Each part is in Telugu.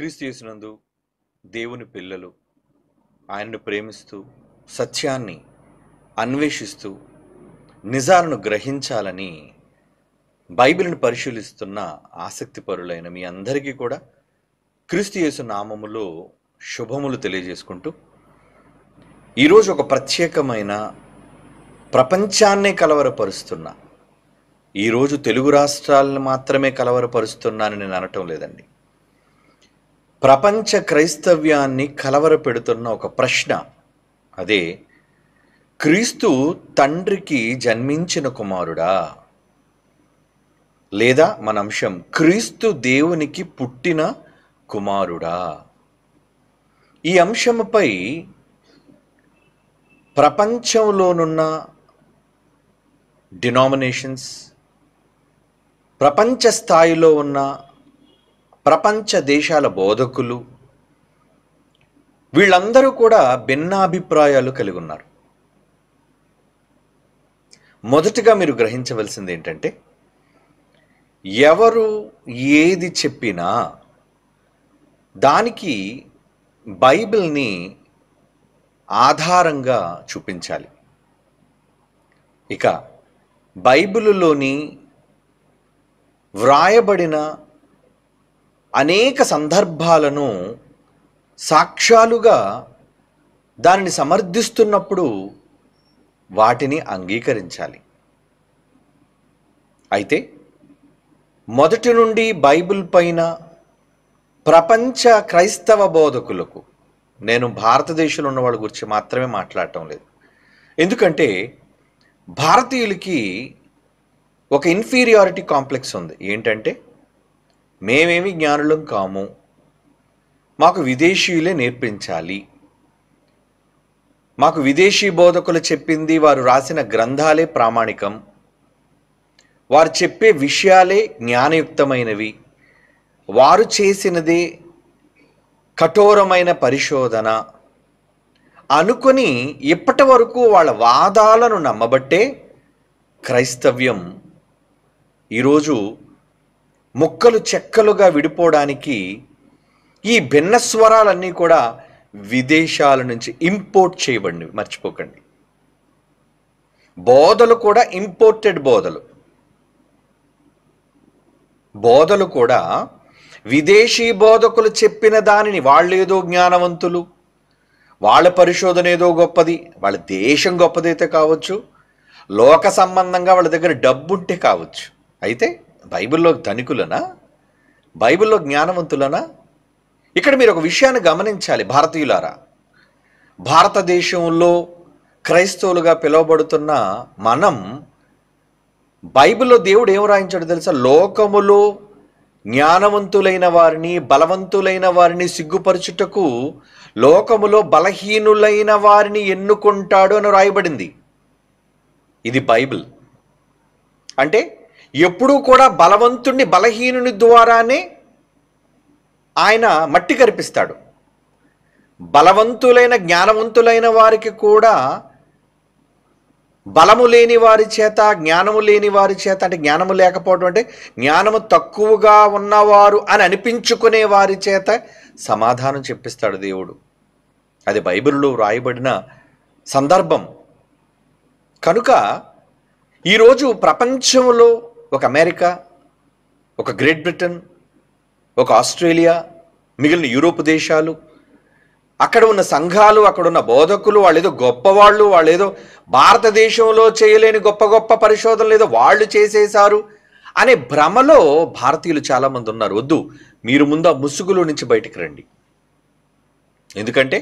క్రీస్తు యేసునందు దేవుని పిల్లలు ఆయనను ప్రేమిస్తూ సత్యాన్ని అన్వేషిస్తూ నిజాలను గ్రహించాలని బైబిల్ను పరిశీలిస్తున్న ఆసక్తిపరులైన మీ అందరికీ కూడా క్రీస్తు యేసు నామములో శుభములు తెలియజేసుకుంటూ ఈరోజు ఒక ప్రత్యేకమైన ప్రపంచాన్నే కలవరపరుస్తున్న, ఈరోజు తెలుగు రాష్ట్రాలను మాత్రమే కలవరపరుస్తున్నానని నేను అనటం లేదండి, ప్రపంచ క్రైస్తవ్యాన్ని కలవరపెడుతున్న ఒక ప్రశ్న. అదే, క్రీస్తు తండ్రికి జన్మించిన కుమారుడా, లేదా మన అంశం క్రీస్తు దేవునికి పుట్టిన కుమారుడా? ఈ అంశంపై ప్రపంచంలోనున్న డినామినేషన్స్, ప్రపంచ స్థాయిలో ఉన్న ప్రపంచ దేశాల బోధకులు, వీళ్ళందరూ కూడా భిన్నాభిప్రాయాలు కలిగి ఉన్నారు. మొదటగా మీరు గ్రహించవలసింది ఏంటంటే, ఎవరు ఏది చెప్పినా దానికి బైబిల్ని ఆధారంగా చూపించాలి. ఇక బైబిలులోని వ్రాయబడిన అనేక సందర్భాలను సాక్ష్యాలుగా దానిని సమర్థిస్తున్నప్పుడు వాటిని అంగీకరించాలి. అయితే మొదటి నుండి బైబిల్ పైన ప్రపంచ క్రైస్తవ బోధకులకు, నేను భారతదేశంలో ఉన్న వాళ్ళ గురించి మాత్రమే మాట్లాడటం లేదు, ఎందుకంటే భారతీయులకి ఒక ఇన్ఫీరియారిటీ కాంప్లెక్స్ ఉంది. ఏంటంటే, మేమేమి జ్ఞానులం కాము, మాకు విదేశీయులే నేర్పించాలి, మాకు విదేశీ బోధకులు చెప్పింది, వారు రాసిన గ్రంథాలే ప్రామాణికం, వారు చెప్పే విషయాలే జ్ఞానయుక్తమైనవి, వారు చేసినదే కఠోరమైన పరిశోధన అనుకొని ఇప్పటి వరకు వాళ్ళ వాదాలను నమ్మబట్టే క్రైస్తవ్యం ఈరోజు ముక్కలు చెక్కలుగా విడిపోవడానికి ఈ భిన్న స్వరాలన్నీ కూడా విదేశాల నుంచి ఇంపోర్ట్ చేయబడినవి. మర్చిపోకండి, బోధలు కూడా ఇంపోర్టెడ్ బోధలు కూడా విదేశీ బోధకులు చెప్పిన దానిని, వాళ్ళేదో జ్ఞానవంతులు, వాళ్ళ పరిశోధన ఏదో గొప్పది, వాళ్ళ దేశం గొప్పదైతే కావచ్చు, లోక సంబంధంగా వాళ్ళ దగ్గర డబ్బుంటే కావచ్చు, అయితే బైబిల్లో ధనికులనా, బైబిల్లో జ్ఞానవంతులనా? ఇక్కడ మీరు ఒక విషయాన్ని గమనించాలి భారతీయులారా. భారతదేశంలో క్రైస్తవులుగా పిలువబడుతున్న మనం, బైబిల్లో దేవుడు ఏం రాయించాడు తెలుసా? లోకములో జ్ఞానవంతులైన వారిని, బలవంతులైన వారిని సిగ్గుపరచుటకు లోకములో బలహీనులైన వారిని ఎన్నుకుంటాడు అని రాయబడింది. ఇది బైబిల్. అంటే ఎప్పుడూ కూడా బలవంతుణ్ణి బలహీనుని ద్వారానే ఆయన మట్టి కరిపిస్తాడు. బలవంతులైన జ్ఞానవంతులైన వారికి కూడా బలము లేని వారి చేత, జ్ఞానము లేని వారి చేత, అంటే జ్ఞానము లేకపోవడం అంటే జ్ఞానము తక్కువగా ఉన్నవారు అని అనిపించుకునే వారి చేత సమాధానం చెప్పిస్తాడు దేవుడు. అది బైబిల్లో రాయబడిన సందర్భం. కనుక ఈరోజు ప్రపంచంలో ఒక అమెరికా, ఒక గ్రేట్ బ్రిటన్, ఒక ఆస్ట్రేలియా, మిగిలిన యూరోప్ దేశాలు, అక్కడ ఉన్న సంఘాలు, అక్కడ ఉన్న బోధకులు, వాళ్ళేదో గొప్పవాళ్ళు, వాళ్ళేదో భారతదేశంలో చేయలేని గొప్ప గొప్ప పరిశోధనలు ఏదో వాళ్ళు చేసేశారు అనే భ్రమలో భారతీయులు చాలామంది ఉన్నారు. వద్దు, మీరు ముందు ఆ ముసుగులో నుంచి బయటికి రండి. ఎందుకంటే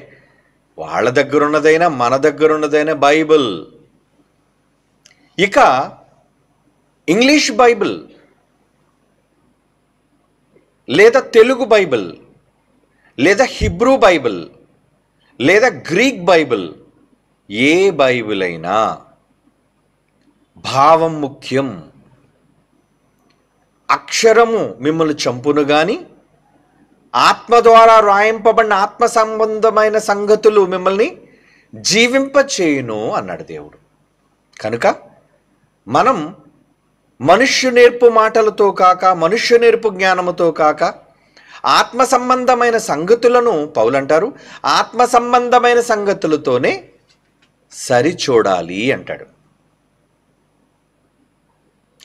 వాళ్ళ దగ్గర ఉన్నదైనా మన దగ్గర ఉన్నదైనా బైబిల్. ఇక ఇంగ్లీష్ బైబిల్ లేదా తెలుగు బైబిల్ లేదా హిబ్రూ బైబిల్ లేదా గ్రీక్ బైబిల్, ఏ బైబిల్ అయినా భావం ముఖ్యం. అక్షరము మిమ్మల్ని చంపును గాని ఆత్మ ద్వారా రాయింపబడిన ఆత్మ సంబంధమైన సంగతులు మిమ్మల్ని జీవింపచేయును అన్నాడు దేవుడు. కనుక మనం మనుష్య నేర్పు మాటలతో కాక, మనుష్య నేర్పు జ్ఞానముతో కాక, ఆత్మ సంబంధమైన సంగతులను పౌలంటారు ఆత్మ సంబంధమైన సంగతులతోనే సరిచూడాలి అంటాడు.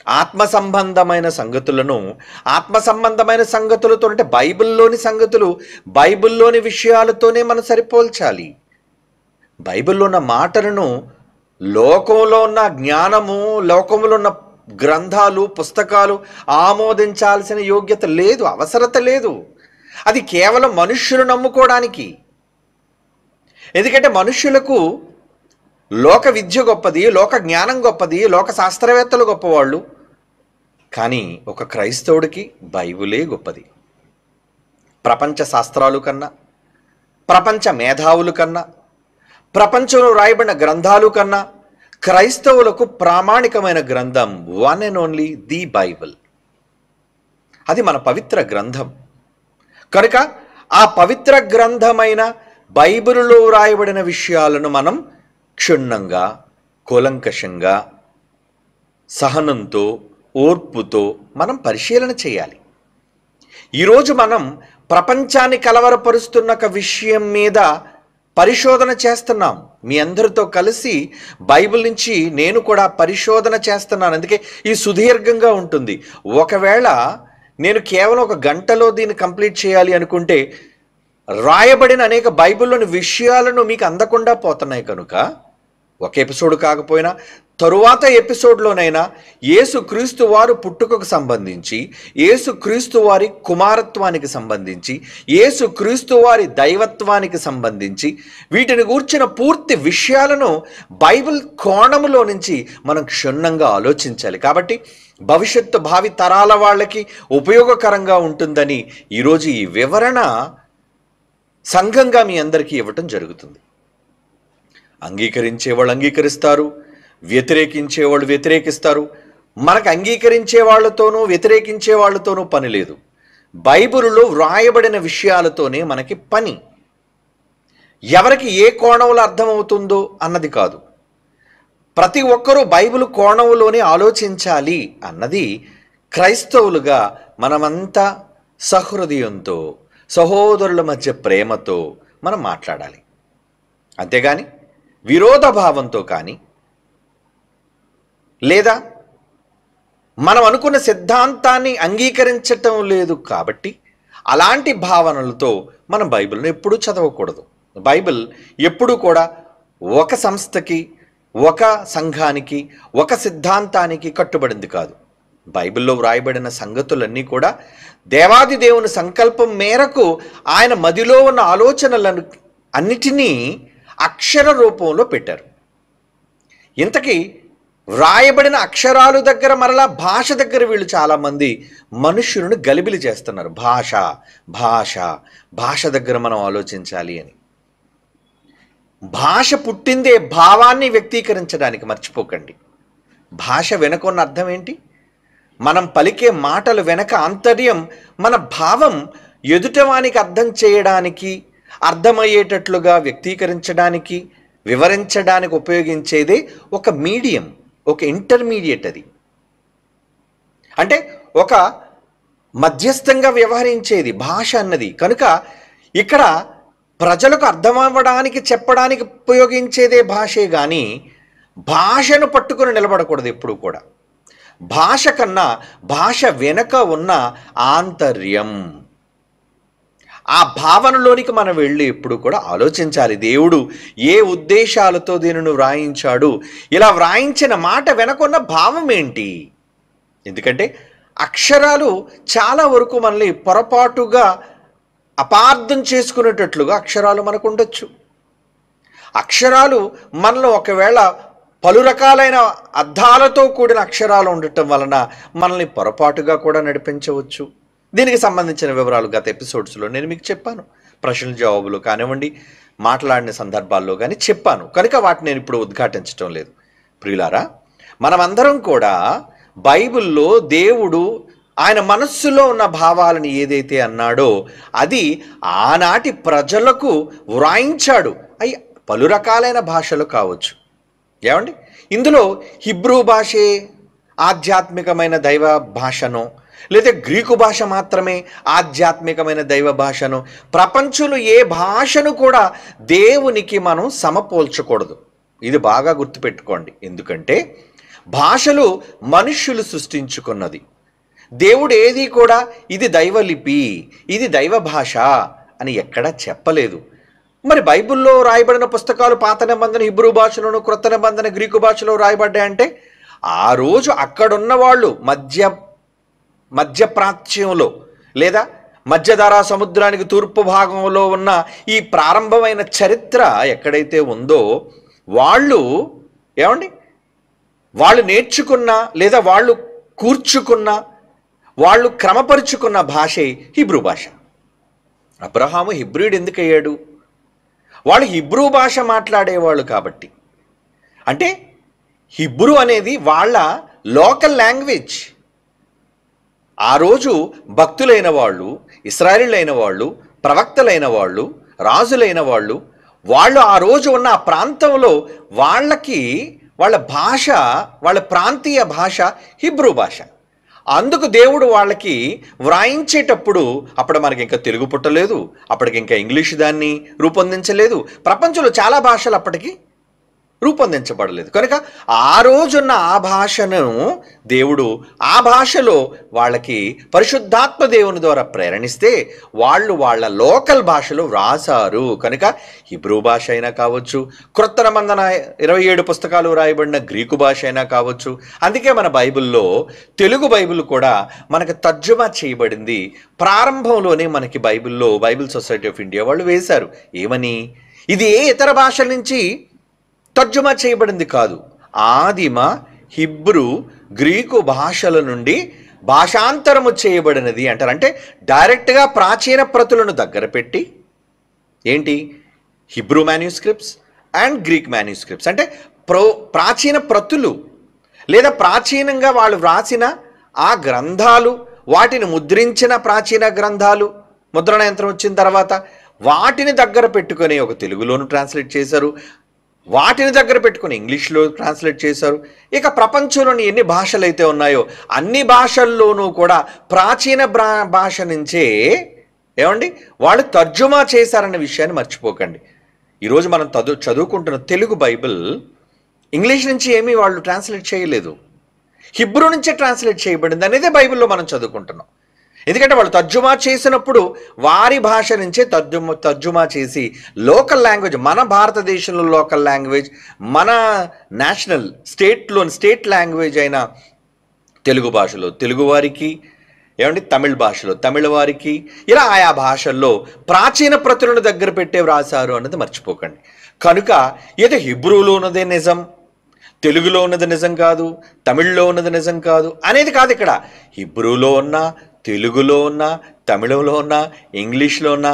ఆత్మ సంబంధమైన సంగతులను ఆత్మ సంబంధమైన సంగతులతో అంటే బైబిల్లోని సంగతులు, బైబిల్లోని విషయాలతోనే మనం సరిపోల్చాలి. బైబిల్లో ఉన్న మాటలను లోకంలో ఉన్న జ్ఞానము, లోకంలో ఉన్న గ్రంథాలు, పుస్తకాలు ఆమోదించాల్సిన యోగ్యత లేదు, అవసరత లేదు. అది కేవలం మనుష్యులు నమ్ముకోవడానికి. ఎందుకంటే మనుష్యులకు లోక విద్య గొప్పది, లోక జ్ఞానం గొప్పది, లోక శాస్త్రవేత్తలు గొప్పవాళ్ళు. కానీ ఒక క్రైస్తవుడికి బైబిలే గొప్పది. ప్రపంచ శాస్త్రాలు కన్నా, ప్రపంచ మేధావుల కన్నా, ప్రపంచంలో రాయబడిన గ్రంథాలు కన్నా క్రైస్తవులకు ప్రామాణికమైన గ్రంథం one and only the Bible. అది మన పవిత్ర గ్రంథం. కనుక ఆ పవిత్ర గ్రంథమైన బైబిలులో రాయబడిన విషయాలను మనం క్షుణ్ణంగా, కూలంకషంగా, సహనంతో, ఓర్పుతో మనం పరిశీలన చేయాలి. ఈరోజు మనం ప్రపంచాన్ని కలవరపరుస్తున్న ఒక విషయం మీద పరిశోధన చేస్తున్నాం. మీ అందరితో కలిసి బైబిల్ నుంచి నేను కూడా పరిశోధన చేస్తున్నాను. అందుకే ఈ సుదీర్ఘంగా ఉంటుంది. ఒకవేళ నేను కేవలం ఒక గంటలో దీన్ని కంప్లీట్ చేయాలి అనుకుంటే రాయబడిన అనేక బైబిల్లోని విషయాలను మీకు అందకుండా పోతున్నాయి. కనుక ఒక ఎపిసోడ్ కాకపోయినా తరువాత ఎపిసోడ్లోనైనా యేసుక్రీస్తు వారు పుట్టుకకు సంబంధించి, యేసుక్రీస్తు వారి కుమారత్వానికి సంబంధించి, యేసుక్రీస్తు వారి దైవత్వానికి సంబంధించి వీటిని గూర్చిన పూర్తి విషయాలను బైబిల్ కోణములో నుంచి మనం క్షుణ్ణంగా ఆలోచించాలి. కాబట్టి భవిష్యత్తు భావి తరాల వాళ్ళకి ఉపయోగకరంగా ఉంటుందని ఈరోజు ఈ వివరణ సంఘంగా మీ అందరికీ ఇవ్వటం జరుగుతుంది. అంగీకరించేవాళ్ళు అంగీకరిస్తారు, వ్యతిరేకించేవాళ్ళు వ్యతిరేకిస్తారు. మనకు అంగీకరించే వాళ్ళతోనూ వ్యతిరేకించే వాళ్ళతోనూ పని లేదు. బైబిలులో వ్రాయబడిన విషయాలతోనే మనకి పని. ఎవరికి ఏ కోణంలో అర్థమవుతుందో అన్నది కాదు. ప్రతి ఒక్కరూ బైబిల్ కోణంలోనే ఆలోచించాలి అన్నది క్రైస్తవులుగా మనమంతా సహృదయంతో, సహోదరుల మధ్య ప్రేమతో మనం మాట్లాడాలి. అంతేగాని విరోధభావంతో కానీ, లేదా మనం అనుకున్న సిద్ధాంతాన్ని అంగీకరించటం లేదు కాబట్టి అలాంటి భావనలతో మనం బైబిల్ను ఎప్పుడూ చదవకూడదు. బైబిల్ ఎప్పుడూ కూడా ఒక సంస్థకి, ఒక సంఘానికి, ఒక సిద్ధాంతానికి కట్టుబడింది కాదు. బైబిల్లో వ్రాయబడిన సంగతులన్నీ కూడా దేవాది దేవుని సంకల్పం మేరకు ఆయన మదిలో ఉన్న ఆలోచనలను అన్నిటినీ అక్షర రూపంలో పెట్టారు. ఇంతకీ వ్రాయబడిన అక్షరాలు దగ్గర మరలా భాష దగ్గర వీళ్ళు చాలామంది మనుష్యులను గలిబిలి చేస్తున్నారు. భాష భాష భాష దగ్గర మనం ఆలోచించాలి అని. భాష పుట్టిందే భావాన్ని వ్యక్తీకరించడానికి, మర్చిపోకండి. భాష వెనక ఉన్న అర్థం ఏంటి? మనం పలికే మాటలు వెనక ఆంతర్యం మన భావం ఎదుటవానికి అర్థం చేయడానికి, అర్థమయ్యేటట్లుగా వ్యక్తీకరించడానికి, వివరించడానికి ఉపయోగించేదే ఒక మీడియం, ఒక ఇంటర్మీడియట్. అది అంటే ఒక మధ్యస్థంగా వ్యవహరించేది భాష అన్నది. కనుక ఇక్కడ ప్రజలకు అర్థమవ్వడానికి, చెప్పడానికి ఉపయోగించేదే భాషే కానీ భాషను పట్టుకుని నిలబడకూడదు ఎప్పుడు కూడా. భాష కన్నా భాష వెనక ఉన్న ఆంతర్యం, ఆ భావనలోనికి మనం వెళ్ళి ఎప్పుడు కూడా ఆలోచించాలి. దేవుడు ఏ ఉద్దేశాలతో దీనిని వ్రాయించాడు, ఇలా వ్రాయించిన మాట వెనకున్న భావం ఏంటి? ఎందుకంటే అక్షరాలు చాలా వరకు మనల్ని పొరపాటుగా అపార్థం చేసుకునేటట్లుగా అక్షరాలు మనకు ఉండొచ్చు. అక్షరాలు మనలో ఒకవేళ పలు రకాలైన అర్థాలతో కూడిన అక్షరాలు ఉండటం వలన మనల్ని పొరపాటుగా కూడా నడిపించవచ్చు. దీనికి సంబంధించిన వివరాలు గత ఎపిసోడ్స్లో నేను మీకు చెప్పాను. ప్రశ్నల జవాబులు కానివ్వండి, మాట్లాడిన సందర్భాల్లో కానీ చెప్పాను. కనుక వాటిని నేను ఇప్పుడు ఉద్ఘాటించడం లేదు. ప్రియులారా, మనమందరం కూడా బైబిల్లో దేవుడు ఆయన మనస్సులో ఉన్న భావాలను ఏదైతే అన్నాడో అది ఆనాటి ప్రజలకు వ్రాయించాడు. అవి పలు రకాలైన భాషలు కావచ్చు. ఏమండి, ఇందులో హిబ్రూ భాషే ఆధ్యాత్మికమైన దైవ భాషను, లేదా గ్రీకు భాష మాత్రమే ఆధ్యాత్మికమైన దైవ భాషను, ప్రపంచంలో ఏ భాషను కూడా దేవునికి మనం సమపోల్చకూడదు. ఇది బాగా గుర్తుపెట్టుకోండి. ఎందుకంటే భాషలు మనుష్యులు సృష్టించుకున్నది. దేవుడు ఏది కూడా ఇది దైవలిపి, ఇది దైవ భాష అని ఎక్కడా చెప్పలేదు. మరి బైబిల్లో రాయబడిన పుస్తకాలు పాత నిబంధన హిబ్రూ భాషలోను, క్రొత్త నిబంధన గ్రీకు భాషలో రాయబడ్డాయంటే ఆ రోజు అక్కడున్న వాళ్ళు మధ్య ప్రాచ్యంలో లేదా మధ్యధరా సముద్రానికి తూర్పు భాగంలో ఉన్న ఈ ప్రారంభమైన చరిత్ర ఎక్కడైతే ఉందో వాళ్ళు వాళ్ళు నేర్చుకున్న లేదా వాళ్ళు కూర్చుకున్న, వాళ్ళు క్రమపరుచుకున్న భాషే హిబ్రూ భాష. అబ్రహాము హిబ్రూయుడు ఎందుకు అయ్యాడు? వాళ్ళు హిబ్రూ భాష మాట్లాడేవాళ్ళు కాబట్టి. అంటే హిబ్రూ అనేది వాళ్ళ లోకల్ లాంగ్వేజ్. ఆ రోజు భక్తులైన వాళ్ళు, ఇశ్రాయేలీయులైన వాళ్ళు, ప్రవక్తలైన వాళ్ళు, రాజులైన వాళ్ళు ఆ రోజు ఉన్న ఆ ప్రాంతంలో వాళ్ళ భాష, వాళ్ళ ప్రాంతీయ భాష హిబ్రూ భాష. అందుకు దేవుడు వాళ్ళకి వ్రాయించేటప్పుడు అప్పుడు మనకి ఇంకా తెలుగు పుట్టలేదు, అప్పటికి ఇంకా ఇంగ్లీష్ దాన్ని రూపొందించలేదు, ప్రపంచంలో చాలా భాషలు అప్పటికి రూపొందించబడలేదు. కనుక ఆ రోజున్న ఆ భాషను దేవుడు ఆ భాషలో వాళ్ళకి పరిశుద్ధాత్మ దేవుని ద్వారా ప్రేరణిస్తే వాళ్ళు వాళ్ళ లోకల్ భాషలో వ్రాసారు. కనుక హిబ్రూ భాష అయినా కావచ్చు, క్రొత్త నిబంధన 27 పుస్తకాలు రాయబడిన గ్రీకు భాష అయినా కావచ్చు. అందుకే మన బైబిల్లో తెలుగు బైబిల్ కూడా మనకు తర్జుమా చేయబడింది. ప్రారంభంలోనే మనకి బైబిల్ సొసైటీ ఆఫ్ ఇండియా వాళ్ళు వేశారు. ఏమని? ఇది ఏ ఇతర భాషల నుంచి తర్జుమా చేయబడింది కాదు, ఆదిమ హిబ్రూ గ్రీకు భాషల నుండి భాషాంతరము చేయబడినది అంటారు. అంటే డైరెక్ట్గా ప్రాచీన ప్రతులను దగ్గర పెట్టి Hebrew manuscripts and Greek manuscripts అంటే ప్రాచీన ప్రతులు లేదా ప్రాచీనంగా వాళ్ళు వ్రాసిన ఆ గ్రంథాలు, వాటిని ముద్రించిన ప్రాచీన గ్రంథాలు ముద్రణ యంత్రం వచ్చిన తర్వాత వాటిని దగ్గర పెట్టుకొని ఒక తెలుగులోను ట్రాన్స్లేట్ చేశారు, వాటిని దగ్గర పెట్టుకుని ఇంగ్లీష్లో ట్రాన్స్లేట్ చేశారు. ఇక ప్రపంచంలోని ఎన్ని భాషలు అయితే ఉన్నాయో అన్ని భాషల్లోనూ కూడా ప్రాచీన భాష నుంచే వాళ్ళు తర్జుమా చేశారన్న విషయాన్ని మర్చిపోకండి. ఈరోజు మనం చదువుకుంటున్న తెలుగు బైబిల్ ఇంగ్లీష్ నుంచి ఏమీ వాళ్ళు ట్రాన్స్లేట్ చేయలేదు, హిబ్రూ నుంచే ట్రాన్స్లేట్ చేయబడింది అనేదే బైబిల్లో మనం చదువుకుంటున్నాం. ఎందుకంటే వాళ్ళు తర్జుమా చేసినప్పుడు వారి భాష నుంచే తర్జుమా చేసి లోకల్ లాంగ్వేజ్, మన భారతదేశంలో లోకల్ లాంగ్వేజ్, మన నేషనల్ స్టేట్ లాంగ్వేజ్ అయిన తెలుగు భాషలో తెలుగు వారికి, తమిళ భాషలో తమిళ వారికి, ఇలా ఆయా భాషల్లో ప్రాచీన ప్రతులను దగ్గర పెట్టే వ్రాసారు అన్నది మర్చిపోకండి. కనుక ఏదో హిబ్రూలో ఉన్నదే నిజం, తెలుగులో ఉన్నది నిజం కాదు, తమిళ్లో ఉన్నది నిజం కాదు అనేది కాదు. ఇక్కడ హిబ్రూలో ఉన్న, తెలుగులో ఉన్న, తమిళంలో ఉన్న, ఇంగ్లీష్లో ఉన్న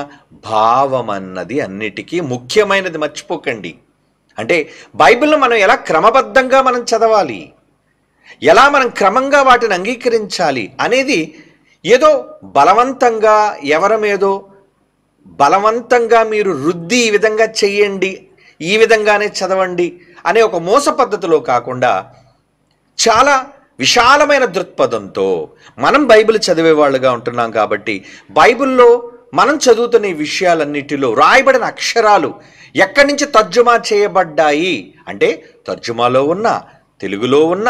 భావం అన్నది అన్నిటికీ ముఖ్యమైనది, మర్చిపోకండి. అంటే బైబిల్ను మనం ఎలా క్రమబద్ధంగా మనం చదవాలి, ఎలా మనం క్రమంగా వాటిని అంగీకరించాలి అనేది ఏదో బలవంతంగా ఎవరమేదో బలవంతంగా మీరు రుద్ది ఈ విధంగా చెయ్యండి, ఈ విధంగానే చదవండి అనే ఒక మోస పద్ధతిలో కాకుండా చాలా విశాలమైన దృక్పథంతో మనం బైబిల్ చదివేవాళ్ళుగా ఉంటున్నాం. కాబట్టి బైబిల్లో మనం చదువుతున్న ఈ విషయాలన్నిటిలో రాయబడిన అక్షరాలు ఎక్కడి నుంచి తర్జుమా చేయబడ్డాయి అంటే తర్జుమాలో ఉన్న, తెలుగులో ఉన్న,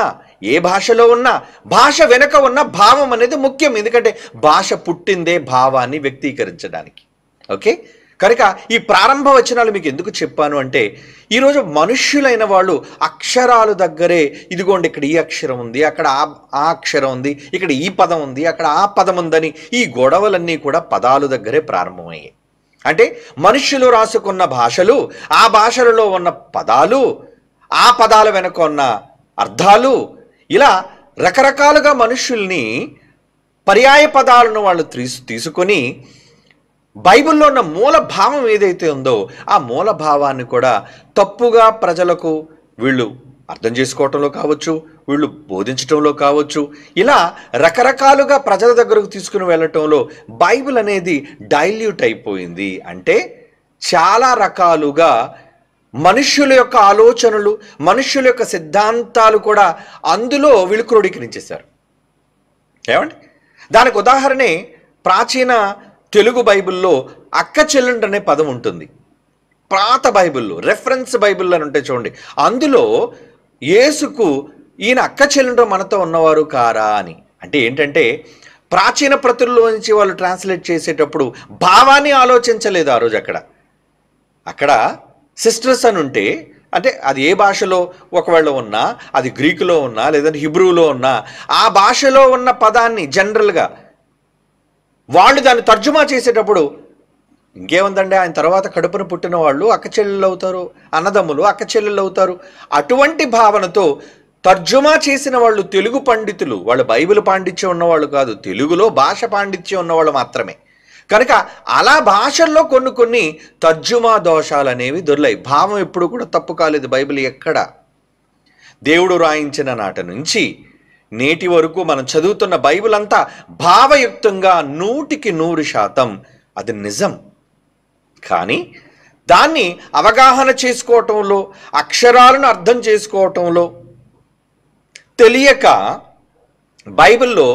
ఏ భాషలో ఉన్నా భాష వెనుక ఉన్న భావం అనేది ముఖ్యం. ఎందుకంటే భాష పుట్టిందే భావాన్ని వ్యక్తీకరించడానికి. ఓకే, కనుక ఈ ప్రారంభ వచనాలు మీకు ఎందుకు చెప్పాను అంటే ఈరోజు మనుష్యులైన వాళ్ళు అక్షరాలు దగ్గరే, ఇదిగోండి ఇక్కడ ఈ అక్షరం ఉంది, అక్కడ ఆ అక్షరం ఉంది, ఇక్కడ ఈ పదం ఉంది, అక్కడ ఆ పదం ఉందని ఈ గొడవలన్నీ కూడా పదాలు దగ్గరే ప్రారంభమయ్యాయి. అంటే మనుష్యులు రాసుకున్న భాషలు, ఆ భాషలలో ఉన్న పదాలు, ఆ పదాల వెనుక ఉన్న అర్థాలు, ఇలా రకరకాలుగా మనుష్యుల్ని పర్యాయ పదాలను వాళ్ళు తీసుకొని బైబిల్లో ఉన్న మూల భావం ఏదైతే ఉందో ఆ మూల భావాన్ని కూడా తప్పుగా ప్రజలకు వీళ్ళు అర్థం చేసుకోవటంలో కావచ్చు, వీళ్ళు బోధించటంలో కావచ్చు, ఇలా రకరకాలుగా ప్రజల దగ్గరకు తీసుకుని వెళ్ళటంలో బైబిల్ అనేది డైల్యూట్ అయిపోయింది. అంటే చాలా రకాలుగా మనుష్యుల యొక్క ఆలోచనలు, మనుష్యుల యొక్క సిద్ధాంతాలు కూడా అందులో వీళ్ళు క్రోడీకరించేశారు. దానికి ఉదాహరణే ప్రాచీన తెలుగు బైబిల్లో అక్క చెల్లెండు అనే పదం ఉంటుంది. పాత బైబిల్లో రెఫరెన్స్ బైబిల్ అని ఉంటే చూడండి, అందులో యేసుకు ఈయన అక్క చెల్లెండు మనతో ఉన్నవారు కారా అని. అంటే ఏంటంటే ప్రాచీన ప్రతుల్లో నుంచి వాళ్ళు ట్రాన్స్లేట్ చేసేటప్పుడు భావాన్ని ఆలోచించలేదు ఆ రోజు. అక్కడ సిస్టర్స్ అని ఉంటే, అంటే అది ఏ భాషలో ఒకవేళ ఉన్నా, అది గ్రీకులో ఉన్నా లేదంటే హిబ్రూలో ఉన్నా, ఆ భాషలో ఉన్న పదాన్ని జనరల్గా వాళ్ళు దాన్ని తర్జుమా చేసేటప్పుడు ఇంకేముందండి, ఆయన తర్వాత కడుపున పుట్టిన వాళ్ళు అక్క చెల్లెళ్ళు అవుతారు, అన్నదమ్ములు అక్క చెల్లెళ్ళు అవుతారు, అటువంటి భావనతో తర్జుమా చేసిన వాళ్ళు తెలుగు పండితులు. వాళ్ళు బైబిల్ పాండిత్యం ఉన్నవాళ్ళు కాదు, తెలుగులో భాష పాండిత్యం ఉన్నవాళ్ళు మాత్రమే. కనుక అలా భాషల్లో కొన్ని తర్జుమా దోషాలు అనేవి దొర్లాయి. భావం ఎప్పుడు కూడా తప్పు కాలేదు బైబిల్ ఎక్కడ. దేవుడు రాయించిన నాటి నుంచి నేటి వరకు మనం చదువుతున్న బైబిల్ అంతా భావయుక్తంగా 100% అది నిజం. కానీ దాన్ని అవగాహన చేసుకోవటంలో, అక్షరాలను అర్థం చేసుకోవటంలో తెలియక బైబిల్లో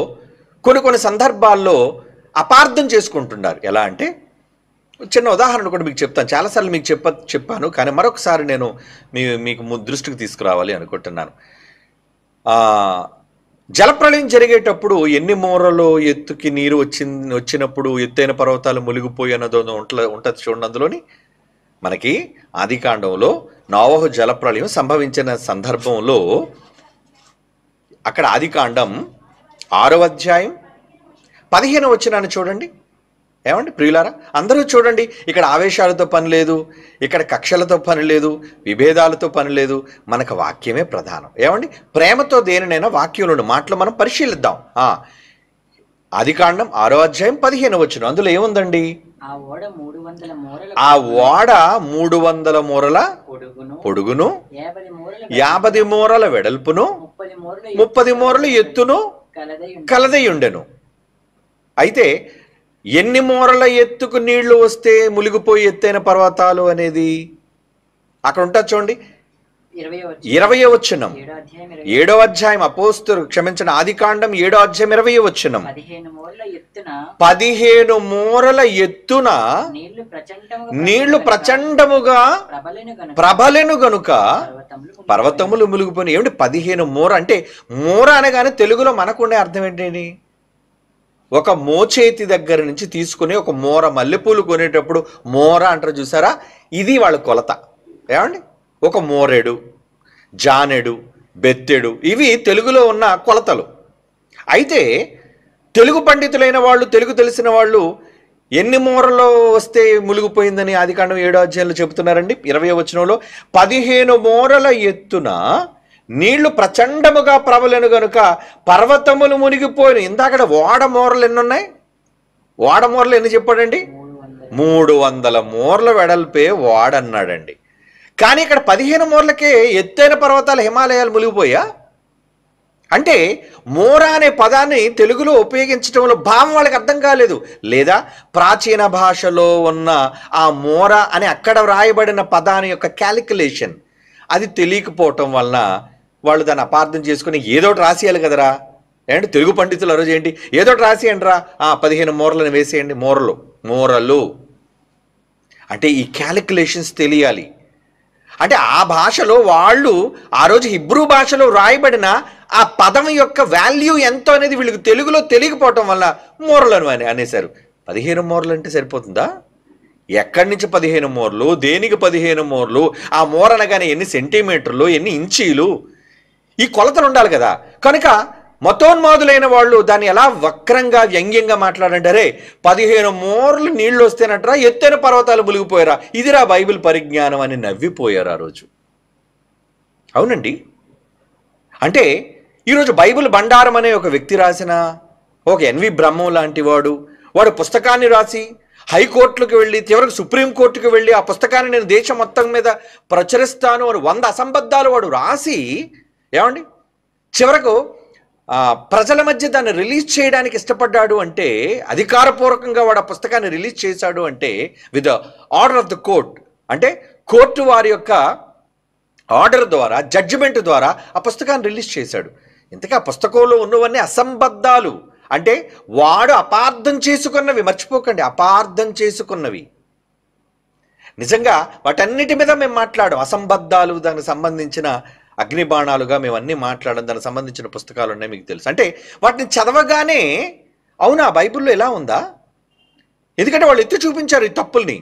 కొన్ని సందర్భాల్లో అపార్థం చేసుకుంటున్నారు. ఎలా అంటే, చిన్న ఉదాహరణ కూడా మీకు చెప్తాను. చాలాసార్లు మీకు చెప్పాను, కానీ మరొకసారి నేను మీకు దృష్టికి తీసుకురావాలి అనుకుంటున్నాను. జలప్రళయం జరిగేటప్పుడు ఎన్ని మూరలో ఎత్తుకి నీరు వచ్చినప్పుడు ఎత్తైన పర్వతాలు మునిగిపోయి అన్నదో ఉంటుంది చూడండి. అందులోని మనకి ఆదికాండంలో నోవహు జలప్రళయం సంభవించిన సందర్భంలో అక్కడ ఆదికాండం 6వ అధ్యాయం 15వ వచనాన్ని చూడండి. ఏమండి ప్రియులారా, అందరూ చూడండి. ఇక్కడ ఆవేశాలతో పని లేదు, ఇక్కడ కక్షలతో పని లేదు, విభేదాలతో పని లేదు. మనకు వాక్యమే ప్రధానం. ఏమండి, ప్రేమతో దేనినైనా వాక్యంలోని మాటలు మనం పరిశీలిద్దాం. ఆదికాండం 6వ అధ్యాయం 15వ వచనం, అందులో ఏముందండి? ఆ ఓడ 300 మూరల పొడుగును, 50 మూరల వెడల్పును, 30 మూరలు ఎత్తును కలదై ఉండెను. అయితే ఎన్ని మూరల ఎత్తుకు నీళ్లు వస్తే మునిగిపోయి ఎత్తైన పర్వతాలు అనేది అక్కడ ఉంటుంది చూడండి. 20వ వచనం, 7వ అధ్యాయం ఆదికాండం 7వ అధ్యాయం 20వ వచనం, 15 మూరల ఎత్తున నీళ్లు ప్రచండముగా ప్రబలెను గనుక పర్వతములు మునిగిపోయి. ఏమిటి 15 మూర అంటే? మూర అనగానే తెలుగులో మనకుండే అర్థం ఏంటండి? ఒక మోచేతి దగ్గర నుంచి తీసుకుని ఒక మూర మల్లెపూలు కొనేటప్పుడు మూర అంటారు చూసారా, ఇది వాళ్ళ కొలత. ఏమండి, ఒక మోరెడు, జానెడు, బెత్తెడు, ఇవి తెలుగులో ఉన్న కొలతలు. అయితే తెలుగు పండితులైన వాళ్ళు, తెలుగు తెలిసిన వాళ్ళు ఎన్ని మూరలో వస్తే మునిగిపోయిందని ఆదికాండం 7వ అధ్యాయంలో చెబుతున్నారండి. 20వ వచనంలో 15 మూరల ఎత్తున నీళ్లు ప్రచండముగా ప్రబలెను గనుక పర్వతములు మునిగిపోయిన. ఇందాక ఓడ మూరలు ఎన్ని ఉన్నాయి? ఓడ మూరలు ఎన్ని చెప్పాడండి? 300 మూరల వెడల్పే వాడన్నాడండి. కానీ ఇక్కడ 15 మూరలకే ఎత్తైన పర్వతాలు, హిమాలయాలు మునిగిపోయా? అంటే మూర అనే పదాన్ని తెలుగులో ఉపయోగించడంలో భావం వాళ్ళకి అర్థం కాలేదు. లేదా ప్రాచీన భాషలో ఉన్న ఆ మూర అని అక్కడ వ్రాయబడిన పదాన్ని యొక్క క్యాలిక్యులేషన్ అది తెలియకపోవటం వలన వాళ్ళు దాన్ని అపార్థం చేసుకుని ఏదోటి రాసేయాలి కదరా. ఏంటి తెలుగు పండితులు ఆ రోజు ఏంటి, ఏదోటి రాసేయండి రా, 15 మూరలను వేసేయండి. మూరలు అంటే ఈ క్యాలిక్యులేషన్స్ తెలియాలి. అంటే ఆ భాషలో వాళ్ళు ఆ రోజు హిబ్రూ భాషలో రాయబడిన ఆ పదం యొక్క వాల్యూ ఎంతో అనేది వీళ్ళకి తెలుగులో తెలియకపోవటం వల్ల మూరలను అనేశారు. 15 మూరలు అంటే సరిపోతుందా? ఎక్కడి నుంచి 15 మూరలు, దేనికి 15 మూరలు, ఆ మూర అనగానే ఎన్ని సెంటీమీటర్లు, ఎన్ని ఇంచీలు, ఈ కొలతలు ఉండాలి కదా. కనుక మతోన్మాదులైన వాళ్ళు దాన్ని ఎలా వక్రంగా వ్యంగ్యంగా మాట్లాడంటారే, 15 మూరలు నీళ్లు వస్తేనట్రా ఎత్తైన పర్వతాలు మునిగిపోయారా, ఇదిరా బైబిల్ పరిజ్ఞానం అని నవ్విపోయారు ఆ రోజు. అవునండి. అంటే ఈరోజు బైబిల్ బండారం అనే ఒక వ్యక్తి రాసిన, ఒక ఎన్వి బ్రహ్మం లాంటి వాడు పుస్తకాన్ని రాసి హైకోర్టులకు వెళ్ళి, చివరికి సుప్రీంకోర్టుకు వెళ్ళి ఆ పుస్తకాన్ని నేను దేశం మొత్తం మీద ప్రచురిస్తాను అని 100 అసంబద్ధాలు వాడు రాసి, ఏమండి చివరకు ప్రజల మధ్య దాన్ని రిలీజ్ చేయడానికి ఇష్టపడ్డాడు. అంటే అధికారపూర్వకంగా వాడు ఆ పుస్తకాన్ని రిలీజ్ చేశాడు అంటే with order of the court, అంటే కోర్టు వారి యొక్క ఆర్డర్ ద్వారా, జడ్జిమెంట్ ద్వారా ఆ పుస్తకాన్ని రిలీజ్ చేశాడు. ఇంతకీ ఆ పుస్తకంలో ఉన్నవన్నీ అసంబద్ధాలు, అంటే వాడు అపార్థం చేసుకున్నవి, మర్చిపోకండి, అపార్థం చేసుకున్నవి. నిజంగా వాటన్నిటి మీద మేము మాట్లాడాం. అసంబద్ధాలు, దానికి సంబంధించిన అగ్నిబాణాలుగా మేము అన్నీ మాట్లాడడం, దానికి సంబంధించిన పుస్తకాలు ఉన్నాయి, మీకు తెలుసు. అంటే వాటిని చదవగానే అవునా బైబిల్లో ఎలా ఉందా, ఎందుకంటే వాళ్ళు ఎత్తి చూపించారు ఈ తప్పుల్ని.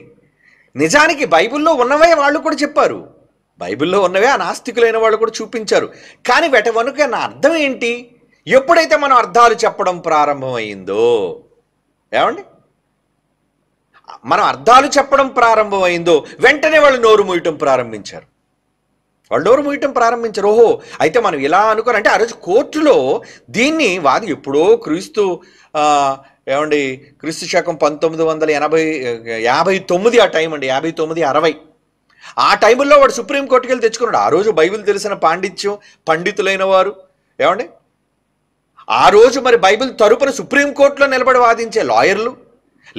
నిజానికి బైబిల్లో ఉన్నవే వాళ్ళు కూడా చెప్పారు, బైబిల్లో ఉన్నవే ఆ నాస్తికులైన వాళ్ళు కూడా చూపించారు. కానీ వెట వెనుక నా అర్థం ఏంటి? ఎప్పుడైతే మనం అర్థాలు చెప్పడం ప్రారంభమైందో, ఏమండి, మనం అర్థాలు చెప్పడం ప్రారంభమైందో వెంటనే వాళ్ళు నోరు మూయటం ప్రారంభించారు. ఓహో అయితే మనం ఇలా అనుకోని, అంటే ఆ రోజు కోర్టులో దీన్ని వాది ఎప్పుడో క్రీస్తు ఏమండి క్రీస్తు శకం 1959 ఆ టైం అండి, 59-60 ఆ టైంలో వాడు సుప్రీంకోర్టుకి వెళ్ళి తెచ్చుకున్నాడు. ఆ రోజు బైబిల్ తెలిసిన పాండిత్యం, పండితులైన వారు, ఏమండి ఆ రోజు మరి బైబిల్ తరపున సుప్రీంకోర్టులో నిలబడి వాదించే లాయర్లు,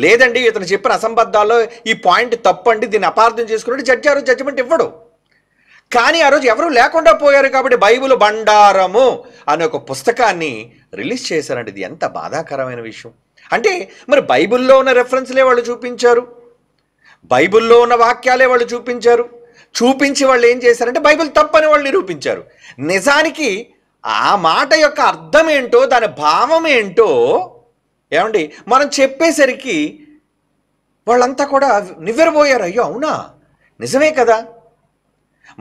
లేదండి ఇతను చెప్పిన అసంబద్ధాల్లో ఈ పాయింట్ తప్పండి, దీన్ని అపార్థం చేసుకున్నట్టు జడ్జి ఆ రోజు జడ్జిమెంట్ ఇవ్వడు. కానీ ఆ రోజు ఎవరు లేకుండా పోయారు కాబట్టి బైబిల్ బండారము అనే ఒక పుస్తకాన్ని రిలీజ్ చేశారండి. ఇది ఎంత బాధాకరమైన విషయం. అంటే మరి బైబిల్లో ఉన్న రెఫరెన్స్లే వాళ్ళు చూపించారు, బైబిల్లో ఉన్న వాక్యాలే వాళ్ళు చూపించారు, చూపించి వాళ్ళు ఏం చేశారంటే బైబిల్ తప్పని వాళ్ళు నిరూపించారు. నిజానికి ఆ మాట యొక్క అర్థం ఏంటో, దాని భావం ఏంటో, ఏమండి మనం చెప్పేసరికి వాళ్ళంతా కూడా నివ్వెరబోయారు. అయ్యో అవునా, నిజమే కదా,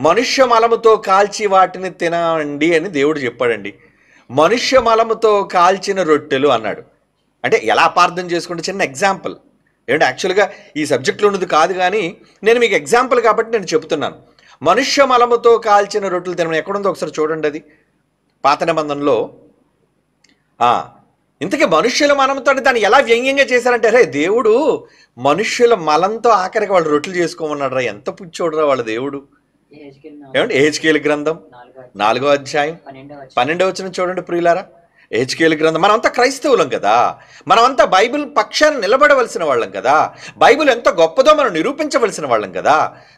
మనుష్య మలముతో కాల్చి వాటిని తినండి అని దేవుడు చెప్పాడండి. మనుష్య మలముతో కాల్చిన రొట్టెలు అన్నాడు. అంటే ఎలా అపార్థం చేసుకుంటే చిన్న ఎగ్జాంపుల్, ఏంటంటే యాక్చువల్గా ఈ సబ్జెక్ట్లో ఉన్నది కాదు, కానీ నేను మీకు ఎగ్జాంపుల్ కాబట్టి నేను చెప్తున్నాను. మనుష్య మలముతో కాల్చిన రొట్టెలు తినడం ఎక్కడుందో ఒకసారి చూడండి. అది పాత నిబంధనలో. ఇంతకీ మనుష్యుల మలంతో దాన్ని ఎలా వ్యంగ్యంగా చేశారంటే, అరే దేవుడు మనుష్యుల మలంతో ఆఖరికి వాళ్ళు రొట్టెలు చేసుకోమన్నాడు రా, ఎంత పుచ్చోడురా వాళ్ళ దేవుడు. ఏమంటే హెచ్కేలు గ్రంథం 4వ అధ్యాయం 12వ వచనం చూడండి ప్రియులారా. హెచ్కేలు గ్రంథం, మనమంతా క్రైస్తవులం కదా, మనమంతా బైబిల్ పక్షాన్ని నిలబడవలసిన వాళ్ళం కదా, బైబిల్ ఎంత గొప్పదో మనం నిరూపించవలసిన వాళ్ళం కదా.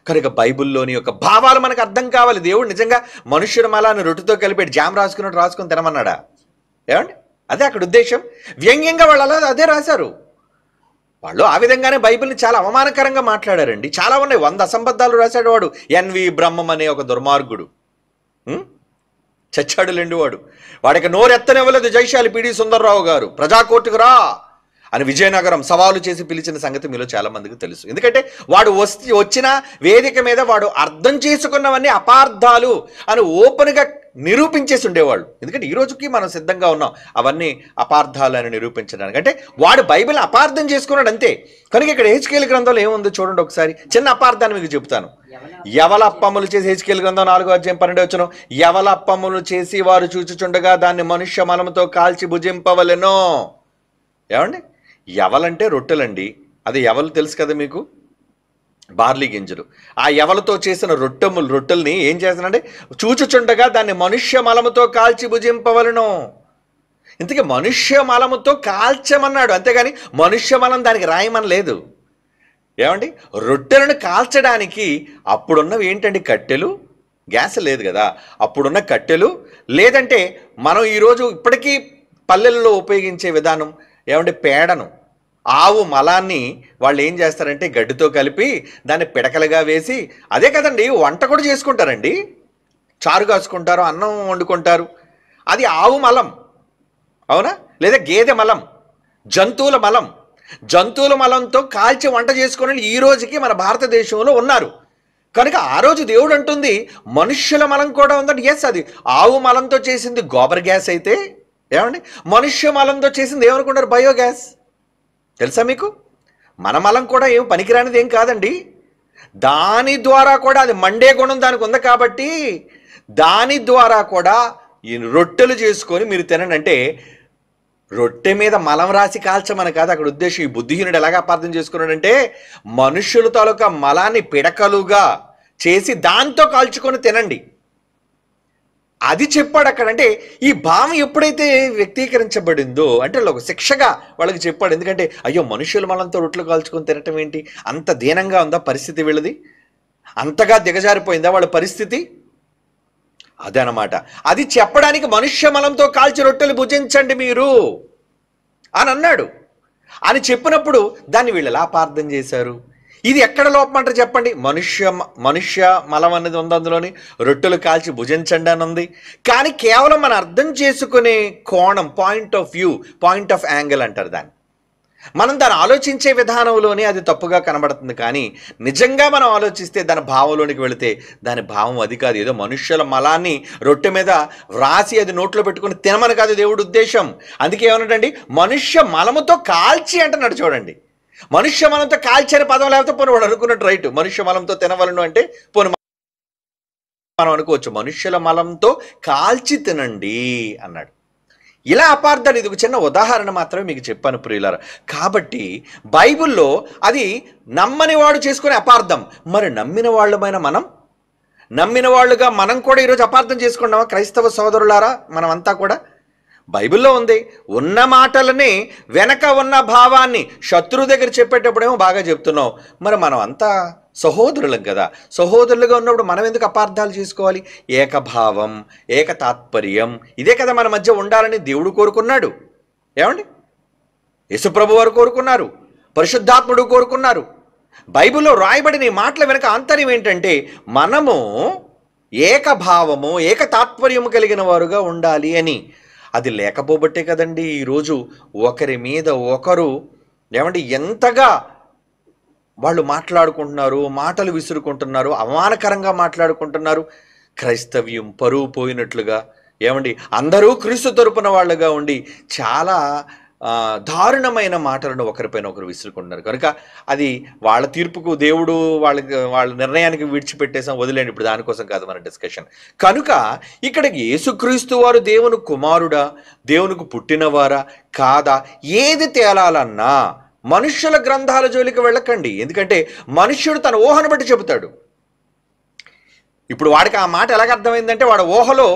కనుక బైబిల్లోని యొక్క భావాలు మనకు అర్థం కావాలి. దేవుడు నిజంగా మనుష్యుల మలాన్ని రొట్టెతో కలిపి జామ్ రాసుకున్నట్టు రాసుకొని తినమన్నాడా? ఏమండి అదే అక్కడ ఉద్దేశం. వ్యంగ్యంగా వాళ్ళు అలా అదే రాశారు. వాళ్ళు ఆ విధంగానే బైబిల్ని చాలా అవమానకరంగా మాట్లాడారండి. చాలా ఉన్నాయి, 100 అసంబద్ధాలు రాశాడు వాడు. ఎన్వి బ్రహ్మం అనే ఒక దుర్మార్గుడు, చచ్చాడు లేండి వాడు. వాడికి నోరెత్తనివ్వలేదు జైశాలి పిడి సుందర్రావు గారు, ప్రజాకోర్టుకు రా అని విజయనగరం సవాలు చేసి పిలిచిన సంగతి మీలో చాలా మందికి తెలుసు. ఎందుకంటే వాడు వచ్చిన వేదిక మీద వాడు అర్థం చేసుకున్నవన్నీ అపార్థాలు అని ఓపెన్గా నిరూపించేసి ఉండేవాళ్ళు. ఎందుకంటే ఈ రోజుకి మనం సిద్ధంగా ఉన్నాం అవన్నీ అపార్థాలు అని నిరూపించడానికి. అంటే వాడు బైబిల్ అపార్థం చేసుకున్నాడు అంతే. కనుక ఇక్కడ హెచ్కేలు గ్రంథంలో ఏముందో చూడండి ఒకసారి, చిన్న అపార్థాన్ని మీకు చెప్తాను. ఎవల అప్పములు చేసి, హెచ్కేలు గ్రంథం 4వ అధ్యాయం 12వ వచనం, ఎవల అప్పములు చేసి వారు చూచుచుండగా దాన్ని మనుష్య మలముతో కాల్చి భుజింపవలెనో. ఏమండి ఎవలంటే రొట్టెలండి, అది ఎవలు తెలుసు కదా మీకు, బార్లీ గింజలు. ఆ ఎవలతో చేసిన రొట్టెల్ని ఏం చేస్తానంటే చూచుచుండగా దాన్ని మనుష్య మలముతో కాల్చి భుజింపవలను. ఇంతకీ మనుష్య మలముతో కాల్చమన్నాడు, అంతేగాని మనుష్య మలం దానికి రాయమని లేదు. ఏమండి రొట్టెలను కాల్చడానికి అప్పుడున్నవి ఏంటండి, కట్టెలు, గ్యాస్ లేదు కదా, అప్పుడున్న కట్టెలు, లేదంటే మనం ఈరోజు ఇప్పటికీ పల్లెల్లో ఉపయోగించే విధానం ఏమంటే పేడను, ఆవు మలాన్ని వాళ్ళు ఏం చేస్తారంటే గడ్డితో కలిపి దాన్ని పిడకలుగా వేసి, అదే కదండి వంట కూడా చేసుకుంటారండి, చారు కాసుకుంటారు, అన్నం వండుకుంటారు, అది ఆవు మలం, అవునా, లేదా గేదె మలం, జంతువుల మలం. జంతువుల మలంతో కాల్చి వంట చేసుకుని ఈ రోజుకి మన భారతదేశంలో ఉన్నారు. కనుక ఆ రోజు దేవుడు అంటుంది మనుష్యుల మలం కూడా ఉందండి. ఎస్, అది ఆవు మలంతో చేసింది గోబర్ గ్యాస్ అయితే, ఏమండి మనుష్య మలంతో చేసింది ఏమనుకుంటారు, బయోగ్యాస్. తెలుసా మీకు? మన మలం కూడా ఏం పనికిరానిది ఏం కాదండి. దాని ద్వారా కూడా అది మండే గుణం దానికి ఉంది కాబట్టి దాని ద్వారా కూడా ఈ రొట్టెలు చేసుకొని మీరు తినండి. అంటే రొట్టె మీద మలం రాసి కాల్చమని కాదు అక్కడ ఉద్దేశం. ఈ బుద్ధిహీనుడు ఎలాగ అపార్థం చేసుకున్నాడంటే మనుష్యుల తాలూకా మలాన్ని పిడకలుగా చేసి దాంతో కాల్చుకొని తినండి, అది చెప్పాడు అక్కడ. అంటే ఈ భావం ఎప్పుడైతే వ్యక్తీకరించబడిందో అంటే ఒక శిక్షగా వాళ్ళకి చెప్పాడు. ఎందుకంటే అయ్యో మనుషుల మలంతో రొట్టెలు కాల్చుకొని తినటం ఏంటి, అంత దీనంగా ఉందా పరిస్థితి వీళ్ళది, అంతగా దిగజారిపోయిందా వాళ్ళ పరిస్థితి, అదనమాట. అది చెప్పడానికి మనుష్య మలంతో కాల్చి రొట్టెలు భుజించండి మీరు, అని అన్నాడు. అని చెప్పినప్పుడు దాన్ని వీళ్ళు ఎలా అపార్థం చేశారు? ఇది ఎక్కడ లోపం అంటారు చెప్పండి? మనుష్య మలం అనేది ఉంది, అందులోని రొట్టెలు కాల్చి భుజించండి అని ఉంది. కానీ కేవలం మనం అర్థం చేసుకునే కోణం, point of view, point of angle అంటారు దాన్ని. మనం దాన్ని ఆలోచించే విధానంలోనే అది తప్పుగా కనబడుతుంది. కానీ నిజంగా మనం ఆలోచిస్తే దాని భావంలోనికి వెళితే దాని భావం అది కాదు. ఏదో మనుష్యుల మలాన్ని రొట్టె మీద వ్రాసి అది నోట్లో పెట్టుకుని తినమని కాదు దేవుడి ఉద్దేశం. అందుకే ఏమన్నాడండి, మనుష్య మలముతో కాల్చి అంటున్నాడు. చూడండి, మనుష్య మలంతో కాల్చి అనే పదం లేకపోతే పోనీ వాడు అనుకున్నట్టు రైట్. మనుష్య మలంతో తినవలను అంటే పోనీ మనం అనుకోవచ్చు, మనుష్యుల మలంతో కాల్చి తినండి అన్నాడు. ఇలా అపార్థాలు, ఇది ఒక చిన్న ఉదాహరణ మాత్రమే మీకు చెప్పాను ప్రియులారా. కాబట్టి బైబిల్లో అది నమ్మని వాడు చేసుకునే అపార్థం. మరి నమ్మిన వాళ్ళమైన నమ్మిన వాళ్ళుగా మనం కూడా ఈరోజు అపార్థం చేసుకున్నామా క్రైస్తవ సోదరులారా? మనమంతా కూడా బైబిల్లో ఉంది, ఉన్న మాటలని వెనక ఉన్న భావాన్ని శత్రువు దగ్గర చెప్పేటప్పుడేమో బాగా చెప్తున్నాం. మరి మనం అంతా సహోదరులం కదా. సహోదరులుగా ఉన్నప్పుడు మనం ఎందుకు అపార్థాలు చేసుకోవాలి? ఏకభావం, ఏక తాత్పర్యం, ఇదే కదా మన మధ్య ఉండాలని దేవుడు కోరుకున్నాడు. ఏమండి, యేసుప్రభు వారు కోరుకున్నారు, పరిశుద్ధాత్ముడు కోరుకున్నారు. బైబిల్లో రాయబడిన ఈ మాటల వెనక ఆంతర్యం ఏంటంటే మనము ఏకభావము, ఏక తాత్పర్యము కలిగిన వారుగా ఉండాలి అని. అది లేకపోబట్టే కదండి ఈరోజు ఒకరి మీద ఒకరు ఏమండి ఎంతగా వాళ్ళు మాట్లాడుకుంటున్నారు, మాటలు విసురుకుంటున్నారు, అవమానకరంగా మాట్లాడుకుంటున్నారు. క్రైస్తవ్యం పరువు పోయినట్లుగా, ఏమండి అందరూ క్రీస్తు తరపున వాళ్ళుగా ఉండి చాలా దారుణమైన మాటలను ఒకరిపైన ఒకరు విసురుకుంటున్నారు. కనుక అది వాళ్ళ తీర్పుకు దేవుడు వాళ్ళ నిర్ణయానికి విడిచిపెట్టేసాం, వదిలేండి. ఇప్పుడు దానికోసం కాదు మన డిస్కషన్. కనుక ఇక్కడ యేసుక్రీస్తు వారు దేవుని కుమారుడా, దేవునికి పుట్టినవారా కాదా, ఏది తేలాలన్నా మనుష్యుల గ్రంథాల జోలికి వెళ్ళకండి. ఎందుకంటే మనుష్యుడు తన ఊహను బట్టి చెబుతాడు. ఇప్పుడు వాడికి ఆ మాట ఎలాగ అర్థమైందంటే వాడు ఊహలో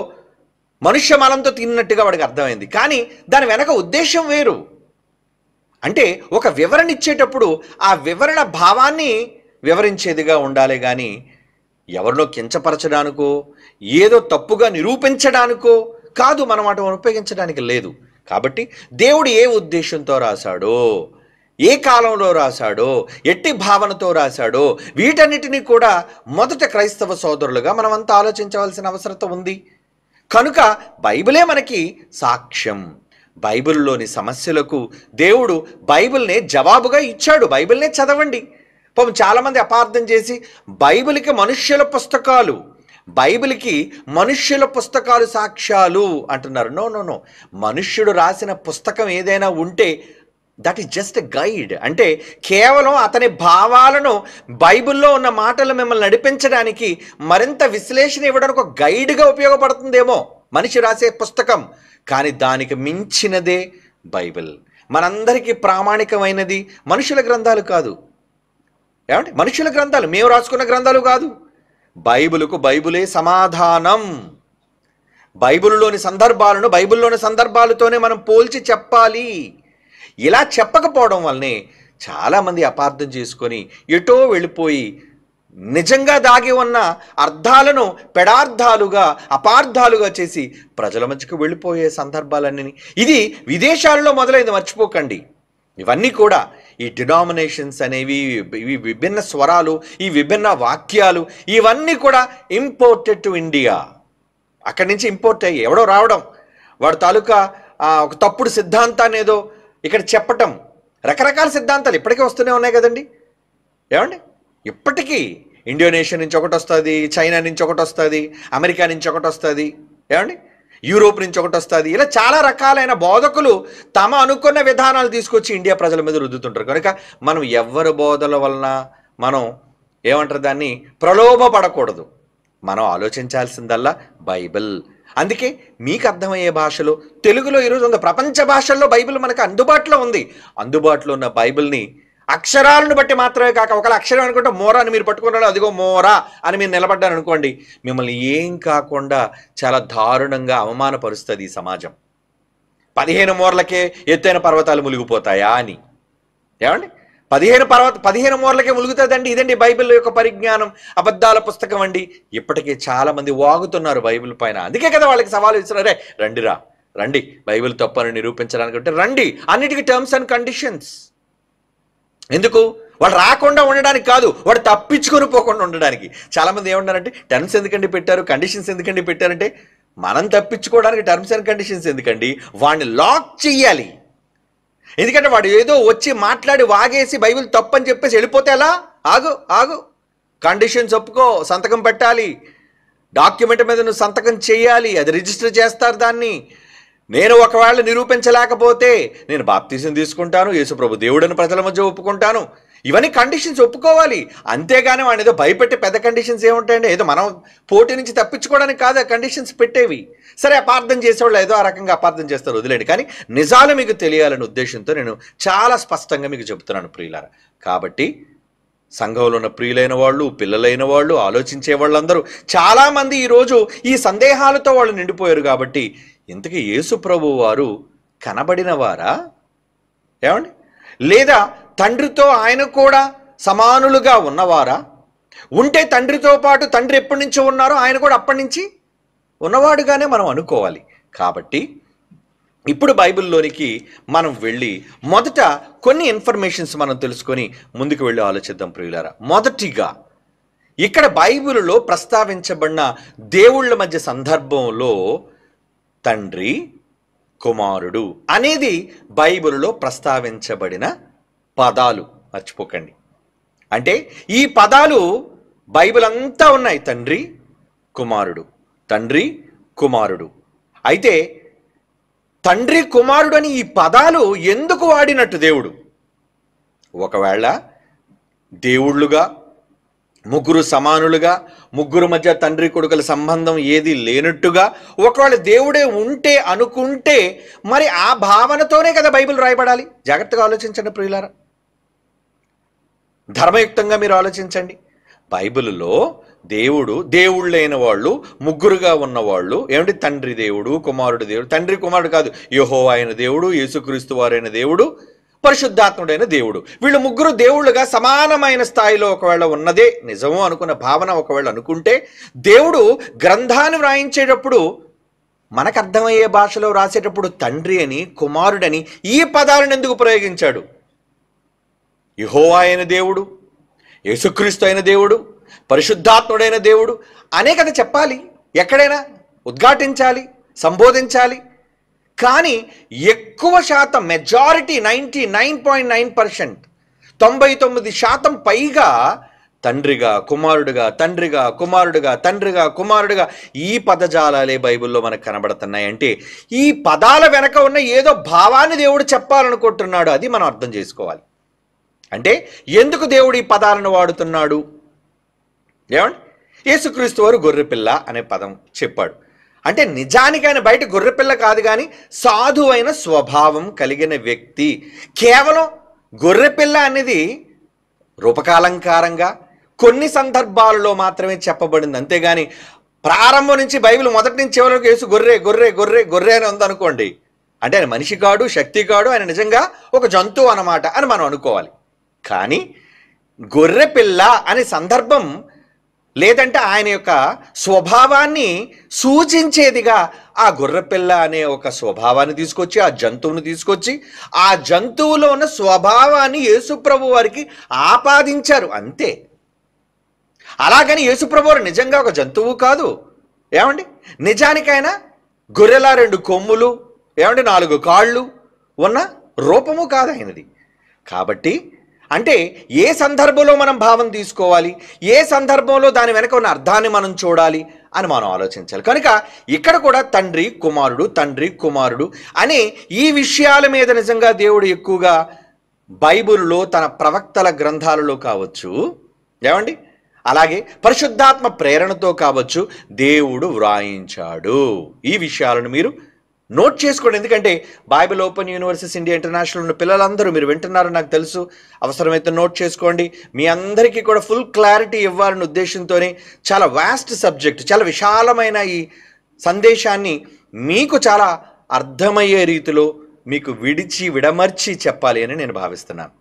మనుష్య మలంతో తిన్నట్టుగా వాడికి అర్థమైంది. కానీ దాని వెనక ఉద్దేశం వేరు. అంటే ఒక వివరణ ఇచ్చేటప్పుడు ఆ వివరణ భావాన్ని వివరించేదిగా ఉండాలి, కానీ ఎవరినో కించపరచడానికో ఏదో తప్పుగా నిరూపించడానికో కాదు. మనం వాటిని ఉపయోగించడానికి లేదు. కాబట్టి దేవుడు ఏ ఉద్దేశంతో రాశాడో, ఏ కాలంలో రాశాడో, ఎట్టి భావనతో రాశాడో, వీటన్నిటినీ కూడా మొదట క్రైస్తవ సోదరులుగా మనమంతా ఆలోచించవలసిన అవసరం ఉంది. కనుక బైబిలే మనకి సాక్ష్యం. బైబిల్లోని సమస్యలకు దేవుడు బైబిల్నే జవాబుగా ఇచ్చాడు. బైబిల్నే చదవండి. పాపం చాలామంది అపార్థం చేసి బైబిల్కి మనుష్యుల పుస్తకాలు, బైబిల్కి మనుష్యుల పుస్తకాలు సాక్ష్యాలు అంటున్నారు. నో నో నో, మనుష్యుడు రాసిన పుస్తకం ఏదైనా ఉంటే that is just a guide. అంటే కేవలం అతని భావాలను, బైబిల్లో ఉన్న మాటలు మిమ్మల్ని నడిపించడానికి, మరింత విశ్లేషణ ఇవ్వడానికి ఒక గైడ్గా ఉపయోగపడుతుందేమో మనిషి రాసే పుస్తకం. కానీ దానికి మించినదే బైబిల్. మనందరికీ ప్రామాణికమైనది మనుషుల గ్రంథాలు కాదు. ఏమంటే మనుషుల గ్రంథాలు, మేము రాసుకున్న గ్రంథాలు కాదు. బైబిలుకు బైబిలే సమాధానం. బైబిల్లోని సందర్భాలను బైబిల్లోని సందర్భాలతోనే మనం పోల్చి చెప్పాలి. ఇలా చెప్పకపోవడం వల్లనే చాలామంది అపార్థం చేసుకొని ఎటో వెళ్ళిపోయి నిజంగా దాగి ఉన్న అర్థాలను పెడార్థాలుగా, అపార్థాలుగా చేసి ప్రజల మధ్యకు వెళ్ళిపోయే సందర్భాలన్నీ ఇది విదేశాలలో మొదలైంది, మర్చిపోకండి. ఇవన్నీ కూడా ఈ డినామినేషన్స్ అనేవి, ఇవి విభిన్న స్వరాలు, ఈ విభిన్న వాక్యాలు, ఇవన్నీ కూడా ఇంపోర్టెడ్ టు ఇండియా. అక్కడి నుంచి ఇంపోర్ట్ అయ్యి ఎవడో రావడం, వాడు తాలూకా ఒక తప్పుడు సిద్ధాంతాన్ని ఏదో ఇక్కడ చెప్పటం. రకరకాల సిద్ధాంతాలు ఇప్పటికే వస్తూనే ఉన్నాయి కదండి. ఏమండి, ఇప్పటికీ ఇండోనేషియా నుంచి ఒకటి వస్తుంది, చైనా నుంచి ఒకటి వస్తుంది, అమెరికా నుంచి ఒకటి వస్తుంది, ఏమండి యూరోప్ నుంచి ఒకటి వస్తుంది. ఇలా చాలా రకాలైన బోధకులు తమ అనుకున్న విధానాలు తీసుకొచ్చి ఇండియా ప్రజల మీద రుద్దుతుంటారు. కనుక మనం ఎవరి బోధల వలన మనం ఏమంటారు దాన్ని ప్రలోభపడకూడదు. మనం ఆలోచించాల్సిందల్లా బైబిల్. అందుకే మీకు అర్థమయ్యే భాషలో, తెలుగులో ఈరోజు ఉంది, ప్రపంచ భాషల్లో బైబిల్ మనకు అందుబాటులో ఉంది. అందుబాటులో ఉన్న బైబిల్ని అక్షరాలను బట్టి మాత్రమే కాక, ఒకవేళ అక్షరం అనుకుంటే మోరా అని మీరు పట్టుకున్నాడు, అదిగో మోరా అని మీరు నిలబడ్డారు అనుకోండి, మిమ్మల్ని ఏం కాకుండా చాలా దారుణంగా అవమానపరుస్తుంది ఈ సమాజం. 15 మోర్లకే ఎత్తైన పర్వతాలు మునిగిపోతాయా అని. ఏమండి, 15 మోర్లకే ములుగుతుందండి. ఇదండి బైబిల్ యొక్క పరిజ్ఞానం. అబద్ధాల పుస్తకం అండి. ఇప్పటికే చాలా మంది వాగుతున్నారు బైబిల్ పైన. అందుకే కదా వాళ్ళకి సవాలు ఇస్తున్నారే, రండిరా రండి బైబిల్ తప్పని నిరూపించడానికి అంటే రండి, అన్నిటికీ టర్మ్స్ అండ్ కండిషన్స్. ఎందుకు? వాడు రాకుండా ఉండడానికి కాదు, వాడు తప్పించుకొని పోకుండా ఉండడానికి. చాలామంది ఏమంటారంటే టర్మ్స్ ఎందుకండి పెట్టారు, కండిషన్స్ ఎందుకండి పెట్టారంటే, మనం తప్పించుకోవడానికి టర్మ్స్ అండ్ కండిషన్స్ ఎందుకండి, వాడిని లాక్ చెయ్యాలి. ఎందుకంటే వాడు ఏదో వచ్చి మాట్లాడి వాగేసి బైబిల్ తప్పని చెప్పేసి వెళ్ళిపోతే ఎలా? ఆగు ఆగు, కండిషన్స్ ఒప్పుకో, సంతకం పెట్టాలి, డాక్యుమెంట్ మీద నువ్వు సంతకం చేయాలి, అది రిజిస్టర్ చేస్తారు దాన్ని. నేను ఒకవేళ నిరూపించలేకపోతే నేను బాప్తీసం తీసుకుంటాను, యేసుప్రభు దేవుడని ప్రజల మధ్య ఒప్పుకుంటాను, ఇవన్నీ కండిషన్స్ ఒప్పుకోవాలి. అంతేగాని వాడిని ఏదో భయపెట్టే పెద్ద కండిషన్స్ ఏముంటాయండి? ఏదో మనం పోటీ నుంచి తప్పించుకోవడానికి కాదు ఆ కండిషన్స్ పెట్టేవి. సరే, అపార్థం చేసేవాళ్ళు ఏదో ఆ రకంగా అపార్థం చేస్తారు, వదిలేండి. కానీ నిజాలు మీకు తెలియాలనే ఉద్దేశంతో నేను చాలా స్పష్టంగా మీకు చెబుతున్నాను ప్రియులారా. కాబట్టి సంఘంలో ఉన్న ప్రియులైన వాళ్ళు, పిల్లలైన వాళ్ళు, ఆలోచించే వాళ్ళందరూ చాలామంది ఈరోజు ఈ సందేహాలతో వాళ్ళు నిండిపోయారు. కాబట్టి ఇంతకీ యేసు ప్రభు వారు కనబడిన వారా ఏమండి, లేదా తండ్రితో ఆయన కూడా సమానులుగా ఉన్నవారా? ఉంటే తండ్రితో పాటు తండ్రి ఎప్పటి నుంచో ఉన్నారో ఆయన కూడా అప్పటి నుంచి ఉన్నవాడుగానే మనం అనుకోవాలి. కాబట్టి ఇప్పుడు బైబిల్లోనికి మనం వెళ్ళి మొదట కొన్ని ఇన్ఫర్మేషన్స్ మనం తెలుసుకొని ముందుకు వెళ్ళి ఆలోచిద్దాం ప్రియులారా. మొదటిగా ఇక్కడ బైబిల్లో ప్రస్తావించబడిన దేవుళ్ళ మధ్య సందర్భంలో తండ్రి కుమారుడు అనేది బైబిల్లో ప్రస్తావించబడిన పదాలు, మర్చిపోకండి. అంటే ఈ పదాలు బైబిల్ అంతా ఉన్నాయి, తండ్రి కుమారుడు, తండ్రి కుమారుడు. అయితే తండ్రి కుమారుడు అని ఈ పదాలు ఎందుకు వాడినట్టు దేవుడు? ఒకవేళ దేవుళ్ళుగా ముగ్గురు సమానులుగా, ముగ్గురు మధ్య తండ్రి కొడుకుల సంబంధం ఏది లేనట్టుగా ఒకవేళ దేవుడే ఉంటే అనుకుంటే మరి ఆ భావనతోనే కదా బైబిల్ రాయబడాలి. జాగ్రత్తగా ఆలోచించండి ప్రియులారా, ధర్మయుక్తంగా మీరు ఆలోచించండి. బైబిల్లో దేవుళ్ళైన వాళ్ళు ముగ్గురుగా ఉన్నవాళ్ళు ఏమిటి? తండ్రి దేవుడు, కుమారుడు దేవుడు. తండ్రి కుమారుడు కాదు, యెహోవా అయిన దేవుడు, యేసుక్రీస్తు వారైన దేవుడు, పరిశుద్ధాత్ముడైన దేవుడు. వీళ్ళు ముగ్గురు దేవుళ్ళుగా సమానమైన స్థాయిలో ఒకవేళ ఉన్నదే నిజము అనుకున్న భావన ఒకవేళ అనుకుంటే, దేవుడు గ్రంథాన్ని వ్రాయించేటప్పుడు మనకు అర్థమయ్యే భాషలో రాసేటప్పుడు తండ్రి అని, కుమారుడని ఈ పదాలను ఎందుకు ప్రయోగించాడు? యెహోవా అయిన దేవుడు, యేసుక్రీస్తు అయిన దేవుడు, పరిశుద్ధాత్ముడైన దేవుడు అనే కదా చెప్పాలి, ఎక్కడైనా ఉద్ఘాటించాలి, సంబోధించాలి. కానీ ఎక్కువ శాతం, మెజారిటీ 99.9%, 99% పైగా తండ్రిగా కుమారుడుగా, తండ్రిగా కుమారుడుగా, తండ్రిగా కుమారుడుగా ఈ పదజాలాలే బైబిల్లో మనకు కనబడుతున్నాయి. అంటే ఈ పదాల వెనక ఉన్న ఏదో భావాన్ని దేవుడు చెప్పాలనుకుంటున్నాడు, అది మనం అర్థం చేసుకోవాలి. అంటే ఎందుకు దేవుడు ఈ పదాలను వాడుతున్నాడు? ఏమండి, యేసుక్రీస్తు వారు గొర్రెపిల్ల అనే పదం చెప్పాడు. అంటే నిజానికి ఆయన బయట గొర్రెపిల్ల కాదు, కానీ సాధువైన స్వభావం కలిగిన వ్యక్తి. కేవలం గొర్రెపిల్ల అనేది రూపకాలంకారంగా కొన్ని సందర్భాలలో మాత్రమే చెప్పబడింది, అంతేగాని ప్రారంభం నుంచి బైబిల్ మొదటి నుంచి చివరికి యేసు గొర్రె గొర్రె గొర్రె గొర్రె అని ఉందనుకోండి, అంటే ఆయన మనిషి కాడు, శక్తి కాడు, ఆయన నిజంగా ఒక జంతువు అన్నమాట అని మనం అనుకోవాలి. కానీ గొర్రెపిల్ల అనే సందర్భం లేదంటే ఆయన యొక్క స్వభావాన్ని సూచించేదిగా ఆ గొర్రెపిల్ల అనే ఒక స్వభావాన్ని తీసుకొచ్చి, ఆ జంతువుని తీసుకొచ్చి, ఆ జంతువులో ఉన్న స్వభావాన్ని యేసుప్రభు వారికి ఆపాదించారు అంతే. అలాగని యేసుప్రభు వారు నిజంగా ఒక జంతువు కాదు. ఏమండి, నిజానికి ఆయన గొర్రెల 2 కొమ్ములు, ఏమండి 4 కాళ్ళు ఉన్న రూపము కాదు ఆయనది. కాబట్టి అంటే ఏ సందర్భంలో మనం భావం తీసుకోవాలి, ఏ సందర్భంలో దాని వెనక ఉన్న అర్థాన్ని మనం చూడాలి అని మనం ఆలోచించాలి. కనుక ఇక్కడ కూడా తండ్రి కుమారుడు, తండ్రి కుమారుడు అనే ఈ విషయాల మీద నిజంగా దేవుడు ఎక్కువగా బైబిల్లో తన ప్రవక్తల గ్రంథాలలో కావచ్చు, ఏమండి అలాగే పరిశుద్ధాత్మ ప్రేరణతో కావచ్చు దేవుడు వ్రాయించాడు. ఈ విషయాలను మీరు నోట్ చేసుకోండి. ఎందుకంటే Bible open universities India international ఉన్న పిల్లలందరూ మీరు వింటున్నారని నాకు తెలుసు. అవసరమైతే నోట్ చేసుకోండి. మీ అందరికీ కూడా ఫుల్ క్లారిటీ ఇవ్వాలనే ఉద్దేశంతోనే చాలా వాస్ట్ సబ్జెక్ట్, చాలా విశాలమైన ఈ సందేశాన్ని మీకు చాలా అర్థమయ్యే రీతిలో మీకు విడమర్చి చెప్పాలి అని నేను భావిస్తున్నాను.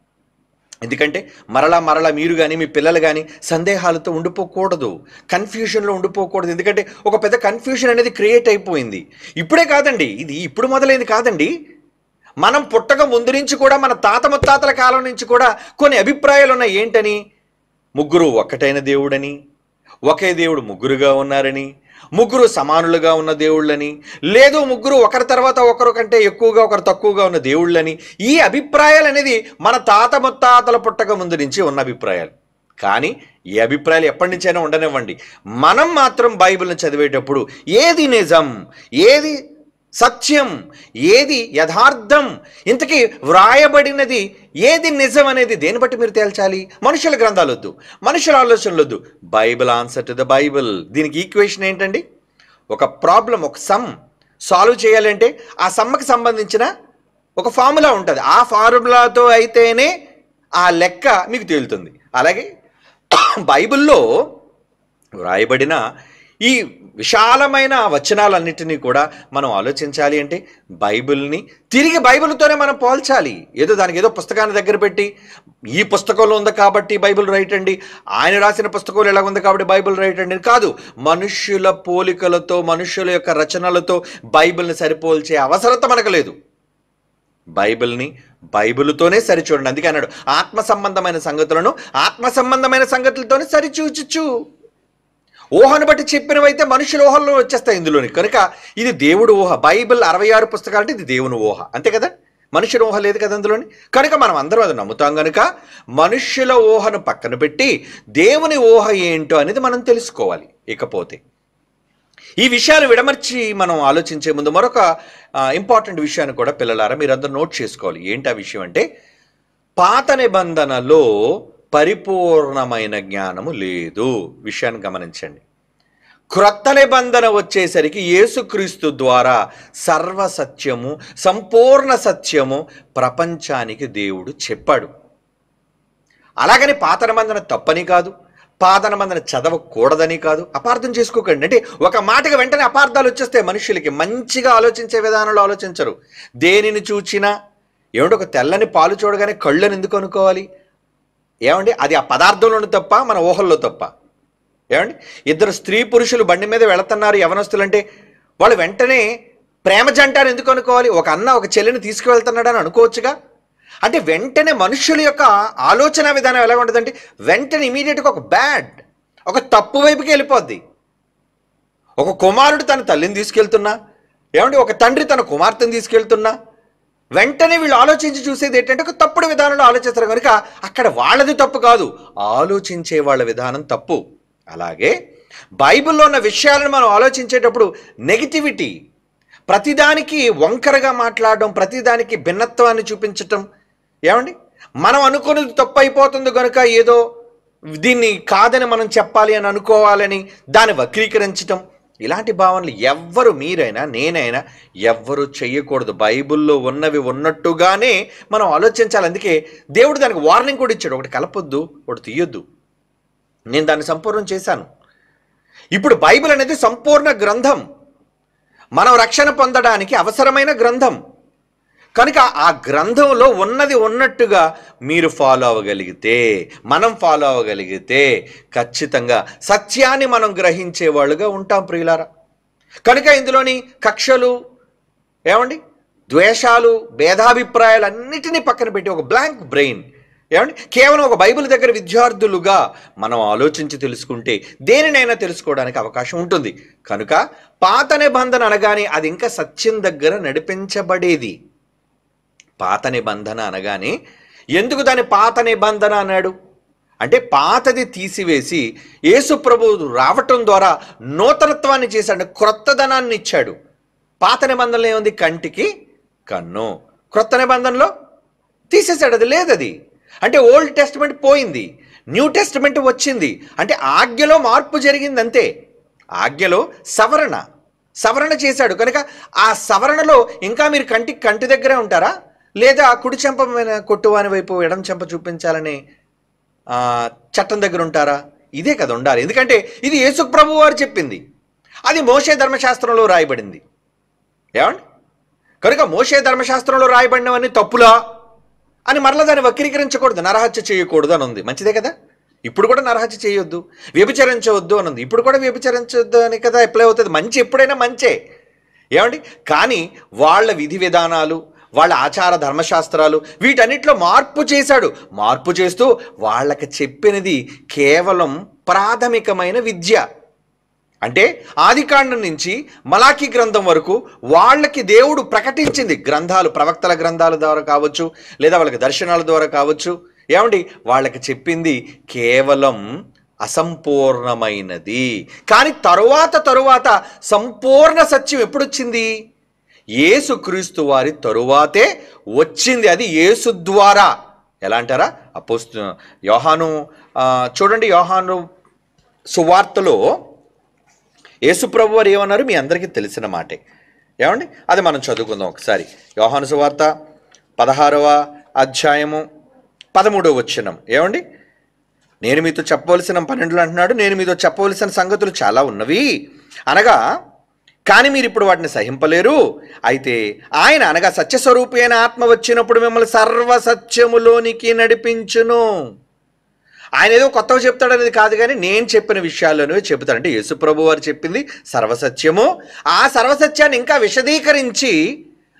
ఎందుకంటే మరలా మరలా మీరు కానీ మీ పిల్లలు కానీ సందేహాలతో ఉండిపోకూడదు, కన్ఫ్యూషన్లో ఉండిపోకూడదు. ఎందుకంటే ఒక పెద్ద కన్ఫ్యూషన్ అనేది క్రియేట్ అయిపోయింది. ఇప్పుడే కాదండి, ఇది ఇప్పుడు మొదలైంది కాదండి. మనం పుట్టక ముందు నుంచి కూడా, మన తాత ముత్తాతల కాలం నుంచి కూడా కొన్ని అభిప్రాయాలు ఉన్నాయి. ఏంటని? ముగ్గురు ఒక్కటైన దేవుడని, ఒకే దేవుడు ముగ్గురుగా ఉన్నారని, ముగ్గురు సమానులుగా ఉన్న దేవుళ్ళని, లేదు ముగ్గురు ఒకరి తర్వాత ఒకరు కంటే ఎక్కువగా ఒకరు తక్కువగా ఉన్న దేవుళ్ళని. ఈ అభిప్రాయాలు అనేది మన తాత ముత్తాతల పుట్టక ముందు నుంచి ఉన్న అభిప్రాయాలు. కానీ ఈ అభిప్రాయాలు ఎప్పటి నుంచైనా ఉండనివ్వండి, మనం మాత్రం బైబిల్ని చదివేటప్పుడు ఏది నిజం, ఏది సత్యం, ఏది యథార్థం, ఇంతకీ వ్రాయబడినది ఏది నిజం అనేది దేని బట్టి మీరు తేల్చాలి? మనుషుల గ్రంథాలు వద్దు, మనుషుల ఆలోచనలు వద్దు. Bible answer to the Bible. దీనికి ఈక్వేషన్ ఏంటండి? ఒక ప్రాబ్లం, ఒక సమ్ సాల్వ్ చేయాలంటే ఆ సమ్మకి సంబంధించిన ఒక ఫార్ములా ఉంటుంది. ఆ ఫార్ములాతో అయితేనే ఆ లెక్క మీకు తేలుతుంది. అలాగే బైబిల్లో వ్రాయబడిన ఈ విశాలమైన వచనాలన్నిటినీ కూడా మనం ఆలోచించాలి అంటే బైబిల్ని తిరిగి బైబిల్తోనే మనం పోల్చాలి. ఏదో దానికి ఏదో పుస్తకాన్ని దగ్గర పెట్టి ఈ పుస్తకంలో ఉంది కాబట్టి బైబిల్ రైట్ అండి, ఆయన రాసిన పుస్తకంలో ఎలా ఉంది కాబట్టి బైబిల్ రైట్ అండి కాదు. మనుష్యుల పోలికలతో, మనుష్యుల యొక్క రచనలతో బైబిల్ని సరిపోల్చే అవసరత మనకు లేదు. బైబిల్ని బైబిల్తోనే సరిచూడండి. అందుకే అన్నాడు, ఆత్మ సంబంధమైన సంగతులను ఆత్మ సంబంధమైన సంగతులతోనే సరిచూచు. ఊహను బట్టి చెప్పినవైతే మనుషుల ఊహల్లో వచ్చేస్తాయి ఇందులోని. కనుక ఇది దేవుడు ఊహ. బైబిల్ 66 పుస్తకాలు అంటే ఇది దేవుని ఊహ, అంతే కదా, మనుషుల ఊహ లేదు కదా అందులోని. కనుక మనం అందరం అది నమ్ముతాం. కనుక మనుష్యుల ఊహను పక్కన పెట్టి దేవుని ఊహ ఏంటో అనేది మనం తెలుసుకోవాలి. ఇకపోతే ఈ విషయాలు విడమర్చి మనం ఆలోచించే ముందు మరొక ఇంపార్టెంట్ విషయాన్ని కూడా పిల్లలారా మీరందరూ నోట్ చేసుకోవాలి. ఏంటి ఆ విషయం అంటే, పాత నిబంధనలో పరిపూర్ణమైన జ్ఞానము లేదు. విషయాన్ని గమనించండి. క్రొత్త నిబంధన వచ్చేసరికి యేసుక్రీస్తు ద్వారా సర్వసత్యము, సంపూర్ణ సత్యము ప్రపంచానికి దేవుడు చెప్పాడు. అలాగని పాత నిబంధన తప్పని కాదు, పాత నిబంధన చదవకూడదని కాదు. అపార్థం చేసుకోకండి. అంటే ఒక మాటకి వెంటనే అపార్థాలు వచ్చేస్తే మనుషులకి మంచిగా ఆలోచించే విధానంలో ఆలోచించరు. దేనిని చూచినా ఏమంటే ఒక తెల్లని పాలు చూడగానే కళ్ళని ఎందుకు అనుకోవాలి? ఏమండి అది ఆ పదార్థంలోని తప్ప, మన ఊహల్లో తప్ప? ఏమండి ఇద్దరు స్త్రీ పురుషులు బండి మీద వెళుతున్నారు యవనస్తులు అంటే వాళ్ళు వెంటనే ప్రేమ జంట ఎందుకు అనుకోవాలి? ఒక అన్న ఒక చెల్లిని తీసుకువెళ్తున్నాడని అనుకోవచ్చుగా. అంటే వెంటనే మనుషుల యొక్క ఆలోచన విధానం ఎలా ఉంటుందంటే వెంటనే ఇమీడియట్గా ఒక తప్పు వైపుకి వెళ్ళిపోద్ది. ఒక కుమారుడు తన తల్లిని తీసుకెళ్తున్నా, ఏమండి ఒక తండ్రి తన కుమార్తెను తీసుకెళ్తున్నా, వెంటనే వీళ్ళు ఆలోచించి చూసేది ఏంటంటే ఒక తప్పుడు విధానంలో ఆలోచిస్తారు. కనుక అక్కడ వాళ్ళది తప్పు కాదు, ఆలోచించే వాళ్ళ విధానం తప్పు. అలాగే బైబిల్లో ఉన్న విషయాలను మనం ఆలోచించేటప్పుడు నెగిటివిటీ, ప్రతిదానికి వంకరగా మాట్లాడడం, ప్రతిదానికి భిన్నత్వాన్ని చూపించటం, ఏమండి మనం అనుకున్నది తప్పు అయిపోతుంది కనుక ఏదో దీన్ని కాదని మనం చెప్పాలి అని అనుకోవాలని దాన్ని వక్రీకరించటం, ఇలాంటి భావనలు ఎవ్వరు, మీరైనా నేనైనా ఎవ్వరు చెయ్యకూడదు. బైబిల్లో ఉన్నవి ఉన్నట్టుగానే మనం ఆలోచించాలి. అందుకే దేవుడు దానికి వార్నింగ్ కూడా ఇచ్చాడు, ఒకటి కలపొద్దు, ఒకటి తీయొద్దు. నేను దాన్ని సంపూర్ణం చేశాను. ఇప్పుడు బైబిల్ అనేది సంపూర్ణ గ్రంథం, మనం రక్షణ పొందడానికి అవసరమైన గ్రంథం. కనుక ఆ గ్రంథంలో ఉన్నది ఉన్నట్టుగా మీరు ఫాలో అవ్వగలిగితే, మనం ఫాలో అవ్వగలిగితే ఖచ్చితంగా సత్యాన్ని మనం గ్రహించే వాళ్ళుగా ఉంటాం ప్రియులారా. కనుక ఇందులోని కక్షలు, ఏమండి ద్వేషాలు, భేదాభిప్రాయాలు అన్నిటినీ పక్కన పెట్టి ఒక బ్లాంక్ బ్రెయిన్, ఏమండి కేవలం ఒక బైబిల్ దగ్గర విద్యార్థులుగా మనం ఆలోచించి తెలుసుకుంటే దేనినైనా తెలుసుకోవడానికి అవకాశం ఉంటుంది. కనుక పాత నిబంధన అనగానే అది ఇంకా సత్యం దగ్గర నడిపించబడేది. పాత నిబంధన అనగానే ఎందుకు దాన్ని పాత నిబంధన అన్నాడు అంటే, పాతది తీసివేసి యేసు ప్రభువు రావటం ద్వారా నూతనత్వాన్ని చేశాడు, క్రొత్తదనాన్ని ఇచ్చాడు. పాత నిబంధనలో ఏముంది? కంటికి కన్ను. క్రొత్త నిబంధనలో తీసేశాడు, అది లేదది. అంటే ఓల్డ్ టెస్టిమెంట్ పోయింది, న్యూ టెస్టిమెంట్ వచ్చింది. అంటే ఆజ్ఞలో మార్పు జరిగింది అంతే. ఆజ్ఞలో సవరణ చేశాడు. కనుక ఆ సవరణలో ఇంకా మీరు కంటి దగ్గరే ఉంటారా, లేదా కుడి చెంప కొట్టువాని వైపు ఎడం చెంప చూపించాలని చట్టం దగ్గర ఉంటారా? ఇదే కదా ఉండాలి. ఎందుకంటే ఇది యేసు ప్రభువు వారు చెప్పింది, అది మోషే ధర్మశాస్త్రంలో రాయబడింది. ఏమండి కనుక మోషే ధర్మశాస్త్రంలో రాయబడినవన్నీ తప్పులా? అని మరలా దాన్ని వక్రీకరించకూడదు, నరహత్య చేయకూడదు అని ఉంది. మంచిదే కదా. ఇప్పుడు కూడా నరహత్య చేయొద్దు, వ్యభిచరించవద్దు అని ఉంది. ఇప్పుడు కూడా వ్యభిచరించవద్దు అని కదా అప్లై అవుతుంది. మంచి ఎప్పుడైనా మంచే, ఏమండి. కానీ వాళ్ళ విధి విధానాలు, వాళ్ళ ఆచార ధర్మశాస్త్రాలు వీటన్నిటిలో మార్పు చేశాడు. మార్పు చేస్తూ వాళ్ళకి చెప్పినది కేవలం ప్రాథమికమైన విద్య. అంటే ఆదికాండం నుంచి మలాకీ గ్రంథం వరకు వాళ్ళకి దేవుడు ప్రకటించింది గ్రంథాలు, ప్రవక్తల గ్రంథాల ద్వారా కావచ్చు, లేదా వాళ్ళకి దర్శనాల ద్వారా కావచ్చు, ఏమండి, వాళ్ళకి చెప్పింది కేవలం అసంపూర్ణమైనది. కానీ తరువాత సంపూర్ణ సత్యం ఎప్పుడొచ్చింది? యేసుక్రీస్తు వారి తరువాతే వచ్చింది. అది యేసు ద్వారా. ఎలా అంటారా? యోహాను చూడండి, యోహాను సువార్తలో యేసు ప్రభు వారు ఏమన్నారు మీ అందరికీ తెలిసిన మాటే, ఏమండి. అది మనం చదువుకుందాం ఒకసారి. యోహాను సువార్త 16వ అధ్యాయము 13వ వచనం, ఏమండి. నేను మీతో చెప్పవలసిన 12లో అంటున్నాడు, నేను మీతో చెప్పవలసిన సంగతులు చాలా ఉన్నవి అనగా, కానీ మీరు ఇప్పుడు వాటిని సహింపలేరు. అయితే ఆయన అనగా సత్యస్వరూపి అయిన ఆత్మ వచ్చినప్పుడు మిమ్మల్ని సర్వసత్యములోనికి నడిపించును. ఆయన ఏదో కొత్తగా చెప్తాడు అనేది కాదు, కానీ నేను చెప్పిన విషయాల్లోనే చెబుతాడు. అంటే యేసుప్రభు వారు చెప్పింది సర్వసత్యము. ఆ సర్వసత్యాన్ని ఇంకా విశదీకరించి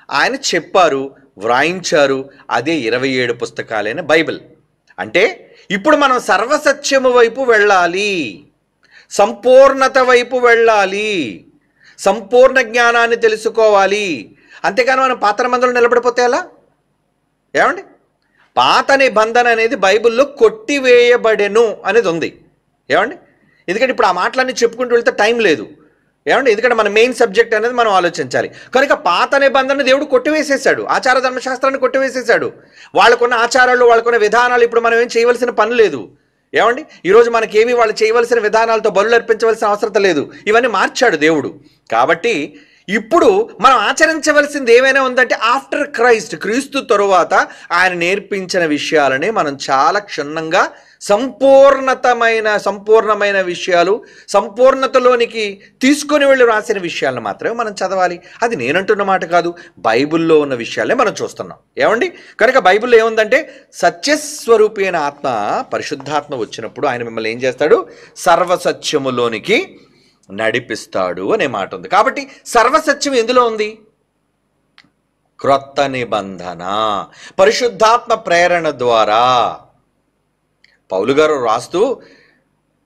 ఆయన చెప్పారు, వ్రాయించారు. అదే 27 పుస్తకాలైన బైబిల్. అంటే ఇప్పుడు మనం సర్వసత్యము వైపు వెళ్ళాలి, సంపూర్ణత వైపు వెళ్ళాలి, సంపూర్ణ జ్ఞానాన్ని తెలుసుకోవాలి. అంతేగాని మనం పాత నిబంధనలో నిలబడిపోతే ఎలా, ఏమండి. పాత నిబంధన అనేది బైబిల్లో కొట్టివేయబడెను అనేది ఉంది, ఏమండి. ఎందుకంటే ఇప్పుడు ఆ మాటలన్నీ చెప్పుకుంటూ వెళ్తే టైం లేదు, ఏమండి. ఎందుకంటే మన మెయిన్ సబ్జెక్ట్ అనేది మనం ఆలోచించాలి. కనుక పాత నిబంధన దేవుడు కొట్టివేసేసాడు, ఆచార ధర్మశాస్త్రాన్ని కొట్టివేసేసాడు. వాళ్ళకున్న ఆచారాలు, వాళ్ళకున్న విధానాలు ఇప్పుడు మనం ఏం చేయవలసిన పని లేదు, ఏమండి. ఈరోజు మనకేమి వాళ్ళు చేయవలసిన విధానాలతో బలులు అర్పించవలసిన అవసరం లేదు. ఇవన్నీ మార్చాడు దేవుడు. కాబట్టి ఇప్పుడు మనం ఆచరించవలసింది ఏమైనా ఉందంటే ఆఫ్టర్ క్రీస్తు తరువాత ఆయన నేర్పించిన విషయాలని మనం చాలా క్షుణ్ణంగా సంపూర్ణమైన విషయాలు, సంపూర్ణతలోనికి తీసుకొని వెళ్ళి రాసిన విషయాలను మాత్రమే మనం చదవాలి. అది నేనంటున్న మాట కాదు, బైబిల్లో ఉన్న విషయాలే మనం చూస్తున్నాం, ఏమండి. కనుక బైబిల్లో ఏముందంటే సత్యస్వరూపి అయిన ఆత్మ, పరిశుద్ధాత్మ వచ్చినప్పుడు ఆయన మిమ్మల్ని ఏం చేస్తాడు? సర్వసత్యములోనికి నడిపిస్తాడు అనే మాట ఉంది. కాబట్టి సర్వసత్యం ఎందులో ఉంది? క్రొత్త నిబంధన, పరిశుద్ధాత్మ ప్రేరణ ద్వారా. పౌలు గారు రాస్తూ,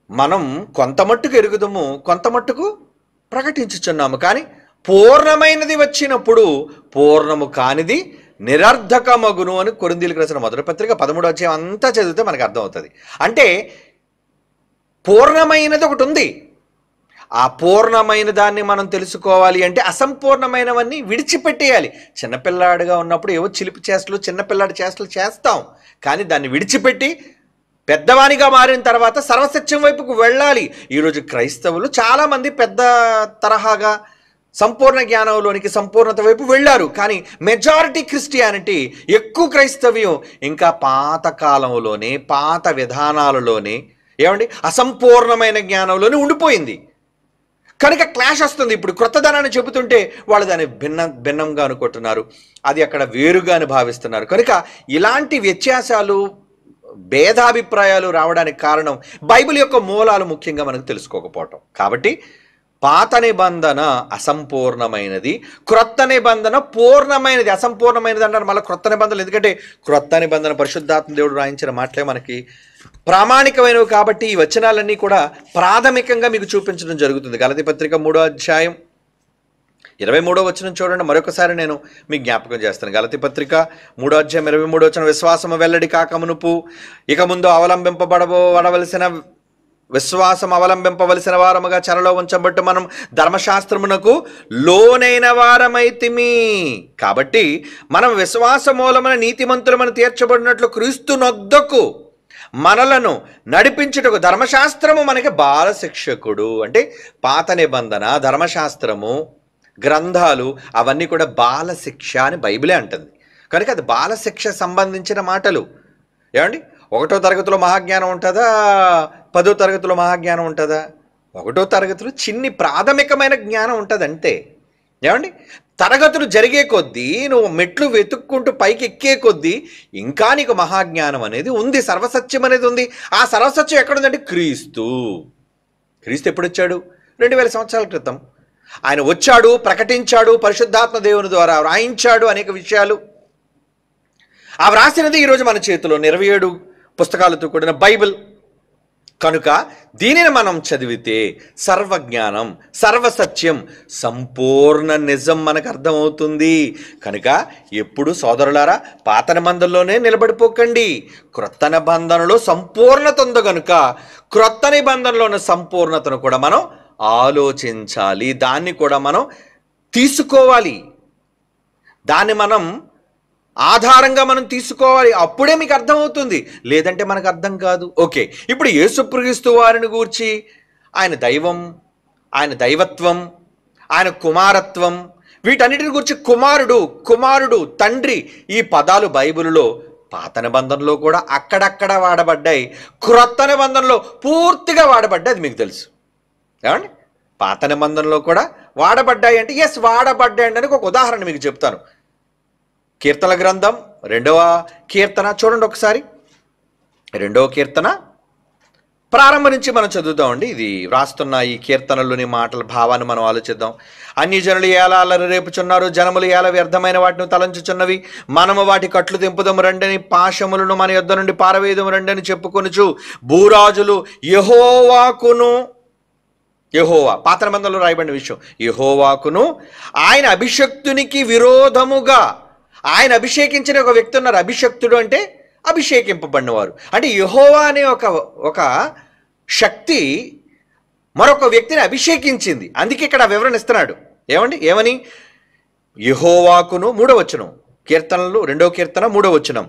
మనం కొంత మట్టుకు ఎరుగుదము, కొంత మట్టుకు ప్రకటించుచున్నాము, కానీ పూర్ణమైనది వచ్చినప్పుడు పూర్ణము కానిది నిరర్ధకమగును అని కొరింథీయులకు రాసిన మొదటి పత్రిక 13వ అధ్యాయం అంతా చదివితే మనకు అర్థమవుతుంది. అంటే పూర్ణమైనది ఒకటి ఉంది. ఆ పూర్ణమైన దాన్ని మనం తెలుసుకోవాలి అంటే అసంపూర్ణమైనవన్నీ విడిచిపెట్టేయాలి. చిన్నపిల్లాడిగా ఉన్నప్పుడు ఏవో చిలిపి చేష్టలు, చిన్నపిల్లాడి చేష్టలు చేస్తాం, కానీ దాన్ని విడిచిపెట్టి పెద్దవానిగా మారిన తర్వాత సర్వసత్యం వైపుకు వెళ్ళాలి. ఈరోజు క్రైస్తవులు చాలామంది పెద్ద తరహాగా సంపూర్ణ జ్ఞానంలోనికి, సంపూర్ణత వైపు వెళ్ళారు. కానీ మెజారిటీ క్రిస్టియానిటీ, ఎక్కువ క్రైస్తవ్యం ఇంకా పాత కాలంలోనే, పాత విధానాలలోనే, ఏమండి, అసంపూర్ణమైన జ్ఞానంలోనే ఉండిపోయింది. కనుక క్లాష్ వస్తుంది. ఇప్పుడు క్రొత్తదనాన్ని చెబుతుంటే వాళ్ళు దాన్ని భిన్నంగా అనుకుంటున్నారు, అది అక్కడ వేరుగాని భావిస్తున్నారు. కనుక ఇలాంటి వ్యత్యాసాలు, భేదాభిప్రాయాలు రావడానికి కారణం బైబిల్ యొక్క మూలాలు ముఖ్యంగా మనకు తెలుసుకోకపోవటం. కాబట్టి పాత నిబంధన అసంపూర్ణమైనది, క్రొత్త నిబంధన పూర్ణమైనది. అసంపూర్ణమైనది అంటారు మళ్ళీ క్రొత్త నిబంధనలు, ఎందుకంటే క్రొత్త నిబంధన పరిశుద్ధాత్మ దేవుడు రాయించిన మాటలే మనకి ప్రామాణికమైనవి. కాబట్టి ఈ వచనాలన్నీ కూడా ప్రాథమికంగా మీకు చూపించడం జరుగుతుంది. గలతీ పత్రిక 3వ అధ్యాయం 23వ వచనం చూడండి. మరొకసారి నేను మీకు జ్ఞాపకం చేస్తాను. గలతీ పత్రిక 3వ అధ్యాయం 23వ వచనం, విశ్వాసము వెల్లడి కాకమునుపు ఇక ముందు విశ్వాసం అవలంబింపవలసిన వారముగా చెరలో ఉంచబట్టు మనం ధర్మశాస్త్రమునకు లోనైన వారమైతిమి. కాబట్టి మనం విశ్వాస మూలమున నీతిమంతులమని తీర్చబడినట్లు క్రీస్తు నొద్దకు మనలను నడిపించుటకు ధర్మశాస్త్రము మనకి బాల శిక్షకుడు. అంటే పాత నిబంధన, ధర్మశాస్త్రము, గ్రంథాలు అవన్నీ కూడా బాల శిక్ష అని బైబిలే అంటుంది. కనుక అది బాల శిక్ష సంబంధించిన మాటలు, ఏమండి. 1వ తరగతిలో మహాజ్ఞానం ఉంటుందా, 10వ తరగతిలో మహాజ్ఞానం ఉంటుందా? 1వ తరగతిలో చిన్ని ప్రాథమికమైన జ్ఞానం ఉంటుంది అంతే, ఏమండి? తరగతులు జరిగే కొద్దీ, నువ్వు మెట్లు వెతుక్కుంటూ పైకి ఎక్కే కొద్దీ ఇంకా నీకు మహాజ్ఞానం అనేది ఉంది, సర్వసత్యం అనేది ఉంది. ఆ సర్వసత్యం ఎక్కడుందంటే క్రీస్తు. క్రీస్తు ఎప్పుడు వచ్చాడు? 2000 సంవత్సరాల క్రితం ఆయన వచ్చాడు, ప్రకటించాడు, పరిశుద్ధాత్మ దేవుని ద్వారా వ్రాయించాడు అనేక విషయాలు. ఆ వ్రాసినది ఈరోజు మన చేతిలో 27 పుస్తకాలతో కూడిన బైబిల్. కనుక దీనిని మనం చదివితే సర్వజ్ఞానం, సర్వసత్యం, సంపూర్ణ నిజం మనకు అర్థమవుతుంది. కనుక ఎప్పుడు సోదరులారా పాత నిబంధనలోనే నిలబడిపోకండి. క్రొత్త నిబంధనలో సంపూర్ణత ఉంది కనుక క్రొత్త నిబంధనలో ఉన్న సంపూర్ణతను కూడా మనం ఆలోచించాలి, దాన్ని కూడా మనం తీసుకోవాలి, దాన్ని మనం ఆధారంగా మనం తీసుకోవాలి. అప్పుడే మీకు అర్థమవుతుంది, లేదంటే మనకు అర్థం కాదు. ఓకే, ఇప్పుడు యేసుక్రీస్తు వారిని గూర్చి ఆయన దైవం, ఆయన దైవత్వం, ఆయన కుమారత్వం, వీటన్నిటిని గురించి కుమారుడు, కుమారుడు, తండ్రి, ఈ పదాలు బైబిల్లో పాత నిబంధనలో కూడా అక్కడక్కడ వాడబడ్డాయి, క్రొత్త నిబంధనలో పూర్తిగా వాడబడ్డాయి. అది మీకు తెలుసు. ఏమండి? పాత నిబంధనలో కూడా వాడబడ్డాయి అంటే ఎస్, వాడబడ్డాయి అంటే ఒక ఉదాహరణ మీకు చెప్తాను. కీర్తన గ్రంథం 2వ కీర్తన చూడండి ఒకసారి. 2వ కీర్తన ప్రారంభం నుంచి మనం చదువుతామండి. ఇది వ్రాస్తున్న ఈ కీర్తనలోని మాటల భావాన్ని మనం ఆలోచిద్దాం. అన్యజనులు ఎలా అల్లరి రేపుచున్నారు, జనములు ఎలా వ్యర్థమైన వాటిని తలంచుచున్నవి. మనము వాటి కట్లు తెంపుదము రండని, పాశములను మన యొద్ద నుండి పారవేయదము రండని చెప్పుకొనుచు భూరాజులు యెహోవాకును, యెహోవా పాత నిబంధనలో రాయబడిన విషయం, యెహోవాకును ఆయన అభిషక్తునికి విరోధముగా, ఆయన అభిషేకించిన ఒక వ్యక్తి ఉన్నారు. అభిషక్తుడు అంటే అభిషేకింపబడినవారు. అంటే యెహోవా అనే ఒక శక్తి మరొక వ్యక్తిని అభిషేకించింది. అందుకే ఇక్కడ వివరణ ఇస్తున్నాడు. ఏమని? యెహోవాకును, 3వ వచనం, కీర్తనలు 2వ కీర్తన 3వ వచనం,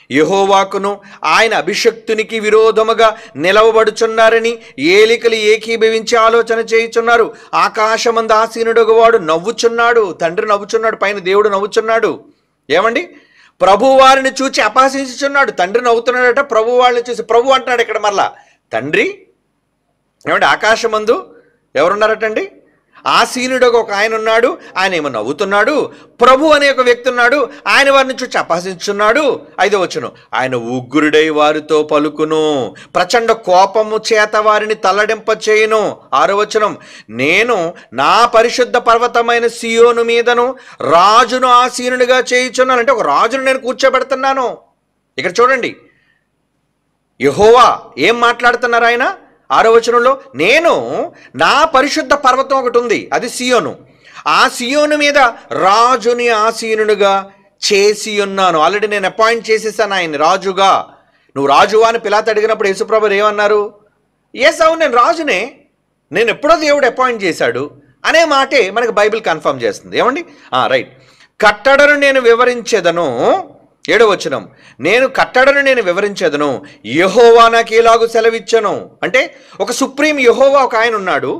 యెహోవాకును ఆయన అభిషక్తునికి విరోధముగా నిలవబడుచున్నారని ఏలికలు ఏకీభవించి ఆలోచన చేయుచున్నారు. ఆకాశమందు ఆసీనుడుగా వాడు నవ్వుచున్నాడు, తండ్రి నవ్వుచున్నాడు, పైన దేవుడు నవ్వుచున్నాడు. ఏమండి? ప్రభు వారిని చూచి అపహసించుచున్నాడు. తండ్రి నవ్వుతున్నాడట, ప్రభు వారిని చూసి, ప్రభు అంటున్నాడు ఇక్కడ మరలా తండ్రి. ఏమంటే ఆకాశమందు ఎవరున్నారటండి? ఆసీనుడుగా ఒక ఆయన ఉన్నాడు, ఆయన ఏమో నవ్వుతున్నాడు. ప్రభు అనే ఒక వ్యక్తి ఉన్నాడు, ఆయన వారిని చూచి అపహసించున్నాడు. 5వ వచనం, ఆయన ఉగ్రుడై వారితో పలుకును, ప్రచండ కోపము చేత వారిని తల్లడింప చేయును. 6వ వచనం, నేను నా పరిశుద్ధ పర్వతమైన సియోను మీదను రాజును ఆసీనుడిగా చేయుచున్నాను. అంటే ఒక రాజును నేను కూర్చోబెడుతున్నాను. ఇక్కడ చూడండి, యెహోవా ఏం మాట్లాడుతున్నారు ఆయన? 6వ వచనంలో, నేను నా పరిశుద్ధ పర్వతం ఒకటి ఉంది, అది సియోను, ఆ సియోను మీద రాజుని ఆసీనునిగా చేసి ఉన్నాను. ఆల్రెడీ నేను అపాయింట్ చేసేసాను ఆయన రాజుగా. నువ్వు రాజువా అని పిలాతు అడిగినప్పుడు యేసుప్రభు ఏమన్నారు? ఎస్, అవును, నేను రాజునే, నేను ఎప్పుడో దేవుడు అపాయింట్ చేశాడు అనే మాటే మనకు బైబిల్ కన్ఫర్మ్ చేస్తుంది. ఏమండి? రైట్. కట్టడను నేను వివరించేదను. 7వ వచనం, నేను కట్టడను నేను వివరించేదను, యెహోవా నాకు ఎలాగూ సెలవిచ్చను. అంటే ఒక సుప్రీం యెహోవా ఒక ఆయన ఉన్నాడు,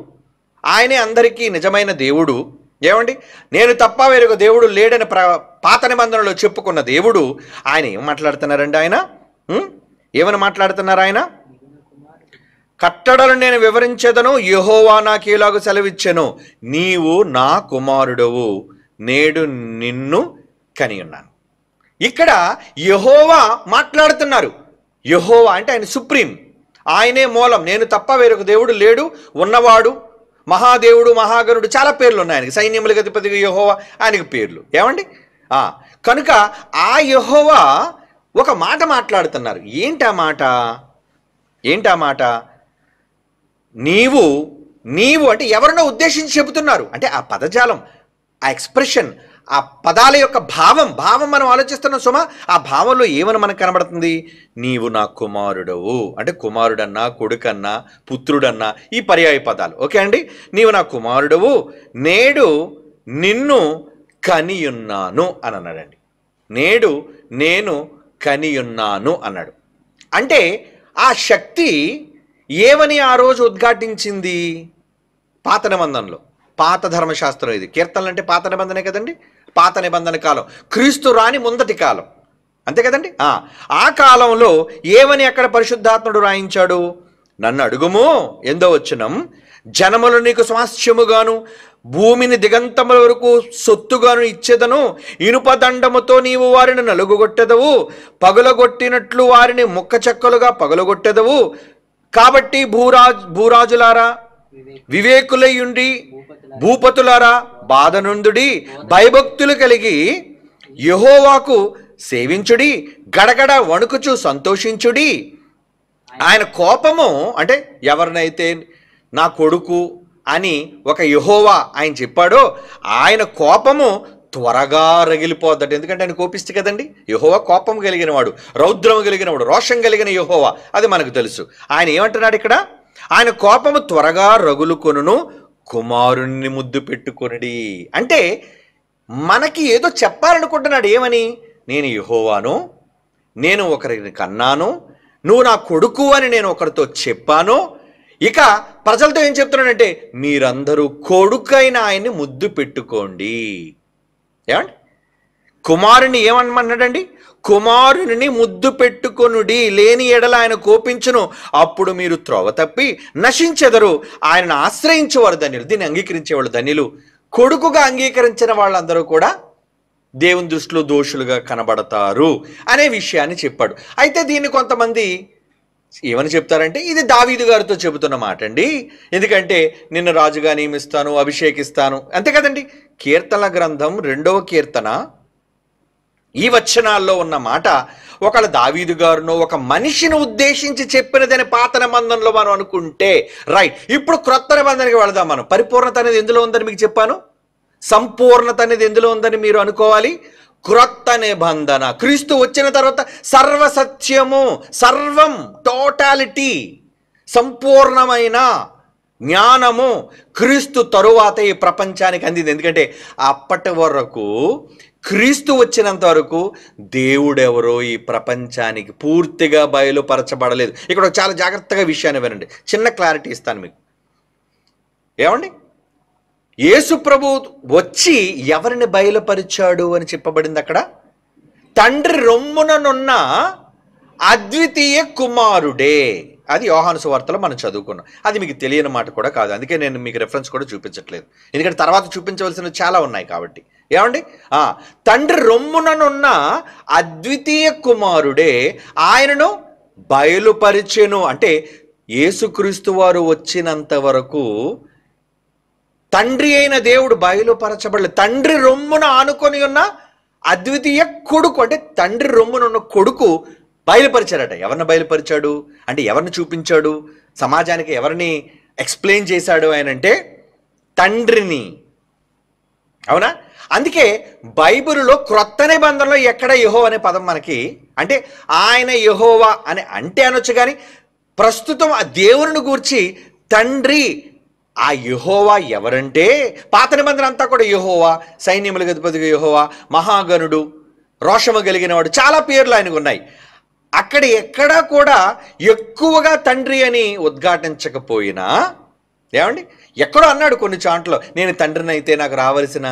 ఆయనే అందరికీ నిజమైన దేవుడు. ఏమండి? నేను తప్ప వేరొక దేవుడు లేడని పాత నిబంధనలో చెప్పుకున్న దేవుడు ఆయన ఏం మాట్లాడుతున్నారండి? ఆయన ఏమని మాట్లాడుతున్నారు? ఆయన కట్టడలు నేను వివరించేదను, యెహోవా నాకు ఎలాగూ సెలవిచ్చెను, నీవు నా కుమారుడవు, నేడు నిన్ను కని ఉన్నాను. ఇక్కడ యెహోవా మాట్లాడుతున్నారు. యెహోవా అంటే ఆయన సుప్రీం, ఆయనే మూలం, నేను తప్ప వేరొక దేవుడు లేడు, ఉన్నవాడు, మహాదేవుడు, మహాగరుడు, చాలా పేర్లు ఉన్నాయి ఆయనకి. సైన్యములకు అధిపతిగా యెహోవా, ఆయనకి పేర్లు. ఏమండి? కనుక ఆ యెహోవా ఒక మాట మాట్లాడుతున్నారు. ఏంటా మాట? నీవు అంటే ఎవరినో ఉద్దేశించి చెబుతున్నారు. అంటే ఆ పదజాలం, ఆ ఎక్స్ప్రెషన్, ఆ పదాల యొక్క భావం మనం ఆలోచిస్తున్నాం సుమా. ఆ భావంలో ఏమని మనకు కనబడుతుంది? నీవు నా కుమారుడవు అంటే కుమారుడన్నా, కొడుకన్నా, పుత్రుడన్నా, ఈ పర్యాయ పదాలు. ఓకే అండి? నీవు నా కుమారుడవు, నేడు నిన్ను కనియున్నాను అని అన్నాడండి. నేడు నేను కనియున్నాను అన్నాడు. అంటే ఆ శక్తి ఏమని ఆ రోజు ఉద్ఘాటించింది? పాత నిబంధనలో, పాత ధర్మశాస్త్రం ఇది. కీర్తనలు అంటే పాత నిబంధనే కదండి, పాత నిబంధన కాలం, క్రీస్తు రాని ముందటి కాలం, అంతే కదండి. ఆ కాలంలో ఏమని అక్కడ పరిశుద్ధాత్ముడు రాయించాడు? నన్ను అడుగుము, 8వ వచనం, జనములు నీకు స్వాస్థ్యముగాను భూమిని దిగంతముల వరకు సొత్తుగాను ఇచ్చేదను. ఇనుపదండముతో నీవు వారిని నలుగుగొట్టెదవు, పగులగొట్టినట్లు వారిని ముక్క చెక్కలుగా పగులగొట్టెదవు. కాబట్టి భూరాజులారా వివేకులయుండి, భూపతులారా బాధనుందుడి, భయభక్తులు కలిగి యెహోవాకు సేవించుడి, గడగడ వణుకుచు సంతోషించుడి. ఆయన కోపము అంటే ఎవరినైతే నా కొడుకు అని ఒక యెహోవా ఆయన చెప్పాడో ఆయన కోపము త్వరగా రగిలిపోద్దట. ఎందుకంటే ఆయన కోపిస్తే కదండి. యెహోవా కోపం కలిగిన వాడు, రౌద్రం కలిగిన వాడు, రోషం కలిగిన యెహోవా, అది మనకు తెలుసు. ఆయన ఏమంటున్నాడు ఇక్కడ? ఆయన కోపము త్వరగా రగులుకొనును, కుమారుణ్ణి ముద్దు పెట్టుకొనుడి. అంటే మనకి ఏదో చెప్పాలనుకుంటున్నాడు. ఏమని? నేను యెహోవాను, నేను ఒకరిని కన్నాను, నువ్వు నా కొడుకు అని నేను ఒకరితో చెప్పాను. ఇక ప్రజలతో ఏం చెప్తున్నాడంటే మీరందరూ కొడుకైన ఆయన్ని ముద్దు పెట్టుకోండి. ఏమండి? కుమారుని ఏమన్నాడండి? కుమారుని ముద్దు పెట్టుకొనుడి, లేని ఎడల ఆయన కోపించును, అప్పుడు మీరు త్రోవ తప్పి నశించెదరు. ఆయనను ఆశ్రయించేవారు ధన్యులు. దీన్ని అంగీకరించేవాళ్ళు ధన్యులు. కొడుకుగా అంగీకరించిన వాళ్ళందరూ కూడా దేవుని దృష్టిలో దోషులుగా కనబడతారు అనే విషయాన్ని చెప్పాడు. అయితే దీన్ని కొంతమంది ఏమని చెప్తారంటే ఇది దావీదు గారితో చెబుతున్న మాట అండి. ఎందుకంటే నిన్ను రాజుగా నియమిస్తాను, అభిషేకిస్తాను, అంతే కదండి. కీర్తనల గ్రంథం 2వ కీర్తన ఈ వచనాల్లో ఉన్న మాట ఒకళ్ళ దావీదు గారును ఒక మనిషిని ఉద్దేశించి చెప్పినదని పాత నిబంధనలో మనం అనుకుంటే రైట్. ఇప్పుడు క్రొత్త నిబంధనకి వెళదాం. మనం పరిపూర్ణత అనేది ఎందులో ఉందని మీకు చెప్పాను, సంపూర్ణత అనేది ఎందులో ఉందని మీరు అనుకోవాలి. క్రొత్త నిబంధన క్రీస్తు వచ్చిన తర్వాత సర్వసత్యము, సర్వం, టోటాలిటీ, సంపూర్ణమైన జ్ఞానము క్రీస్తు తరువాత ఈ ప్రపంచానికి అందింది. ఎందుకంటే అప్పటి వరకు, క్రీస్తు వచ్చినంత వరకు దేవుడెవరో ఈ ప్రపంచానికి పూర్తిగా బయలుపరచబడలేదు. ఇక్కడ చాలా జాగ్రత్తగా విషయాన్ని వినండి, చిన్న క్లారిటీ ఇస్తాను మీకు. ఏమండి? యేసు ప్రభు వచ్చి ఎవరిని బయలుపరిచాడు అని చెప్పబడింది అక్కడ? తండ్రి రొమ్ముననున్న అద్వితీయ కుమారుడే. అది యోహాను సువార్తలో మనం చదువుకున్నాం. అది మీకు తెలియని మాట కూడా కాదు, అందుకే నేను మీకు రెఫరెన్స్ కూడా చూపించట్లేదు, ఎందుకంటే తర్వాత చూపించవలసినవి చాలా ఉన్నాయి కాబట్టి. ఏమండి? తండ్రి రొమ్ముననున్న అద్వితీయ కుమారుడే ఆయనను బయలుపరిచెను. అంటే యేసుక్రీస్తు వారు వచ్చినంత వరకు తండ్రి అయిన దేవుడు బయలుపరచబడలేదు. తండ్రి రొమ్మున ఆనుకొని ఉన్న అద్వితీయ కొడుకు, అంటే తండ్రి రొమ్మున ఉన్న కొడుకు బయలుపరిచాడట. ఎవరిని బయలుపరిచాడు అంటే ఎవరిని చూపించాడు సమాజానికి, ఎవరిని ఎక్స్ప్లెయిన్ చేశాడు ఆయన అంటే తండ్రిని. అవునా? అందుకే బైబిల్లో క్రొత్త నిబంధనలో ఎక్కడ యెహోవా అనే పదం మనకి అంటే ఆయన యెహోవా అని అంటే అనొచ్చు, కానీ ప్రస్తుతం ఆ దేవుని గూర్చి తండ్రి, ఆ యెహోవా ఎవరంటే పాత నిబంధన అంతా కూడా యెహోవా, సైన్యములకు అధిపతిగా యెహోవా, మహాగణుడు, రోషము కలిగిన వాడు, చాలా పేర్లు ఆయనకు ఉన్నాయి. అక్కడ ఎక్కడా కూడా ఎక్కువగా తండ్రి అని ఉద్ఘాటించకపోయినా, ఏమండి, ఎక్కడో అన్నాడు కొన్ని చాంట్లో, నేను తండ్రిని అయితే నాకు రావలసిన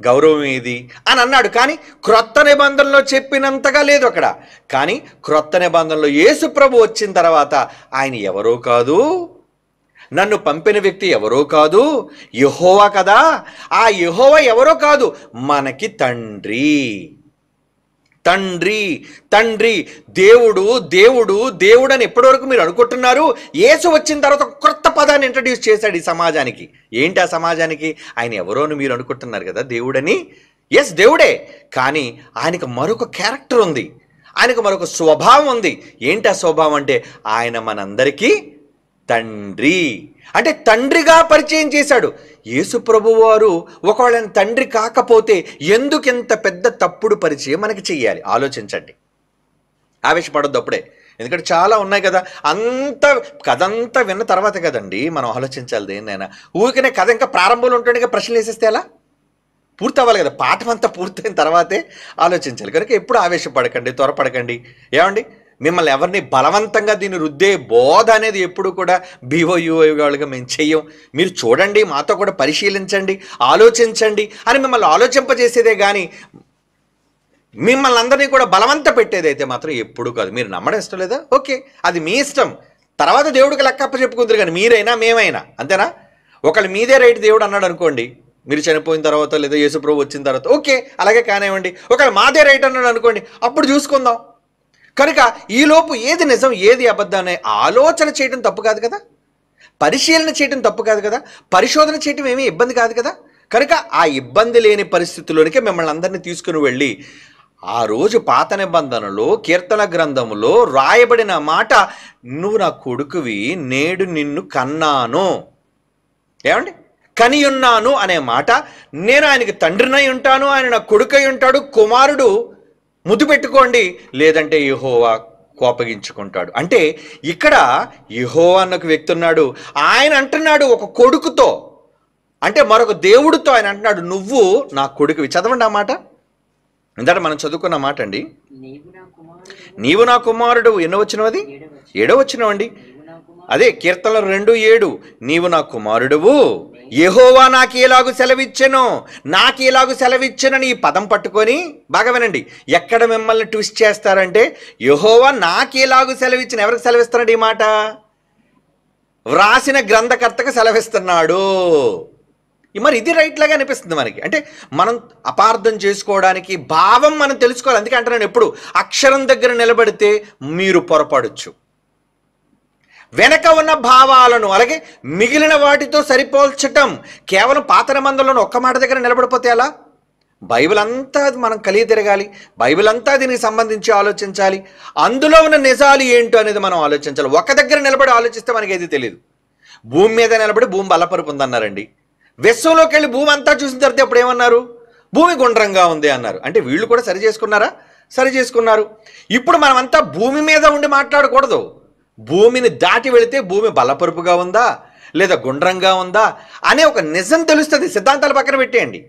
గౌరవం ఏది అని అన్నాడు. కానీ క్రొత్త నిబంధనలో చెప్పినంతగా లేదు అక్కడ. కానీ క్రొత్త నిబంధనలో యేసు ప్రభు వచ్చిన తర్వాత ఆయన ఎవరో కాదు, నన్ను పంపిన వ్యక్తి ఎవరో కాదు, యెహోవా కదా. ఆ యెహోవా ఎవరో కాదు, మనకి తండ్రి. తండ్రి తండ్రి దేవుడు దేవుడు దేవుడు అని ఎప్పటివరకు మీరు అనుకుంటున్నారు. యేసు వచ్చిన తర్వాత ఒక క్రొత్త పదాన్ని ఇంట్రడ్యూస్ చేశాడు ఈ సమాజానికి. ఏంటి ఆ సమాజానికి? ఆయన ఎవరో అని మీరు అనుకుంటున్నారు కదా దేవుడని. ఎస్, దేవుడే, కానీ ఆయనకు మరొక క్యారెక్టర్ ఉంది, ఆయనకు మరొక స్వభావం ఉంది. ఏంటి ఆ స్వభావం అంటే ఆయన మనందరికీ తండ్రి. అంటే తండ్రిగా పరిచయం చేశాడు. యేసు ప్రభువు వారు ఒకవేళ తండ్రి కాకపోతే ఎందుకు ఇంత పెద్ద తప్పుడు పరిచయం మనకి చెయ్యాలి? ఆలోచించండి, ఆవేశపడొద్దు అప్పుడే, ఎందుకంటే చాలా ఉన్నాయి కదా. కథంతా విన్న తర్వాత కదండి మనం ఆలోచించాలి దేన్నైనా. ఊరికనే కథ ఇంకా ప్రారంభంలో ఉంటుండగా ప్రశ్నలు వేసేస్తే ఎలా? పూర్తి అవ్వాలి కదా, పాఠం అంతా పూర్తయిన తర్వాతే ఆలోచించాలి. కనుక ఎప్పుడు ఆవేశపడకండి, త్వరపడకండి. ఏమండి, మిమ్మల్ని ఎవరిని బలవంతంగా దీన్ని రుద్దే బోధ అనేది ఎప్పుడు కూడా బీఓయూఐ వాళ్ళుగా మేము చెయ్యం. మీరు చూడండి, మాతో కూడా పరిశీలించండి, ఆలోచించండి అని మిమ్మల్ని ఆలోచింపజేసేదే కానీ మిమ్మల్ని అందరినీ కూడా బలవంత పెట్టేదైతే మాత్రం ఎప్పుడు కాదు. మీరు నమ్మడం ఇష్టం లేదా? ఓకే, అది మీ ఇష్టం. తర్వాత దేవుడికి లెక్కప్ప చెప్పుకుంటారు, కానీ మీరైనా మేమైనా అంతేనా? ఒకళ్ళు మీదే రైట్ దేవుడు అన్నాడు అనుకోండి, మీరు చనిపోయిన తర్వాత లేదా యేసుప్రభు వచ్చిన తర్వాత ఓకే అలాగే కానివ్వండి. ఒకవేళ మాదే రైట్ అన్నాడు అనుకోండి, అప్పుడు చూసుకుందాం. కనుక ఈలోపు ఏది నిజం ఏది అబద్ధం అనే ఆలోచన చేయడం తప్పు కాదు కదా, పరిశీలన చేయడం తప్పు కాదు కదా, పరిశోధన చేయడం ఏమీ ఇబ్బంది కాదు కదా. కనుక ఆ ఇబ్బంది లేని పరిస్థితుల్లోనికే మిమ్మల్ని అందరినీ తీసుకుని వెళ్ళి ఆ రోజు పాత నిబంధనలో కీర్తన గ్రంథములో రాయబడిన మాట, నువ్వు నా కొడుకువి నేడు నిన్ను కన్నాను, ఏమండి కనియున్నాను అనే మాట, నేను ఆయనకి తండ్రినై ఉంటాను, ఆయన నా కొడుకై ఉంటాడు, కుమారుడు ముద్దు పెట్టుకోండి లేదంటే యెహోవా కోపగించుకుంటాడు. అంటే ఇక్కడ యెహోవా అన్న ఒక వ్యక్తి ఉన్నాడు, ఆయన అంటున్నాడు ఒక కొడుకుతో, అంటే మరొక దేవుడితో ఆయన అంటున్నాడు నువ్వు నా కొడుకువి. చదవండి ఆ మాట, ఇందాక మనం చదువుకున్న మాట అండి. నీవు నా కుమారుడు ఎన్నో వచ్చినవి, అది 7వ వచనం అండి. అదే కీర్తనలు 2:7, నీవు నా కుమారుడువు, యెహోవా నాకేలాగు సెలవిచ్చెను, నాకేలాగు సెలవిచ్చెనని ఈ పదం పట్టుకొని బాగా వినండి. ఎక్కడ మిమ్మల్ని ట్విస్ట్ చేస్తారంటే యెహోవా నాకేలాగు సెలవిచ్చిన, ఎవరికి సెలవిస్తున్నాడు ఈ మాట? వ్రాసిన గ్రంథకర్తకు సెలవిస్తున్నాడు. మరి ఇది రైట్ లాగా అనిపిస్తుంది మనకి. అంటే మనం అపార్థం చేసుకోవడానికి భావం మనం తెలుసుకోవాలి. అందుకే అంటున్నాను, ఎప్పుడు అక్షరం దగ్గర నిలబడితే మీరు పొరపడచ్చు. వెనక ఉన్న భావాలను అలాగే మిగిలిన వాటితో సరిపోల్చటం, కేవలం పాత నిబంధనలోని ఒక్క మాట దగ్గర నిలబడిపోతే ఎలా? బైబిల్ అంతా మనం కలిగి తిరగాలి, బైబిల్ అంతా దీనికి సంబంధించి ఆలోచించాలి, అందులో ఉన్న నిజాలు ఏంటో అనేది మనం ఆలోచించాలి. ఒక దగ్గర నిలబడి ఆలోచిస్తే మనకి ఏది తెలియదు. భూమి మీద నిలబడి భూమి బలపరుపు ఉందన్నారండి, విశ్వంలోకి వెళ్ళి భూమి అంతా చూసిన తర్వాత ఎప్పుడు ఏమన్నారు? భూమి గుండ్రంగా ఉంది అన్నారు. అంటే వీళ్ళు కూడా సరి చేసుకున్నారా? సరి చేసుకున్నారు. ఇప్పుడు మనమంతా భూమి మీద ఉండి మాట్లాడకూడదు, భూమిని దాటి వెళితే భూమి బలపరుపుగా ఉందా లేదా గుండ్రంగా ఉందా అనే ఒక నిజం తెలుస్తుంది. సిద్ధాంతాలు పక్కన పెట్టేయండి,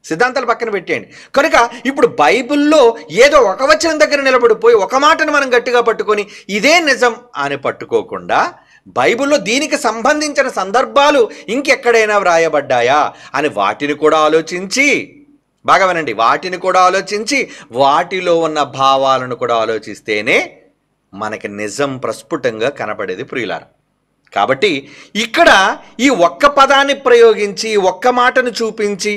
సిద్ధాంతాలు పక్కన పెట్టేయండి. కనుక ఇప్పుడు బైబిల్లో ఏదో ఒక వచనం దగ్గర నిలబడిపోయి ఒక మాటను మనం గట్టిగా పట్టుకొని ఇదే నిజం అని పట్టుకోకుండా, బైబిల్లో దీనికి సంబంధించిన సందర్భాలు ఇంకెక్కడైనా వ్రాయబడ్డాయా అని వాటిని కూడా ఆలోచించి, బాగా వినండి, వాటిని కూడా ఆలోచించి వాటిలో ఉన్న భావాలను కూడా ఆలోచిస్తేనే మనకి నిజం ప్రస్ఫుటంగా కనపడేది ప్రియులారా. కాబట్టి ఇక్కడ ఈ ఒక్క పదాన్ని ప్రయోగించి ఒక్క మాటను చూపించి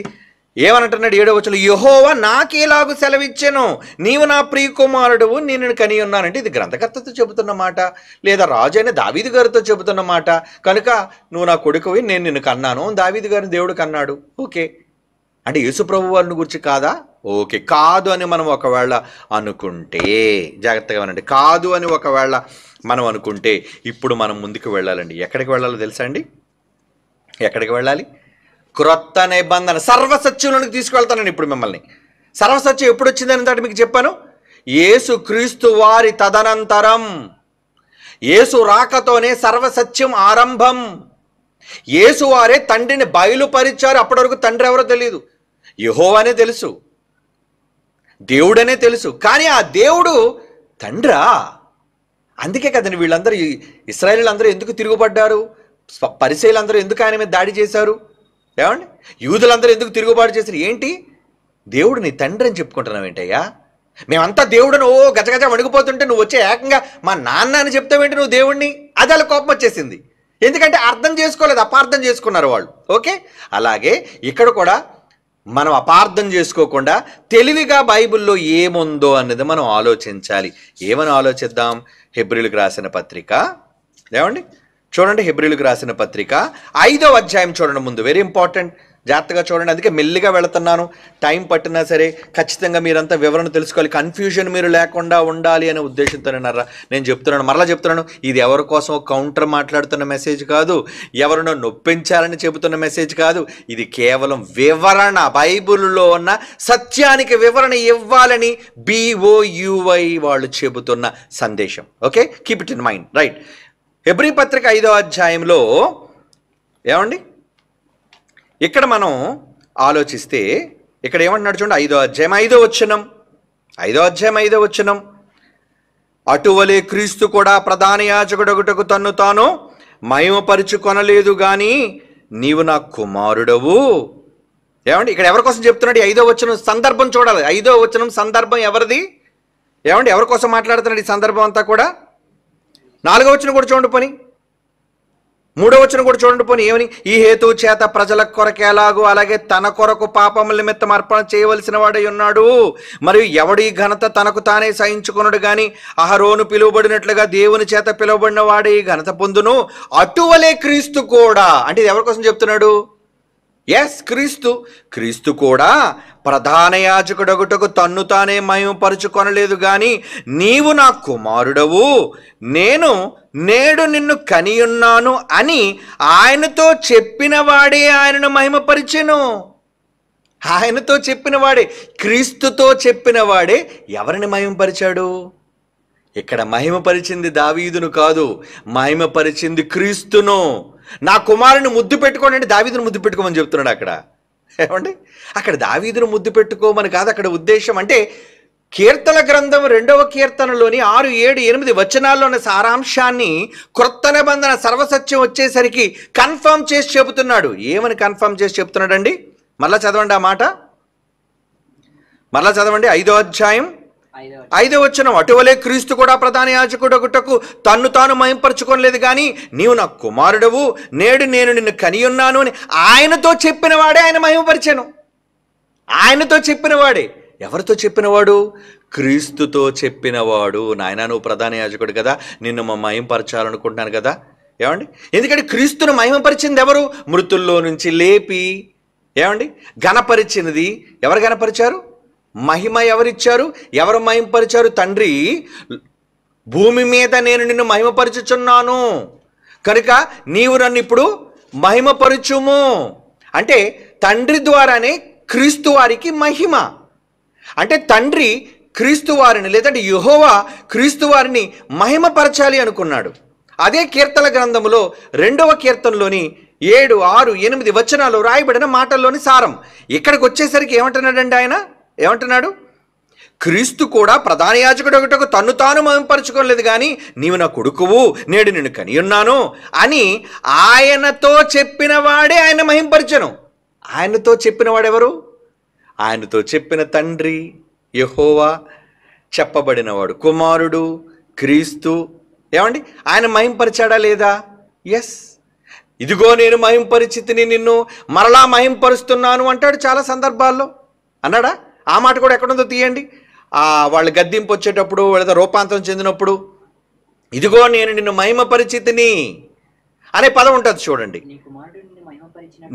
ఏమనంటున్నాడు 7వ వచనంలో, యెహోవా నాకేలాగు సెలవిచ్చెను, నీవు నా ప్రియ కుమారుడువు నేను కని ఉన్నానంటే ఇది గ్రంథకర్తతో చెబుతున్న మాట, లేదా రాజు అయిన దావీదు గారితో చెబుతున్న మాట. కనుక నువ్వు నా కొడుకువి నేను నిన్ను కన్నాను, దావీదు గారిని దేవుడు కన్నాడు. ఓకే, అంటే యేసుప్రభు వారిని గురించి కాదా? ఓకే, కాదు అని మనం ఒకవేళ అనుకుంటే, జాగ్రత్తగా వినండి, కాదు అని ఒకవేళ మనం అనుకుంటే ఇప్పుడు మనం ముందుకు వెళ్ళాలండి. ఎక్కడికి వెళ్ళాలో తెలుసా అండి? ఎక్కడికి వెళ్ళాలి? క్రొత్త నిబంధన సర్వసత్యంలోనికి తీసుకువెళ్తానండి ఇప్పుడు మిమ్మల్ని. సర్వసత్యం ఎప్పుడు వచ్చిందని అంటే మీకు చెప్పాను, యేసు క్రీస్తు వారి తదనంతరం, యేసు రాకతోనే సర్వసత్యం ఆరంభం. యేసు వారే తండ్రిని బయలుపరిచారు. అప్పటి వరకు తండ్రి ఎవరో తెలియదు, యెహోవానే తెలుసు, దేవుడనే తెలుసు. కానీ ఆ దేవుడు తండ్రా? అందుకే కదండి వీళ్ళందరూ ఇశ్రాయేలీయులందరూ ఎందుకు తిరుగుబడ్డారు, పరిసయ్యులందరూ ఎందుకు ఆయన మీద దాడి చేశారు, ఏమండి యూదులందరూ ఎందుకు తిరుగుబాటు చేశారు? ఏంటి, దేవుడు నీ తండ్రి అని చెప్పుకుంటున్నావు ఏంటయ్యా? మేమంతా దేవుడిని ఓ గజగజ వణిగిపోతుంటే నువ్వు వచ్చే ఏకంగా మా నాన్న అని చెప్తావేంటి నువ్వు దేవుడిని? అది అలా కోపం వచ్చేసింది. ఎందుకంటే అర్థం చేసుకోలేదు, అపార్థం చేసుకున్నారు వాళ్ళు. ఓకే, అలాగే ఇక్కడ కూడా మనం అపార్థం చేసుకోకుండా తెలివిగా బైబిల్లో ఏముందో అన్నది మనం ఆలోచించాలి. ఏమని ఆలోచిద్దాం? హెబ్రీయులకు రాసిన పత్రిక, ఏమండి చూడండి, హెబ్రీయులకు రాసిన పత్రిక 5వ అధ్యాయం చూడండి. ముందు వెరీ ఇంపార్టెంట్, జాగ్రత్తగా చూడండి. అందుకే మెల్లిగా వెళుతున్నాను, టైం పట్టినా సరే ఖచ్చితంగా మీరంతా వివరణ తెలుసుకోవాలి, కన్ఫ్యూజన్ మీరు లేకుండా ఉండాలి అనే ఉద్దేశంతోనేనారా నేను చెప్తున్నాను. మరలా చెప్తున్నాను, ఇది ఎవరి కోసం కౌంటర్ మాట్లాడుతున్న మెసేజ్ కాదు, ఎవరినో నొప్పించాలని చెబుతున్న మెసేజ్ కాదు. ఇది కేవలం వివరణ, బైబిల్లో ఉన్న సత్యానికి వివరణ ఇవ్వాలని BOUY వాళ్ళు చెబుతున్న సందేశం. Okay, keep it in mind, right. Hebrew పత్రిక 5వ అధ్యాయంలో ఏమండి ఇక్కడ మనం ఆలోచిస్తే ఇక్కడ ఏమంటున్నాడు చూడండి, 5వ అధ్యాయం 5వ వచనం, 5వ అధ్యాయం 5వ వచనం, అటువలే క్రీస్తు కూడా ప్రధాన యాజకుడొకటకు తన్ను తాను మహిమపరుచుకొనలేదు గాని నీవు నా కుమారుడవు. ఏమండి ఇక్కడ ఎవరి కోసం చెప్తున్నాడు? 5వ వచనం సందర్భం చూడాలి. 5వ వచనం సందర్భం ఎవరిది? ఏమండి ఎవరి కోసం మాట్లాడుతున్నాడు ఈ సందర్భం అంతా కూడా? 4వ వచనం కూడా చూడండి పోని, 3వ వచనం కూడా చూడండి పోని, ఏమని? ఈ హేతు చేత ప్రజల కొరకు ఎలాగో అలాగే తన కొరకు పాపముల నిమిత్తం అర్పణ చేయవలసిన వాడై ఉన్నాడు. మరియు ఎవడి ఘనత తనకు తానే సహించుకున్నాడు గాని అహరోను పిలువబడినట్లుగా దేవుని చేత పిలువబడిన వాడే ఈ ఘనత పొందును. అటువలే క్రీస్తు కూడా, అంటే ఇది ఎవరి కోసం చెప్తున్నాడు? క్రీస్తు కూడా ప్రధాన యాజకుడగుటకు తన్ను తానే మహిమపరుచుకొనలేదు గాని నీవు నా కుమారుడవు, నేడు నిన్ను కనియున్నాను అని ఆయనతో చెప్పిన వాడే ఆయనను మహిమపరిచెను. ఆయనతో చెప్పిన వాడే, క్రీస్తుతో చెప్పిన వాడే ఎవరిని మహిమపరిచాడు? ఇక్కడ మహిమపరిచింది దావీదును కాదు, మహిమపరిచింది క్రీస్తును. నా కుమారుని ముద్దు పెట్టుకోండి అంటే దావీదును ముద్దు పెట్టుకోమని చెప్తున్నాడు అక్కడ. ఏమండి, అక్కడ దావీదును ముద్దు పెట్టుకోమని కాదు అక్కడ ఉద్దేశం. అంటే కీర్తన గ్రంథం 2వ కీర్తనలోని 6, 7, 8 వచనాల్లోని సారాంశాన్ని క్రొత్త నిబంధన సర్వసత్యం వచ్చేసరికి కన్ఫర్మ్ చేసి చెబుతున్నాడు. ఏమని కన్ఫర్మ్ చేసి చెప్తున్నాడండి? మరలా చదవండి ఆ మాట, మరలా చదవండి. 5వ అధ్యాయం 5వ వచనం, అటువలే క్రీస్తు కూడా ప్రధాన యాజకుడగుటకు తన్ను తాను మహిమపరచుకోలేదు కానీ నీవు నా కుమారుడవు, నేడు నేను నిన్ను కనియున్నాను అని ఆయనతో చెప్పిన వాడే ఆయన మహిమపరిచాను. ఆయనతో చెప్పిన వాడే. ఎవరితో చెప్పినవాడు? క్రీస్తుతో చెప్పినవాడు. నాయనా నువ్వు ప్రధాన యాజకుడు కదా, నిన్ను మహిమపరచాలనుకుంటున్నాను కదా. ఏమండి, ఎందుకంటే క్రీస్తును మహిమపరిచింది ఎవరు? మృతుల్లో నుంచి లేపి ఏమండి ఘనపరిచినది ఎవరు? ఘనపరిచారు? మహిమ ఎవరిచ్చారు? ఎవరు మహిమపరిచారు? తండ్రి, భూమి మీద నేను నిన్ను మహిమపరచుచున్నాను కనుక నీవు నన్ను ఇప్పుడు మహిమపరచుము అంటే తండ్రి ద్వారానే క్రీస్తు వారికి మహిమ. అంటే తండ్రి క్రీస్తు వారిని, లేదంటే యెహోవా క్రీస్తు వారిని మహిమపరచాలి అనుకున్నాడు. అదే కీర్తన గ్రంథములో 2వ కీర్తనలోని 7, 6, 8 వచనాలు రాయబడిన మాటల్లోని సారం. ఇక్కడికి వచ్చేసరికి ఏమంటున్నాడండి ఆయన? ఏమంటున్నాడు? క్రీస్తు కూడా ప్రధాన యాజకుడొకటకు తన్ను తాను మహిమపరచుకోలేదు కానీ నీవు నా కొడుకువు, నేడు నిన్ను కనియున్నాను అని ఆయనతో చెప్పిన వాడే ఆయన మహిమపరచను. ఆయనతో చెప్పిన వాడెవరు? ఆయనతో చెప్పిన తండ్రి యెహోవా, చెప్పబడినవాడు కుమారుడు క్రీస్తు. ఏమండి, ఆయన మహింపరిచాడా లేదా? ఎస్. ఇదిగో నేను మహింపరిచితిని, నిన్ను మరలా మహింపరుస్తున్నాను అంటాడు చాలా సందర్భాల్లో. అన్నాడా? ఆ మాట కూడా ఎక్కడుందో తీయండి. వాళ్ళు గద్దింపు వచ్చేటప్పుడు, లేదా రూపాంతరం చెందినప్పుడు ఇదిగో నేను నిన్ను మహిమపరిచితిని అనే పదం ఉంటుంది చూడండి.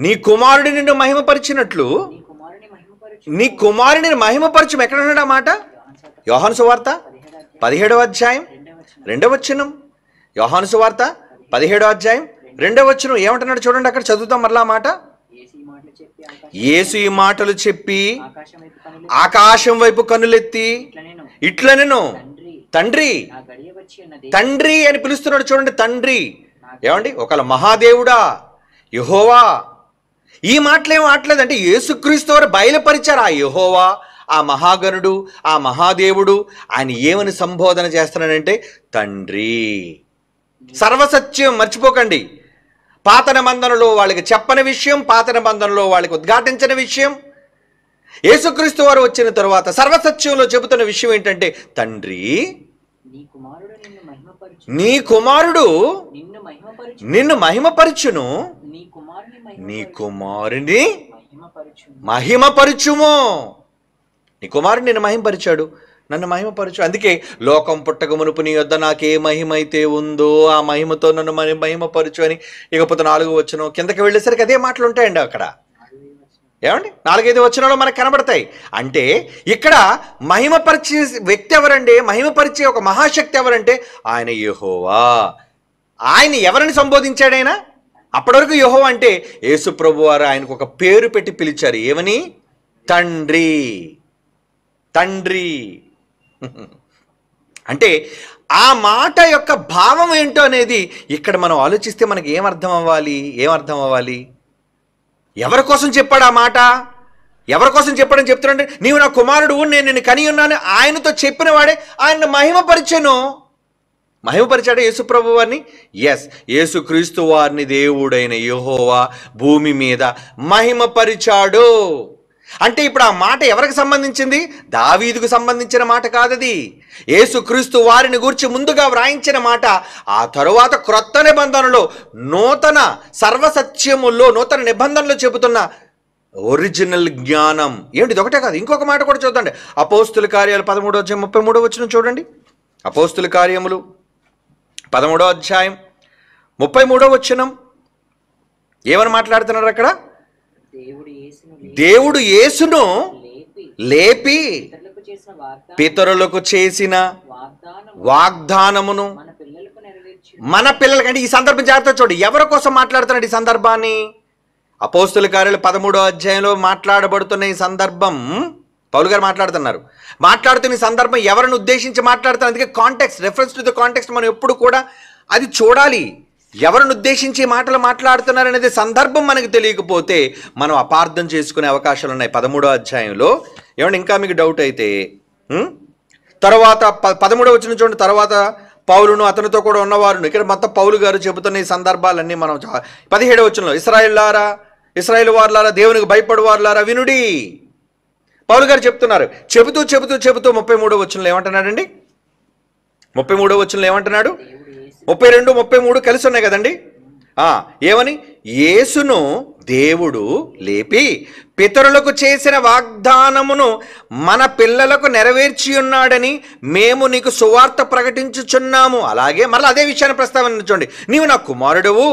నీ కుమారుడు నిన్ను మహిమపరిచినట్లు నీ కుమారుని మహిమపరచం. ఎక్కడున్నాడు ఆ మాట? యోహాను సువార్త 17వ అధ్యాయం 2వ వచనం. యోహాను సువార్త 17వ అధ్యాయం 2వ వచనం ఏమంటున్నాడు చూడండి. అక్కడ చదువుతాం మరలా మాట. యేసు ఈ మాటలు చెప్పి ఆకాశం వైపు కన్నులెత్తి ఇట్లా నేను తండ్రి తండ్రి అని పిలుస్తున్నాడు చూడండి. తండ్రి ఏమండి, ఒకళ్ళ మహాదేవుడా యెహోవా. ఈ మాటలు ఏం మాట్లాడదంటే యేసుక్రీస్తు వారు బయలుపరిచారు. ఆ యెహోవా, ఆ మహాగణుడు, ఆ మహాదేవుడు ఆయన ఏమని సంబోధన చేస్తున్నాడంటే తండ్రి. సర్వసత్యం మర్చిపోకండి. పాత నిబంధనలో వాళ్ళకి చెప్పని విషయం, పాత నిబంధనలో వాళ్ళకి ఉద్ఘాటించిన విషయం, యేసుక్రీస్తు వారు వచ్చిన తరువాత సర్వసత్యంలో చెబుతున్న విషయం ఏంటంటే తండ్రి, నీ కుమారుడు నిన్ను మహిమపరచును, నీ కుమారుని మహిమపరచుము. నీ కుమారుడు నిన్ను మహిమపరిచాడు, నన్ను మహిమపరచు. అందుకే లోకం పుట్టక మునుపు నీ యొద్ద నాకే మహిమ అయితే ఉందో ఆ మహిమతో నన్ను మహిమపరచు అని. ఇకపోతే 4వ వచనం కిందకి వెళ్ళేసరికి అదే మాటలు ఉంటాయండి అక్కడ. ఏమండి, 4-5 వచనాలు మనకు కనబడతాయి. అంటే ఇక్కడ మహిమపరిచే వ్యక్తి ఎవరండి? మహిమపరిచే ఒక మహాశక్తి ఎవరంటే ఆయన యెహోవా. ఆయన ఎవరిని సంబోధించాడైనా? అప్పటి వరకు యెహోవా అంటే యేసు ప్రభు వారు ఆయనకు ఒక పేరు పెట్టి పిలిచారు. ఏమని? తండ్రి. తండ్రి అంటే ఆ మాట యొక్క భావం ఏంటో అనేది ఇక్కడ మనం ఆలోచిస్తే మనకి ఏమర్థం అవ్వాలి? ఎవరి కోసం చెప్పాడు ఆ మాట? ఎవరి కోసం చెప్పాడని చెప్తున్నాడు. నీవు నా కుమారుడు, నేను నిన్ను కని ఉన్నాను ఆయనతో చెప్పిన వాడే ఆయన మహిమపరిచాడు యేసుప్రభు వారిని. ఎస్, యేసుక్రీస్తు వారిని దేవుడైన యెహోవా భూమి మీద మహిమపరిచాడు. అంటే ఇప్పుడు ఆ మాట ఎవరికి సంబంధించింది? దావీదుకు సంబంధించిన మాట కాదది. యేసుక్రీస్తు వారిని గూర్చి ముందుగా వ్రాయించిన మాట. ఆ తరువాత క్రొత్త నిబంధనలో నూతన సర్వసత్యముల్లో నూతన నిబంధనలు చెబుతున్న ఒరిజినల్ జ్ఞానం ఏమిటి? ఒకటే కాదు, ఇంకొక మాట కూడా చూద్దండి. అపోస్తుల కార్యాలు 13:33 చూడండి. అపోస్తుల కార్యములు 13:33 ఏమని మాట్లాడుతున్నారు అక్కడ? దేవుడు యేసును లేపి పితరులకు చేసిన వాగ్దానమును మన పిల్లలకి, అంటే ఈ సందర్భం జాగ్రత్త చూడండి, ఎవరి కోసం మాట్లాడుతున్నాడు ఈ సందర్భాన్ని? అపోస్తుల కార్యాలు 13 మాట్లాడబడుతున్న ఈ సందర్భం పౌలు గారు మాట్లాడుతున్న ఈ సందర్భం ఎవరిని ఉద్దేశించి మాట్లాడుతున్నారు? అందుకే context, reference to the context మనం ఎప్పుడు కూడా అది చూడాలి. ఎవరిని ఉద్దేశించి మాటలు మాట్లాడుతున్నారనేది సందర్భం మనకు తెలియకపోతే మనం అపార్థం చేసుకునే అవకాశాలు ఉన్నాయి. 13 ఏమంటే ఇంకా మీకు డౌట్ అయితే తర్వాత 13 చూడండి. తర్వాత పౌలును అతనితో కూడా ఉన్నవారును, ఇక్కడ మొత్తం పౌలు గారు చెబుతున్న ఈ సందర్భాలన్నీ మనం 17 ఇశ్రాయేలు వారులారా, దేవునికి భయపడు వారులారా వినుడి. పౌలు గారు చెప్తున్నారు. చెబుతూ 33 ఏమంటున్నాడండి? 33 ఏమంటున్నాడు? 32, 33 కలిసి ఉన్నాయి కదండి. ఏమని? యేసును దేవుడు లేపి పితరులకు చేసిన వాగ్దానమును మన పిల్లలకు నెరవేర్చి ఉన్నాడని మేము నీకు సువార్త ప్రకటించుచున్నాము. అలాగే మరలా అదే విషయాన్ని ప్రస్తావన చూడండి. నీవు నా కుమారుడువు,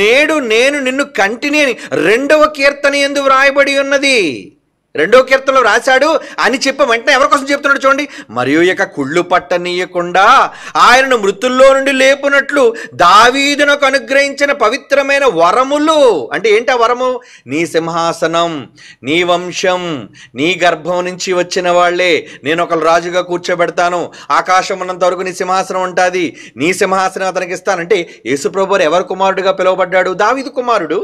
నేడు నేను నిన్ను కంటిని అని 2వ కీర్తన యందు వ్రాయబడి ఉన్నది. 2వ కీర్తనలో రాశాడు అని చెప్పి వెంటనే ఎవరి కోసం చెప్తున్నాడు చూడండి. మరియు ఇక కుళ్ళు పట్టనీయకుండా ఆయనను మృతుల్లో నుండి లేపునట్లు దావీదునకు అనుగ్రహించిన పవిత్రమైన వరములు. అంటే ఏంటి ఆ వరము? నీ సింహాసనం, నీ వంశం, నీ గర్భం నుంచి వచ్చిన వాళ్లే నేను ఒక రాజుగా కూర్చోబెడతాను, ఆకాశం ఉన్నంత వరకు నీ సింహాసనం ఉంటుంది, నీ సింహాసనం అతనికి ఇస్తానంటే యేసుప్రభువు ఎవరి కుమారుడుగా పిలువబడ్డాడు? దావీదు కుమారుడు.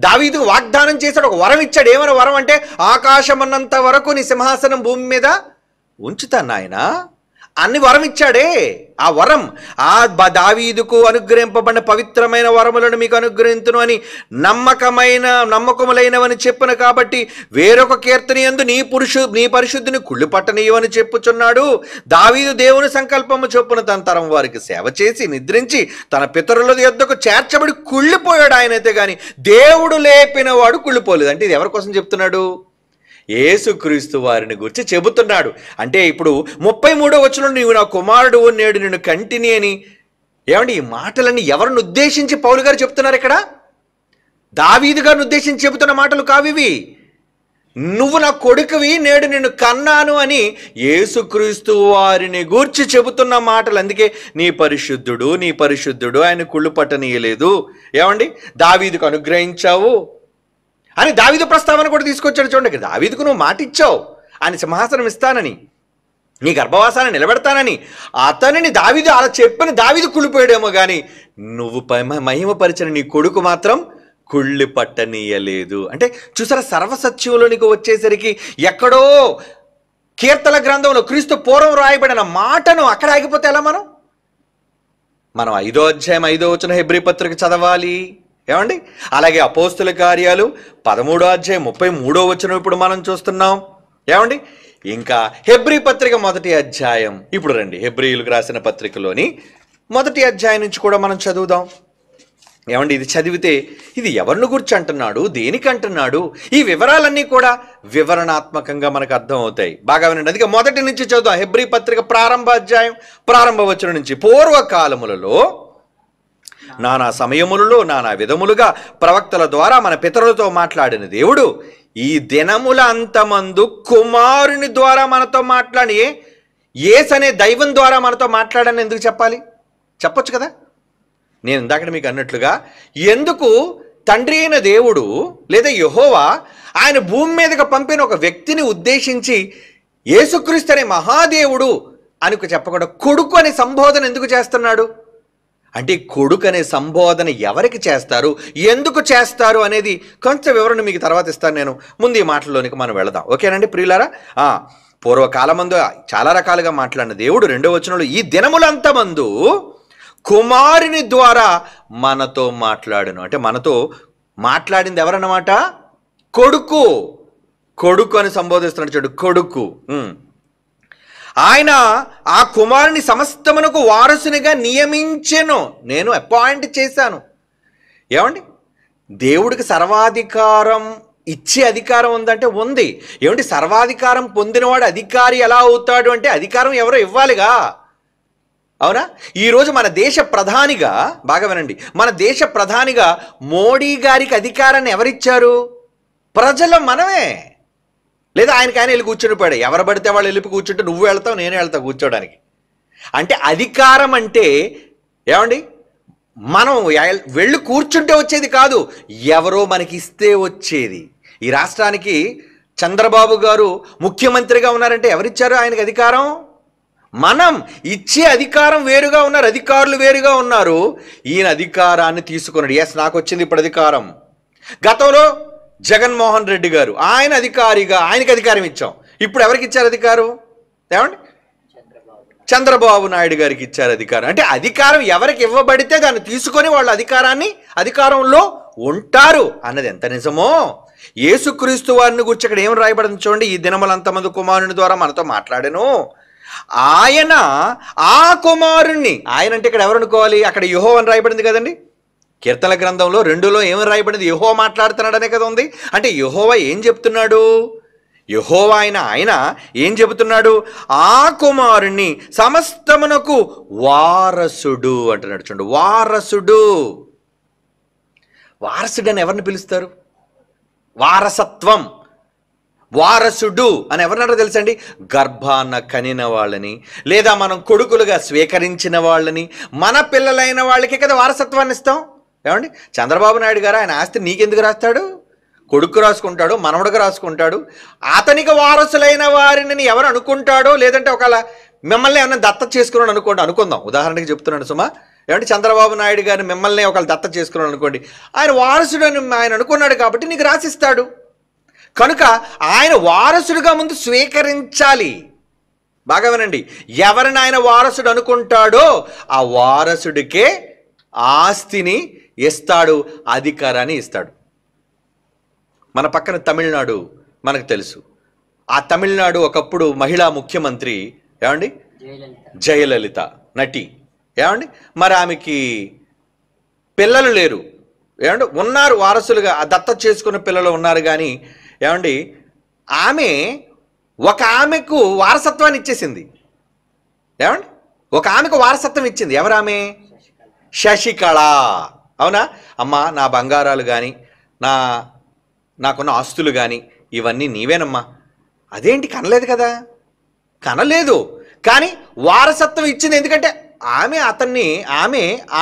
దావీదుకు వాగ్దానం చేశాడు, ఒక వరం ఇచ్చాడు. ఏమైనా వరం అంటే ఆకాశం అన్నంత వరకు నీ సింహాసనం భూమి మీద ఉంచుతాను నాయన అన్ని వరం ఇచ్చాడే. ఆ వరం దావీదుకు అనుగ్రహింపబడిన పవిత్రమైన వరములను మీకు అనుగ్రహించును అని నమ్మకములైనవని చెప్పిన కాబట్టి వేరొక కీర్తన యందు నీ పరిశుద్ధిని కుళ్ళు పట్టనీయవని చెప్పుచున్నాడు. దావీదు దేవుని సంకల్పము చొప్పున తన తరం వారికి సేవ చేసి నిద్రించి తన పితరుల యొద్దకు చేర్చబడి కుళ్ళిపోయాడు ఆయనైతే గాని దేవుడు లేపిన వాడు కుళ్ళిపోలేదు. అంటే ఇది ఎవరి కోసం చెప్తున్నాడు? యేసుక్రీస్తు వారిని గురించి చెబుతున్నాడు. అంటే ఇప్పుడు 33 నీవు నా కుమారుడు, నేడు నిన్ను కంటిని అని. ఏమండి ఈ మాటలన్నీ ఎవరిని ఉద్దేశించి పౌలు గారు చెప్తున్నారు? ఇక్కడ దావీదు గారిని ఉద్దేశించి చెబుతున్న మాటలు కావివి. నువ్వు నా కొడుకువి, నేడు నిన్ను కన్నాను అని యేసుక్రీస్తు వారిని గూర్చి చెబుతున్న మాటలు. అందుకే నీ పరిశుద్ధుడు ఆయన కుళ్ళు పట్టనీయలేదు. ఏమండి దావీదుకు అనుగ్రహించావు అని దావీదు ప్రస్తావన కూడా తీసుకొచ్చాడు చూడండి. దావీదుకు నువ్వు మాట ఇచ్చావు, ఆయన సింహాసనం ఇస్తానని, నీ గర్భవాసాన్ని నిలబెడతానని. అతనిని దావీదు అలా చెప్పిన దావీదు కుళ్ళిపోయాడేమో కానీ నువ్వు మహిమపరిచిన నీ కొడుకు మాత్రం కుళ్ళి పట్టనీయలేదు. అంటే చూసారా, సర్వసత్యంలోనికి వచ్చేసరికి ఎక్కడో కీర్తన గ్రంథంలో క్రీస్తు పూర్వం రాయబడిన మాటను అక్కడ ఆగిపోతే ఎలా? మనం 5వ హెబ్రీ పత్రిక చదవాలి. ఏమండి అలాగే అపోస్తుల కార్యాలు 13:33 ఇప్పుడు మనం చూస్తున్నాం. ఏమండి ఇంకా హెబ్రీ పత్రిక 1వ అధ్యాయం. ఇప్పుడు రండి హెబ్రీయులకు రాసిన పత్రికలోని 1వ అధ్యాయం నుంచి కూడా మనం చదువుదాం. ఏమండి ఇది చదివితే ఇది ఎవరిని గురించి అంటున్నాడు, దేనికి అంటున్నాడు, ఈ వివరాలన్నీ కూడా వివరణాత్మకంగా మనకు అర్థం అవుతాయి. బాగా వినండి. అందుకే 1 నుంచి చదువుదాం. హెబ్రీ పత్రిక ప్రారంభ వచనం నుంచి. పూర్వకాలములలో నానా సమయములలో నానా విధములుగా ప్రవక్తల ద్వారా మన పితరులతో మాట్లాడిన దేవుడు ఈ దినముల అంతమందు కుమారుని ద్వారా మనతో మాట్లాడి, యేసు అనే దైవం ద్వారా మనతో మాట్లాడని ఎందుకు చెప్పాలి? చెప్పొచ్చు కదా. నేను ఇందాక మీకు అన్నట్లుగా ఎందుకు తండ్రి అయిన దేవుడు లేదా యెహోవా ఆయన భూమి మీదకి పంపిన ఒక వ్యక్తిని ఉద్దేశించి యేసుక్రీస్తు అనే మహాదేవుడు అని చెప్పకుండా కొడుకు అనే సంబోధన ఎందుకు చేస్తున్నాడు? అంటే కొడుకు అనే సంబోధన ఎవరికి చేస్తారు, ఎందుకు చేస్తారు అనేది కొంచెం వివరణ మీకు తర్వాత ఇస్తాను నేను. ముందు ఈ మాటల్లోనికి మనం వెళదాం. ఓకేనండి ప్రియులారా. పూర్వకాలమందు చాలా రకాలుగా మాట్లాడిన దేవుడు 2వ వచనంలో ఈ దినములంతమందు కుమారుని ద్వారా మనతో మాట్లాడును. అంటే మనతో మాట్లాడింది ఎవరన్నమాట? కొడుకు. కొడుకు అని సంబోధిస్తున్నాడు చూడు, కొడుకు. ఆయన ఆ కుమారుని సమస్తమునకు వారసునిగా నియమించెను, నేను అపాయింట్ చేశాను. ఏమండి, దేవుడికి సర్వాధికారం ఇచ్చే అధికారం ఉందంటే ఉంది. ఏమంటే సర్వాధికారం పొందినవాడు అధికారి ఎలా అవుతాడు అంటే అధికారం ఎవరో ఇవ్వాలిగా, అవునా? ఈరోజు మన దేశ ప్రధానిగా, బాగా వినండి, మన దేశ ప్రధానిగా మోడీ గారికి అధికారాన్ని ఎవరిచ్చారు? ప్రజలు, మనమే. లేదా ఆయనకి ఆయన వెళ్ళి కూర్చుని ఎవరు పడితే వాళ్ళు వెళ్ళి కూర్చుంటే నువ్వు వెళ్తావు, నేను వెళ్తావు కూర్చోడానికి. అంటే అధికారం అంటే ఏమండి, మనం వెళ్ళి కూర్చుంటే వచ్చేది కాదు, ఎవరో మనకి ఇస్తే వచ్చేది. ఈ రాష్ట్రానికి చంద్రబాబు గారు ముఖ్యమంత్రిగా ఉన్నారంటే ఎవరిచ్చారు ఆయనకి అధికారం? మనం. ఇచ్చే అధికారం వేరుగా ఉన్నారు, అధికారులు వేరుగా ఉన్నారు. ఈయన అధికారాన్ని తీసుకున్నాడు. ఎస్, నాకు వచ్చింది ఇప్పుడు అధికారం. గతంలో జగన్మోహన్ రెడ్డి గారు ఆయన అధికారిగా, ఆయనకి అధికారం ఇచ్చాం. ఇప్పుడు ఎవరికి ఇచ్చారు అధికారం? ఏమండి, చంద్రబాబు నాయుడు గారికి ఇచ్చారు అధికారం. అంటే అధికారం ఎవరికి ఇవ్వబడితే దాన్ని తీసుకొని వాళ్ళు అధికారంలో ఉంటారు అన్నది ఎంత నిజమో. యేసుక్రీస్తు వారిని గురించి ఇక్కడ ఏం రాయబడింది చూడండి. ఈ దినములంతమంది కుమారుని ద్వారా మనతో మాట్లాడాను. ఆయన ఆ కుమారుణ్ణి, ఆయన అంటే ఇక్కడ ఎవరు అనుకోవాలి? అక్కడ యెహోవా అని రాయబడింది కదండి. కీర్తన గ్రంథంలో 2లో ఏమని రాయబడింది? యెహోవా మాట్లాడుతున్నాడు అనే కదా ఉంది. అంటే యెహోవా ఏం చెప్తున్నాడు? యెహోవా ఆయన ఏం చెబుతున్నాడు? ఆ కుమారుణ్ణి సమస్తమునకు వారసుడు అంటున్నాడు. చూడండి, వారసుడు. వారసుడు అని ఎవరిని పిలుస్తారు? వారసత్వం. వారసుడు అని ఎవరన్నారో తెలుసండి? గర్భాన కనిన వాళ్ళని, లేదా మనం కొడుకులుగా స్వీకరించిన వాళ్ళని, మన పిల్లలైన వాళ్ళకి కదా వారసత్వాన్ని ఇస్తాం. ఏమండి, చంద్రబాబు నాయుడు గారు ఆయన ఆస్తి నీకెందుకు రాస్తాడు? కొడుకు రాసుకుంటాడు, మనవడుగా రాసుకుంటాడు. అతనికి వారసులైన వారిని ఎవరు అనుకుంటాడో, లేదంటే ఒకవేళ మిమ్మల్ని ఏమన్నా దత్తత చేసుకున్నాడు అనుకుందాం, ఉదాహరణకి చెప్తున్నాడు సుమా. ఏమంటే చంద్రబాబు నాయుడు గారిని మిమ్మల్ని ఒకళ్ళు దత్తత చేసుకున్నాడు అనుకోండి, ఆయన వారసుడు అని ఆయన అనుకున్నాడు కాబట్టి నీకు రాసిస్తాడు. కనుక ఆయన వారసుడిగా ముందు స్వీకరించాలి. బాగా వినండి, ఎవరిని ఆయన వారసుడు అనుకుంటాడో ఆ వారసుడికే ఆస్తిని ఇస్తాడు, అధికారాన్ని ఇస్తాడు. మన పక్కన తమిళనాడు మనకు తెలుసు. ఆ తమిళనాడు ఒకప్పుడు మహిళా ముఖ్యమంత్రి ఏమండి, జయలలిత నటి. ఏమండి, మరి ఆమెకి పిల్లలు లేరు. ఏమండి, ఉన్నారు వారసులుగా, దత్తత చేసుకున్న పిల్లలు ఉన్నారు. కానీ ఏమండి, ఒక ఆమెకు వారసత్వాన్ని ఇచ్చేసింది. ఏమండి, ఒక ఆమెకు వారసత్వం ఇచ్చింది. ఎవరామె? శశికళ. అవునా? అమ్మ, నా బంగారాలు కానీ నాకున్న ఆస్తులు కానీ ఇవన్నీ నీవేనమ్మా. అదేంటి, కనలేదు కదా? కనలేదు, కానీ వారసత్వం ఇచ్చింది. ఎందుకంటే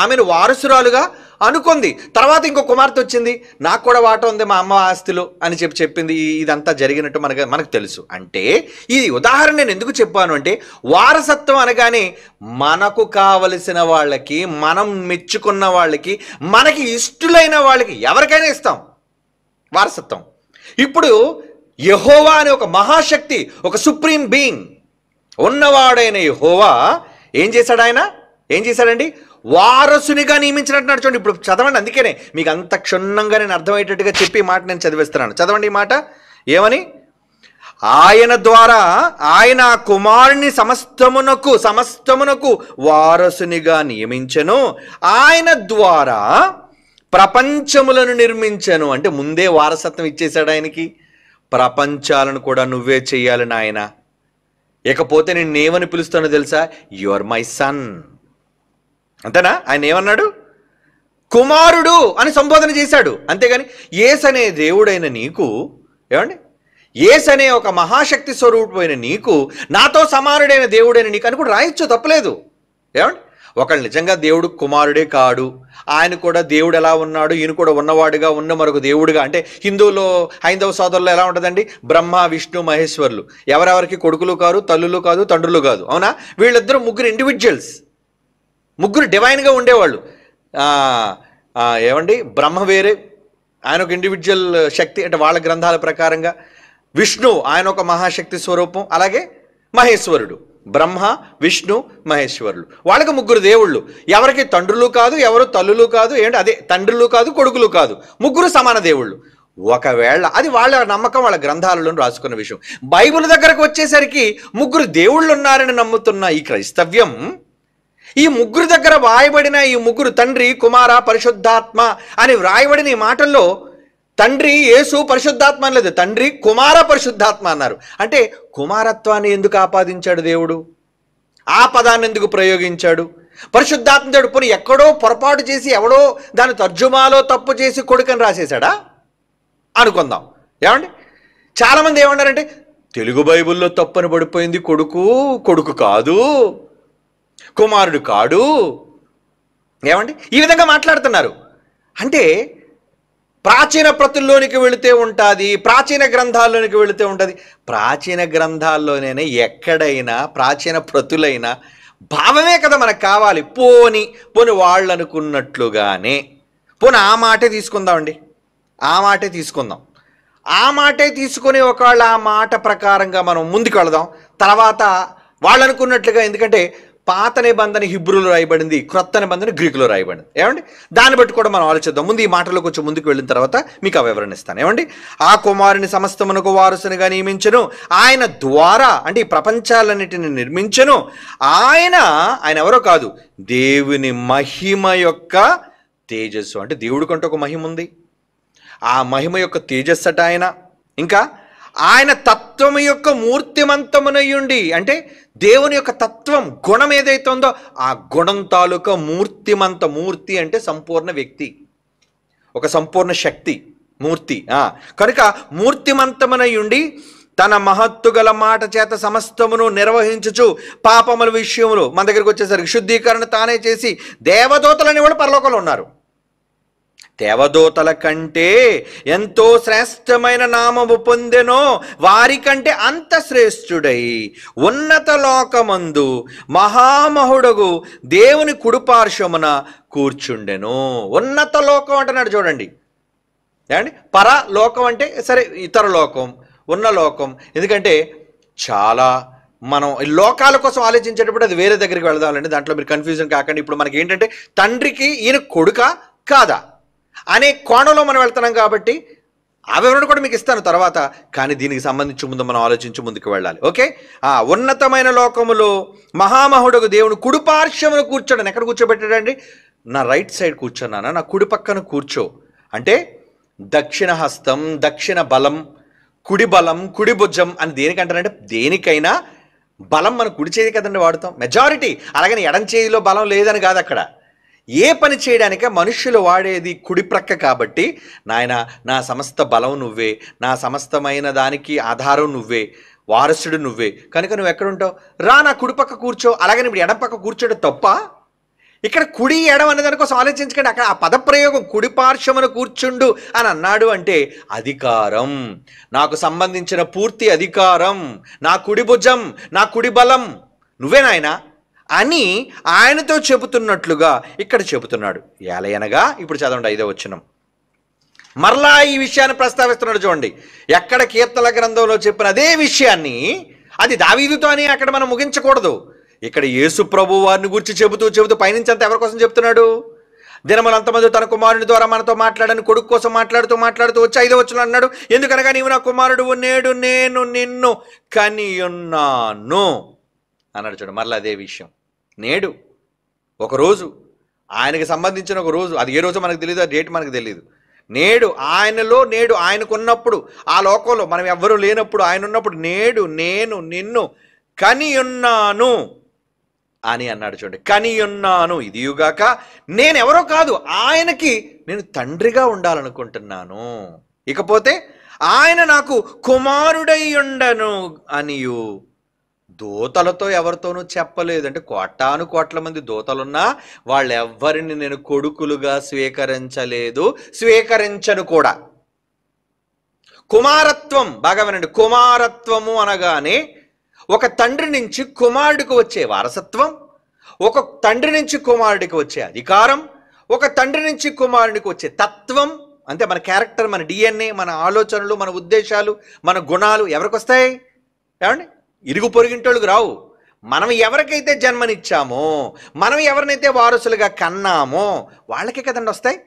ఆమెను వారసురాలుగా అనుకుంది. తర్వాత ఇంకో కుమార్తె వచ్చింది, నాకు కూడా వాటా ఉంది మా అమ్మ ఆస్తులు అని చెప్పింది. ఇదంతా జరిగినట్టు మనకు తెలుసు. అంటే ఇది ఉదాహరణ నేను ఎందుకు చెప్పాను అంటే, వారసత్వం అనగానే మనకు కావలసిన వాళ్ళకి, మనం మెచ్చుకున్న వాళ్ళకి, మనకి ఇష్టలైన వాళ్ళకి ఎవరికైనా ఇస్తాం వారసత్వం. ఇప్పుడు యెహోవా అనే ఒక మహాశక్తి, ఒక సుప్రీం బీయింగ్ ఉన్నవాడైన యెహోవా ఏం చేశాడండి? వారసునిగా నియమించినట్టు చూడండి. ఇప్పుడు చదవండి, అందుకనే మీకు అంత క్షుణ్ణంగా నేను అర్థమయ్యేటట్టుగా చెప్పి ఈ మాట నేను చదివిస్తున్నాను. చదవండి ఈ మాట. ఏమని? ఆయన ద్వారా, ఆయన కుమారుని సమస్తమునకు వారసునిగా నియమించెను, ఆయన ద్వారా ప్రపంచములను నిర్మించను. అంటే ముందే వారసత్వం ఇచ్చేశాడు ఆయనకి. ప్రపంచాలను కూడా నువ్వే చెయ్యాలి నాయన. ఇకపోతే నేను ఏమని పిలుస్తానో తెలుసా? You are my son. అంతేనా? ఆయన ఏమన్నాడు? కుమారుడు అని సంబోధన చేశాడు. అంతేగాని యేసు అనే దేవుడైన నీకు, ఏమండి, యేసు అనే ఒక మహాశక్తి స్వరూపమైన నీకు, నాతో సమానుడైన దేవుడైన నీకు అని కూడా రాయొచ్చు, తప్పలేదు. ఏమండి, ఒకళ్ళు నిజంగా దేవుడు కుమారుడే కాడు, ఆయన కూడా దేవుడు ఎలా ఉన్నాడు, ఈయన కూడా ఉన్నవాడుగా ఉన్న మరొక దేవుడుగా. అంటే హైందవ సోదరులు ఎలా ఉంటుందండి? బ్రహ్మ, విష్ణు, మహేశ్వరులు. ఎవరెవరికి కొడుకులు కాదు, తల్లులు కాదు, తండ్రులు కాదు. అవునా? వీళ్ళిద్దరూ ముగ్గురు ఇండివిజువల్స్, ముగ్గురు డివైన్గా ఉండేవాళ్ళు. ఏమండి, బ్రహ్మ వేరే, ఆయన ఒక ఇండివిజువల్ శక్తి, అంటే వాళ్ళ గ్రంథాల ప్రకారంగా. విష్ణు ఆయన ఒక మహాశక్తి స్వరూపం. అలాగే మహేశ్వరుడు, బ్రహ్మ, విష్ణు, మహేశ్వరులు. వాళ్ళకి ముగ్గురు దేవుళ్ళు. ఎవరికి తండ్రులు కాదు, ఎవరు తల్లులు కాదు, అదే తండ్రులు కాదు, కొడుకులు కాదు, ముగ్గురు సమాన దేవుళ్ళు. ఒకవేళ అది వాళ్ళ నమ్మకం, వాళ్ళ గ్రంథాలలో రాసుకున్న విషయం. బైబిల్ దగ్గరకు వచ్చేసరికి ముగ్గురు దేవుళ్ళు ఉన్నారని నమ్ముతున్న ఈ క్రైస్తవ్యం, ఈ ముగ్గురు దగ్గర వ్రాయబడిన ఈ ముగ్గురు తండ్రి, కుమార, పరిశుద్ధాత్మ అని వ్రాయబడిన ఈ మాటల్లో తండ్రి యేసు పరిశుద్ధాత్మ అనలేదు, తండ్రి కుమార పరిశుద్ధాత్మ అన్నారు. అంటే కుమారత్వాన్ని ఎందుకు ఆపాదించాడు దేవుడు? ఆ పదాన్ని ఎందుకు ప్రయోగించాడు? పరిశుద్ధాత్మ దేవుడు పోనీ ఎక్కడో పొరపాటు చేసి ఎవడో దాని తర్జుమాలో తప్పు చేసి కొడుకని రాసేశాడా అనుకుందాం. ఏమండి, చాలామంది ఏమన్నారంటే తెలుగు బైబిల్లో తప్పని పడిపోయింది, కొడుకు కాదు, కుమారుడు కాడు. ఏమండి, ఈ విధంగా మాట్లాడుతున్నారు. అంటే ప్రాచీన ప్రతుల్లోనికి వెళితే ఉంటుంది, ప్రాచీన గ్రంథాల్లోనికి వెళితే ఉంటుంది. ప్రాచీన గ్రంథాల్లోనే ఎక్కడైనా ప్రాచీన ప్రతులైనా భావమే కదా మనకు కావాలి. పోని వాళ్ళు అనుకున్నట్లుగానే పోనీ ఆ మాటే తీసుకుందామండి, ఆ మాటే తీసుకుందాం. ఆ మాటే తీసుకొని ఒకవేళ ఆ మాట ప్రకారంగా మనం ముందుకు వెళదాం. తర్వాత వాళ్ళు అనుకున్నట్లుగా, ఎందుకంటే పాత నిబంధన హిబ్రూలో రాయబడింది, క్రొత్త నిబంధన గ్రీకులో రాయబడింది. ఏమండి, దాన్ని బట్టి కూడా మనం ఆలోచిద్దాం. ముందు ఈ మాటలో కొంచెం ముందుకు వెళ్ళిన తర్వాత మీకు ఆ వివరణ ఇస్తాను. ఏమండి, ఆ కుమారుని సమస్తమునకు వారసునిగా నియమించను, ఆయన ద్వారా అంటే ఈ ప్రపంచాలన్నిటిని నిర్మించను. ఆయన ఎవరో కాదు, దేవుని మహిమ యొక్క తేజస్సు. అంటే దేవుడి కంటే ఒక మహిమ ఉంది, ఆ మహిమ యొక్క తేజస్సు అట ఆయన. ఇంకా ఆయన తత్వము యొక్క మూర్తిమంతమునయుండి, అంటే దేవుని యొక్క తత్వం గుణం ఏదైతే ఉందో ఆ గుణం తాలూకా మూర్తి అంటే సంపూర్ణ వ్యక్తి, ఒక సంపూర్ణ శక్తి, మూర్తి. కనుక మూర్తిమంతమునయుండి తన మహత్తు గల మాట చేత సమస్తమును నిర్వహించుచు పాపముల విషయములు మన దగ్గరికి వచ్చేసరికి శుద్ధీకరణ తానే చేసి దేవదూతలని కూడా పరలోకంలో ఉన్నారు. దేవదూతల కంటే ఎంతో శ్రేష్టమైన నామము పొందెనో వారికంటే అంత శ్రేష్ఠుడై ఉన్నత లోకమందు మహామహుడగు దేవుని కుడిపార్శ్వమున కూర్చుండెను. ఉన్నత లోకం అంటున్నాడు చూడండి. ఏమండి, పరలోకం అంటే సరే ఇతర లోకం, ఉన్న లోకం. ఎందుకంటే చాలా మనం లోకాల కోసం ఆలోచించేటప్పుడు అది వేరే దగ్గరికి వెళదామండి, దాంట్లో మీరు కన్ఫ్యూజన్ కాకండి. ఇప్పుడు మనకి ఏంటంటే తండ్రికి ఈయన కొడుకా కాదా అనే కోణంలో మనం వెళ్తున్నాం కాబట్టి ఆ వివరణ కూడా మీకు ఇస్తాను తర్వాత. కానీ దీనికి సంబంధించి ముందు మనం ఆలోచించి ముందుకు వెళ్ళాలి. ఓకే, ఉన్నతమైన లోకములో మహామహుడకు దేవుడు కుడిపార్శ్వమును కూర్చోండి. ఎక్కడ కూర్చోబెట్టాడండి? నా రైట్ సైడ్ కూర్చున్నానా, నా కుడి పక్కన కూర్చో అంటే దక్షిణ హస్తం, దక్షిణ బలం, కుడి బలం, కుడి భుజం అని దేనికంటారంటే దేనికైనా బలం మన కుడి చేయి కదండి వాడుతాం మెజారిటీ. అలాగని ఎడం చేయిలో బలం లేదని కాదు. అక్కడ ఏ పని చేయడానికే మనుష్యులు వాడేది కుడి ప్రక్క కాబట్టి నాయన నా సమస్త బలం నువ్వే, నా సమస్తమైన దానికి ఆధారం నువ్వే, వారసుడు నువ్వే, కనుక నువ్వు ఎక్కడుంటావు రా నా కుడి పక్క కూర్చో. అలాగని ఇప్పుడు ఎడం పక్క కూర్చోడం తప్ప? ఇక్కడ కుడి ఎడం అనే దానికోసం ఆలోచించకండి. అక్కడ ఆ పదప్రయోగం కుడి పార్శ్వమున కూర్చుండు అని అన్నాడు అంటే అధికారం, నాకు సంబంధించిన పూర్తి అధికారం, నా కుడి భుజం, నా కుడి బలం నువ్వే నాయనా అని ఆయనతో చెబుతున్నట్లుగా ఇక్కడ చెబుతున్నాడు. ఏలయనగా ఇప్పుడు చదవండి 5వ వచనం. మరలా ఈ విషయాన్ని ప్రస్తావిస్తున్నాడు చూడండి. ఎక్కడ కీర్తనల గ్రంథంలో చెప్పిన అదే విషయాన్ని, అది దావీదుతో అని అక్కడ మనం ముగించకూడదు. ఇక్కడ యేసు ప్రభు వారిని గురించి చెబుతూ పైనుంచి అంతా ఎవరి కోసం చెప్తున్నాడు? దినములంతమంది తన కుమారుని ద్వారా మనతో మాట్లాడని కొడుకు కోసం మాట్లాడుతూ వచ్చి 5వ వచనం అన్నాడు, ఎందుకనగా నీవు నా కుమారుడు, నేడు నేను నిన్ను కనియున్నాను అన్నాడు. చూడు, మరలా అదే విషయం. నేడు ఒకరోజు ఆయనకి సంబంధించిన ఒక రోజు, అది ఏ రోజు మనకు తెలియదు, ఆ డేట్ మనకు తెలియదు. నేడు ఆయనలో, నేడు ఆయనకున్నప్పుడు, ఆ లోకంలో మనం ఎవ్వరూ లేనప్పుడు ఆయన ఉన్నప్పుడు నేడు నేను నిన్ను కనియున్నాను అని అన్నాడు. చూడండి, కనియున్నాను. ఇదియుగాక నేనెవరో కాదు, ఆయనకి నేను తండ్రిగా ఉండాలనుకుంటున్నాను, ఇకపోతే ఆయన నాకు కుమారుడై ఉండను అనియు దూతలతో ఎవరితోనూ చెప్పలేదు. అంటే కోటాను కోట్ల మంది దూతలున్నా వాళ్ళెవ్వరిని నేను కొడుకులుగా స్వీకరించలేదు, స్వీకరించను కూడా. కుమారత్వం బాగా వినండి. కుమారత్వము అనగానే ఒక తండ్రి నుంచి కుమారుడికి వచ్చే వారసత్వం, ఒక తండ్రి నుంచి కుమారుడికి వచ్చే అధికారం, ఒక తండ్రి నుంచి కుమారుడికి వచ్చే తత్వం. అంటే మన క్యారెక్టర్, మన డిఎన్ఏ, మన ఆలోచనలు, మన ఉద్దేశాలు, మన గుణాలు ఎవరికి వస్తాయి? ఏమండి, ఇరుగు పొరుగింటోళ్ళకి రావు. మనం ఎవరికైతే జన్మనిచ్చామో, మనం ఎవరినైతే వారసులుగా కన్నామో వాళ్ళకే కదండి వస్తాయి.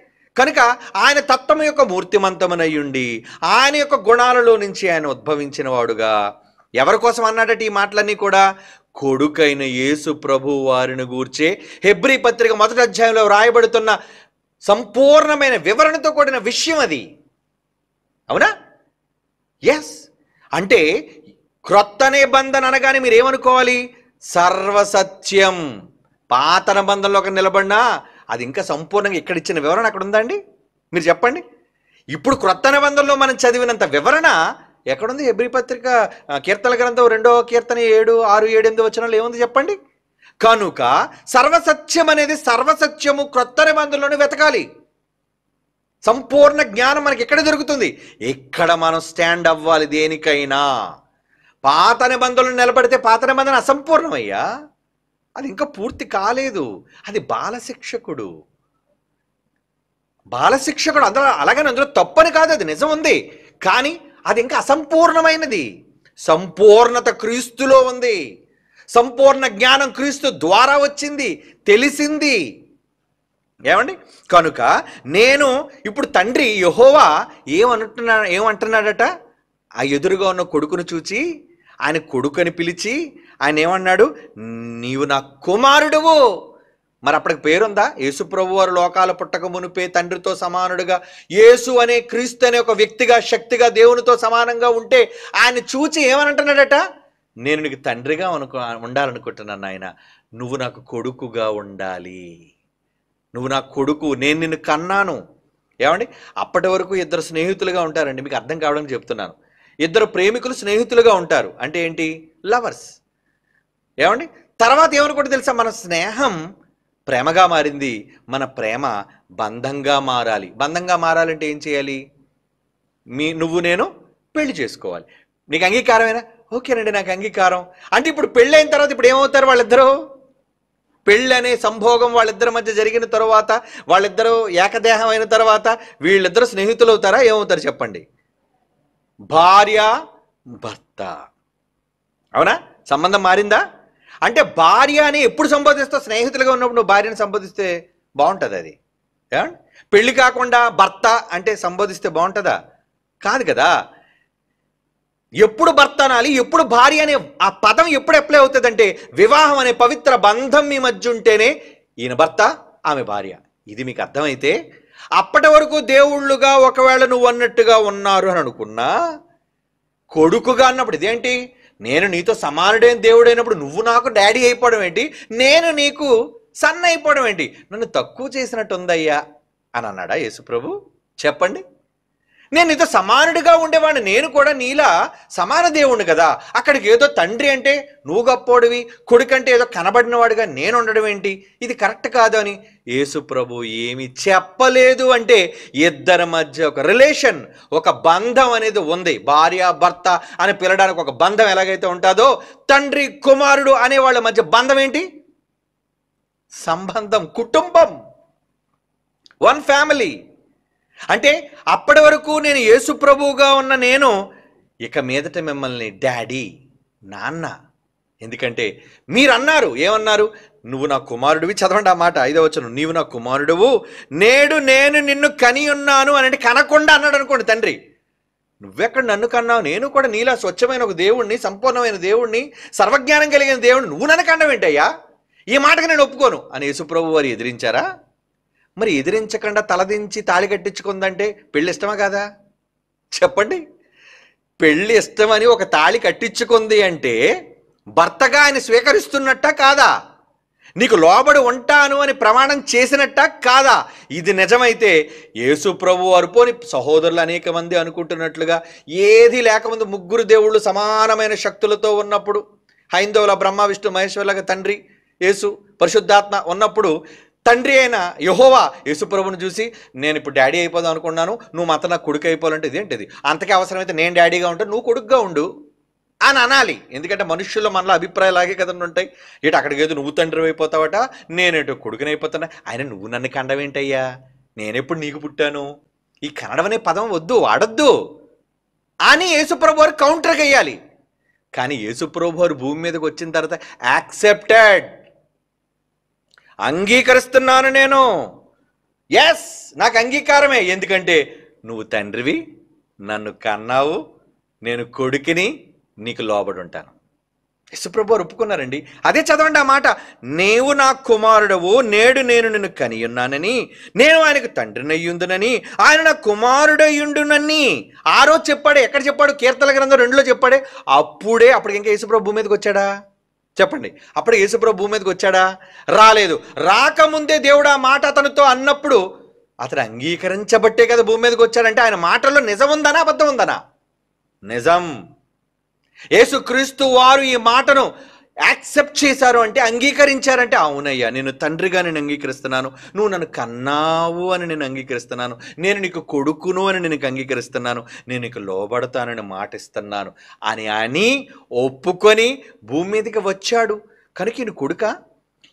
కనుక ఆయన తత్వం యొక్క మూర్తిమంతమునయ్యుండి ఆయన యొక్క గుణాలలో నుంచి ఆయన ఉద్భవించిన వాడుగా ఎవరి కోసం అన్నాడట ఈ మాటలన్నీ కూడా? కొడుకైన యేసు ప్రభు వారిని గూర్చే హెబ్రీ పత్రిక 1వ అధ్యాయంలో వ్రాయబడుతున్న సంపూర్ణమైన వివరణతో కూడిన విషయం అది. అవునా? ఎస్. అంటే క్రొత్త నిబంధన అనగానే మీరు ఏమనుకోవాలి? సర్వసత్యం. పాత నిబంధనలో ఒక నిలబడినా అది ఇంకా సంపూర్ణంగా ఇక్కడ ఇచ్చిన వివరణ అక్కడ ఉందండి? మీరు చెప్పండి. ఇప్పుడు క్రొత్త నిబంధనలో మనం చదివినంత వివరణ ఎక్కడుంది? హెబ్రీ పత్రిక కీర్తన గ్రంథం 2వ కీర్తన 7, 6, 7, 8 వచనాలు ఏముంది చెప్పండి? కనుక సర్వసత్యం అనేది సర్వసత్యము క్రొత్త నిబంధనలోనే వెతకాలి. సంపూర్ణ జ్ఞానం మనకి ఎక్కడ దొరుకుతుంది? ఇక్కడ మనం స్టాండ్ అవ్వాలి దేనికైనా. పాత నిబంధనలు నిలబడితే పాత నిబంధన అసంపూర్ణమయ్యా, అది ఇంకా పూర్తి కాలేదు. అది బాలశిక్షకుడు. అందులో అలాగని అందులో తప్పని కాదు, అది నిజం ఉంది. కానీ అది ఇంకా అసంపూర్ణమైనది. సంపూర్ణత క్రీస్తులో ఉంది. సంపూర్ణ జ్ఞానం క్రీస్తు ద్వారా వచ్చింది, తెలిసింది. ఏమండి? కనుక నేను ఇప్పుడు తండ్రి యెహోవా ఏమంటున్నాడట? ఆ ఎదురుగా ఉన్న కొడుకును చూచి ఆయన కొడుకుని పిలిచి ఆయన ఏమన్నాడు? నీవు నా కుమారుడువు. మరి అప్పటికి పేరుందా? యేసు ప్రభు వారు లోకాల పుట్టక మునిపే తండ్రితో సమానుడుగా, యేసు అనే క్రీస్తు అనే ఒక వ్యక్తిగా, శక్తిగా దేవునితో సమానంగా ఉంటే ఆయన చూచి ఏమనంటున్నాడట? నేను నీకు తండ్రిగా ఉండాలనుకుంటున్నాను నాయన, నువ్వు నాకు కొడుకుగా ఉండాలి. నువ్వు నా కొడుకు, నేను నిన్ను కన్నాను. ఏమండి? అప్పటి వరకు ఇద్దరు స్నేహితులుగా ఉంటారండి. మీకు అర్థం కావడానికి చెప్తున్నాను. ఇద్దరు ప్రేమికులు స్నేహితులుగా ఉంటారు. అంటే ఏంటి? లవర్స్. ఏమండి? తర్వాత ఏమనుకుంటే తెలుసా? మన స్నేహం ప్రేమగా మారింది, మన ప్రేమ బంధంగా మారాలి. బంధంగా మారాలంటే ఏం చేయాలి? నువ్వు నేను పెళ్లి చేసుకోవాలి. నీకు అంగీకారమేనా? ఓకేనండి, నాకు అంగీకారం. అంటే ఇప్పుడు పెళ్ళి అయిన తర్వాత ఇప్పుడు ఏమవుతారు వాళ్ళిద్దరూ? పెళ్ళి అనే సంభోగం వాళ్ళిద్దరి మధ్య జరిగిన తర్వాత, వాళ్ళిద్దరూ ఏకదేహం అయిన తర్వాత వీళ్ళిద్దరూ స్నేహితులు అవుతారా? ఏమవుతారు చెప్పండి? భార్య భర్త. అవునా? సంబంధం మారిందా? అంటే భార్య అని ఎప్పుడు సంబోధిస్తావు? స్నేహితులుగా ఉన్నప్పుడు నువ్వు భార్యను సంబోధిస్తే బాగుంటుంది. అది ఏమండి? పెళ్లి కాకుండా భర్త అంటే సంబోధిస్తే బాగుంటుందా? కాదు కదా. ఎప్పుడు భర్త అనాలి, ఎప్పుడు భార్య అనే ఆ పదం ఎప్పుడు అప్లై అవుతుందంటే వివాహం అనే పవిత్ర బంధం మీ మధ్య ఉంటేనే ఈయన భర్త, ఆమె భార్య. ఇది మీకు అర్థమైతే అప్పటి వరకు దేవుళ్ళుగా ఒకవేళ నువ్వు అన్నట్టుగా ఉన్నారు అని అనుకున్నా, కొడుకుగా అన్నప్పుడు ఇదేంటి? నేను నీతో సమానుడైన దేవుడైనప్పుడు నువ్వు నాకు డాడీ అయిపోవడం ఏంటి? నేను నీకు సన్ అయిపోవడం ఏంటి? నన్ను తక్కువ చేసినట్టు ఉందయ్యా అని అన్నాడా యేసుప్రభు? చెప్పండి. నేను నీతో సమానుడిగా ఉండేవాడిని, నేను కూడా నీలా సమాన దేవుణ్ణి కదా. అక్కడికి ఏదో తండ్రి అంటే నువ్వు గొప్పోడివి, కొడుకంటే ఏదో కనబడినవాడిగా నేను ఉండడం ఏంటి? ఇది కరెక్ట్ కాదు అని యేసు ప్రభు ఏమి చెప్పలేదు. అంటే ఇద్దరి మధ్య ఒక రిలేషన్, ఒక బంధం అనేది ఉంది. భార్య భర్త అని పిలవడానికి ఒక బంధం ఎలాగైతే ఉంటుందో, తండ్రి కుమారుడు అనే వాళ్ళ మధ్య బంధం ఏంటి? సంబంధం, కుటుంబం, వన్ ఫ్యామిలీ. అంటే అప్పటి వరకు నేను యేసు ప్రభువుగా ఉన్న నేను ఇక మీదట మిమ్మల్ని డాడీ, నాన్న. ఎందుకంటే మీరు అన్నారు, ఏమన్నారు? నువ్వు నా కుమారుడివి. చదవండి ఆ మాట, 5వ వచనం. నీవు నా కుమారుడువు, నేడు నేను నిన్ను కని ఉన్నాను అని కనకుండా అన్నాడు అనుకోండి తండ్రి. నువ్వెక్కడ నన్ను కన్నావు? నేను కూడా నీలా స్వచ్ఛమైన ఒక దేవుణ్ణి, సంపూర్ణమైన దేవుణ్ణి, సర్వజ్ఞానం కలిగిన దేవుణ్ణి, నువ్వు నన్ను కన్నడం ఏంటయ్యా? ఈ మాటకు నేను ఒప్పుకోను అని యేసుప్రభు వారు ఎదిరించారా? మరి ఎదిరించకుండా తలదించి తాళి కట్టించుకుందంటే పెళ్ళి ఇష్టమా కాదా? చెప్పండి. పెళ్ళి ఇష్టమని ఒక తాళి కట్టించుకుంది అంటే భర్తగా ఆయన స్వీకరిస్తున్నట్టా కాదా? నీకు లోబడి ఉంటాను అని ప్రమాణం చేసినట్టా కాదా? ఇది నిజమైతే యేసు ప్రభు వారు, పోని సహోదరులు అనేక మంది అనుకుంటున్నట్లుగా ఏది లేకముందు ముగ్గురు దేవుళ్ళు సమానమైన శక్తులతో ఉన్నప్పుడు, హైందవుల బ్రహ్మ విష్ణు మహేశ్వరులాగా తండ్రి యేసు పరిశుద్ధాత్మ ఉన్నప్పుడు, తండ్రి అయిన యెహోవా యేసు ప్రభుని చూసి నేను ఇప్పుడు డాడీ అయిపోదాం అనుకున్నాను, నువ్వు మాత్రం నాకు కొడుకు అయిపోవాలంటే ఇదేంటిది? అంతకే అవసరమైతే నేను డాడీగా ఉంటాను, నువ్వు కొడుకుగా ఉండు అని అనాలి. ఎందుకంటే మనుషుల్లో మనలో అభిప్రాయాలు లాగే కదండి ఉంటాయి. ఇటు అక్కడికి ఏదో నువ్వు తండ్రి అయిపోతావట, నేనేటో కొడుకుని అయిపోతున్నా. ఆయన నువ్వు నన్ను కండవేంటయ్యా? నేనెప్పుడు నీకు పుట్టాను? ఈ కన్నడం అనే పదం వద్దు, వాడొద్దు అని యేసుప్రభు వారు కౌంటర్కి వేయాలి. కానీ యేసుప్రభు వారు భూమి మీదకి వచ్చిన తర్వాత యాక్సెప్టెడ్, అంగీకరిస్తున్నాను నేను, ఎస్, నాకు అంగీకారమే. ఎందుకంటే నువ్వు తండ్రివి, నన్ను కన్నావు, నేను కొడుకుని, నీకు లోబడి ఉంటాను. యేసుప్రభు వారు ఒప్పుకున్నారండి. అదే చదవండి ఆ మాట. నీవు నా కుమారుడవు, నేడు నేను నిన్ను కనియున్నానని, నేను ఆయనకు తండ్రినయ్యుందునని, ఆయన నా కుమారుడయ్యుండునని ఆ రోజు చెప్పాడే. ఎక్కడ చెప్పాడు? కీర్తన గ్రంథం 2లో చెప్పాడే. అప్పటికి ఇంకా యేసుప్రభు భూమి మీదకి వచ్చాడా? చెప్పండి. అప్పుడు యేసుప్రభు భూమి మీదకి వచ్చాడా? రాలేదు. రాకముందే దేవుడు ఆ మాట అతనితో అన్నప్పుడు అతను అంగీకరించబట్టే కదా భూమి మీదకి వచ్చాడంటే ఆయన మాటల్లో నిజం ఉందనా అబద్ధం ఉందనా? నిజం. యేసుక్రీస్తు వారు ఈ మాటను యాక్సెప్ట్ చేశారు అంటే, అంగీకరించారంటే, అవునయ్యా నేను తండ్రిగా నేను అంగీకరిస్తున్నాను, నువ్వు నన్ను కన్నావు అని నేను అంగీకరిస్తున్నాను, నేను నీకు కొడుకును అని నేను అంగీకరిస్తున్నాను, నేను నీకు లోబడతానని మాటిస్తున్నాను అని ఒప్పుకొని భూమి మీదకి వచ్చాడు. కనుక ఈయన కొడుక?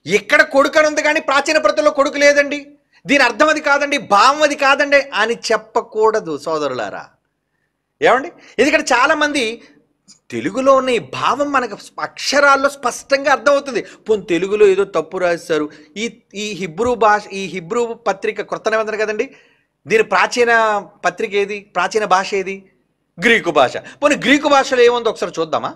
ఇక్కడ కొడుకు అని ఉంది కానీ ప్రాచీన ప్రతుల్లో కొడుకు లేదండి. దీని అర్థం అది కాదండి, భావం అది కాదండి అని చెప్పకూడదు సోదరులారా. ఏమండి? ఎందుకంటే చాలామంది తెలుగులో ఉన్న ఈ భావం మనకు అక్షరాల్లో స్పష్టంగా అర్థమవుతుంది. పోనీ తెలుగులో ఏదో తప్పు రాశారు. ఈ హిబ్రూ పత్రిక క్రొత్త నిబంధన కదండి. దీని ప్రాచీన పత్రిక ఏది? ప్రాచీన భాష ఏది? గ్రీకు భాష. పోనీ గ్రీకు భాషలో ఏముందో ఒకసారి చూద్దామా?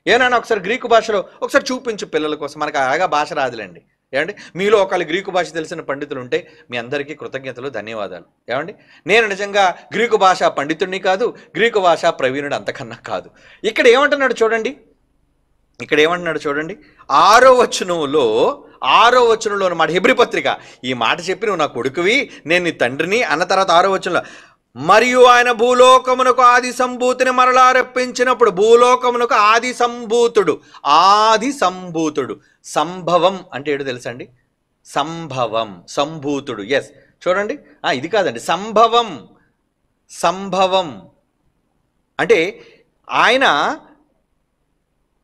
ఏమైనా ఒకసారి గ్రీకు భాషలో ఒకసారి చూపించు పిల్లల కోసం. మనకు అలాగా భాష రాదులేండి. ఏమండి? మీలో ఒకళ్ళు గ్రీకు భాష తెలిసిన పండితులు ఉంటే మీ అందరికీ కృతజ్ఞతలు, ధన్యవాదాలు. ఏమండి? నేను నిజంగా గ్రీకు భాష పండితుడిని కాదు, గ్రీకు భాష ప్రవీణుడు అంతకన్నా కాదు. ఇక్కడ ఏమంటున్నాడు చూడండి. 6వ వచనంలో మాట హెబ్రీ పత్రిక ఈ మాట చెప్పి, నువ్వు నా కొడుకువి, నేను నీ తండ్రిని అన్న తర్వాత 6వ వచనంలో, మరియు ఆయన భూలోకమునకు ఆది సంభూతిని మరలా రప్పించినప్పుడు, భూలోకమునకు ఆది సంభూతుడు సంభవం అంటే ఏడు తెలుసా అండి? సంభూతుడు. ఎస్, చూడండి. ఇది కాదండి, సంభవం అంటే ఆయన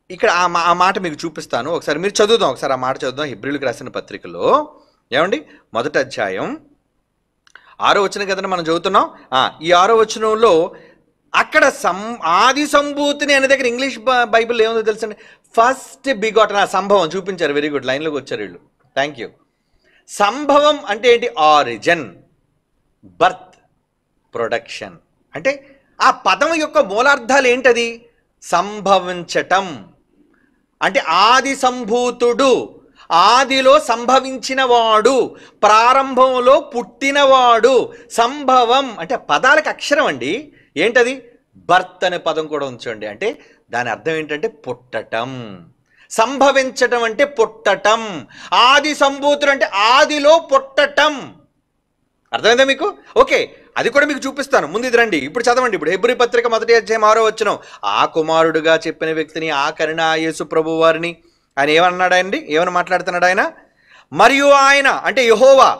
ఇక్కడ ఆ మాట మీకు చూపిస్తాను. ఒకసారి మీరు చదువుదాం, ఒకసారి ఆ మాట చదువుదాం. హెబ్రీయులకు రాసిన పత్రికలో ఏమండి 1వ అధ్యాయం 6వ వచనం కదండి మనం చదువుతున్నాం. ఈ 6వ వచనంలో అక్కడ ఆది సంభూతిని అనే దగ్గర ఇంగ్లీష్ బైబిల్ ఏముందో తెలుసండి? First begotten. సంభవం చూపించారు. వెరీ గుడ్, లైన్లోకి వచ్చారు వీళ్ళు. Thank you. సంభవం అంటే ఏంటి? Origin, birth, production. అంటే ఆ పదం యొక్క మూలార్థాలు ఏంటది? సంభవించటం అంటే ఆది సంభూతుడు, ఆదిలో సంభవించినవాడు, ప్రారంభంలో పుట్టినవాడు. సంభవం అంటే పదాలకు అక్షరం అండి. ఏంటది? బర్త్ అనే పదం కూడా ఉంచండి. అంటే దాని అర్థం ఏంటంటే పుట్టటం. సంభవించటం అంటే పుట్టటం. ఆది సంభూతుడు అంటే ఆదిలో పుట్టటం. అర్థమైందా మీకు? ఓకే, అది కూడా మీకు చూపిస్తాను. ముందు ఇది రండి, ఇప్పుడు చదవండి. ఇప్పుడు హెబ్రీ పత్రిక 1వ అధ్యాయం 6వ వచనం. ఆ కుమారుడుగా చెప్పిన వ్యక్తిని, ఆ కరుణ యేసు ప్రభు వారిని ఆయన ఏమన్నాడండి? ఏమని మాట్లాడుతున్నాడు ఆయన? మరియు ఆయన అంటే యెహోవా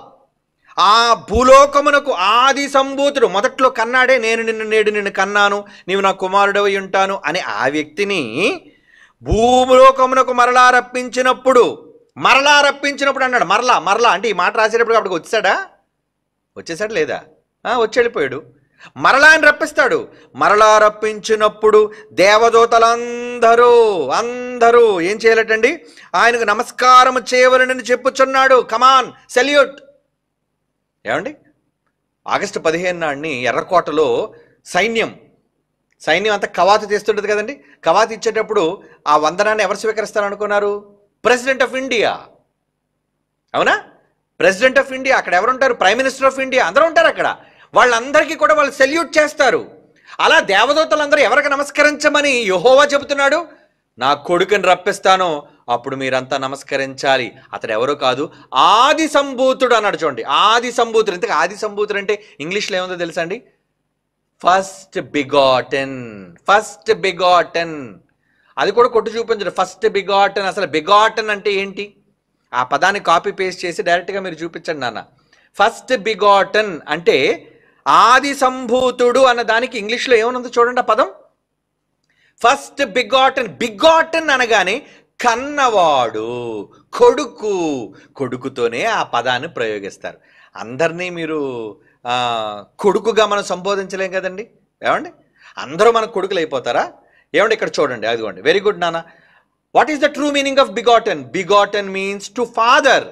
ఆ భూలోకమునకు ఆది సంభూతుడు, మొదట్లో కన్నాడే, నేడు నిన్ను కన్నాను, నీవు నా కుమారుడవై ఉంటాను అనే ఆ వ్యక్తిని భూలోకమునకు మరలా రప్పించినప్పుడు అన్నాడు. మరలా అంటే ఈ మాట రాసేటప్పుడు అప్పటికి వచ్చేసాడా లేదా? వచ్చి వెళ్ళిపోయాడు. మరలా ఆయన రప్పిస్తాడు. మరలా రప్పించినప్పుడు దేవదూతలందరూ ఏం చేయాలటండి? ఆయనకు నమస్కారం చేయవలనని చెప్పుచున్నాడు. కమాన్, సెల్యూట్. ఏమండి? ఆగస్టు 15 నాడిని ఎర్రకోటలో సైన్యం అంతా కవాతు తీస్తుంటుంది కదండి. కవాతు ఇచ్చేటప్పుడు ఆ వందనాన్ని ఎవరు స్వీకరిస్తారు అనుకున్నారు? President of India. అవునా? President of India. అక్కడ ఎవరుంటారు? Prime minister of India. అందరూ ఉంటారు అక్కడ. వాళ్ళందరికీ కూడా వాళ్ళు సెల్యూట్ చేస్తారు. అలా దేవదూతలందరూ ఎవరికి నమస్కరించమని యెహోవా చెబుతున్నాడు? నా కొడుకుని రప్పిస్తాను, అప్పుడు మీరంతా నమస్కరించాలి. అతడు ఎవరో కాదు, ఆది సంభూతుడు అన్నాడు. చూడండి, ఆది సంభూతుడు. ఇంతకు ఆది సంభూతుడు అంటే ఇంగ్లీష్లో ఏముందో తెలుసా అండి? First begotten. అది కూడా కొట్టు చూపించండి. First begotten. అసలు బిగాటన్ అంటే ఏంటి? ఆ పదాన్ని కాపీ పేస్ట్ చేసి డైరెక్ట్గా మీరు చూపించండి నాన్న. ఫస్ట్ బిగాటన్ అంటే ఆది సంభూతుడు అన్న దానికి ఇంగ్లీష్లో ఏమనుందో చూడండి ఆ పదం. ఫస్ట్ బిగాటన్ అనగానే కన్నవాడు, కొడుకుతోనే ఆ పదాన్ని ప్రయోగిస్తారు. అందరినీ మీరు కొడుకుగా మనం సంబోధించలేం కదండి. ఏమండి? అందరూ మనకు కొడుకులు అయిపోతారా? ఏమండి? ఇక్కడ చూడండి, అదిగోండి. వెరీ గుడ్ నాన్న. What is the true meaning of begotten? Begotten means to father,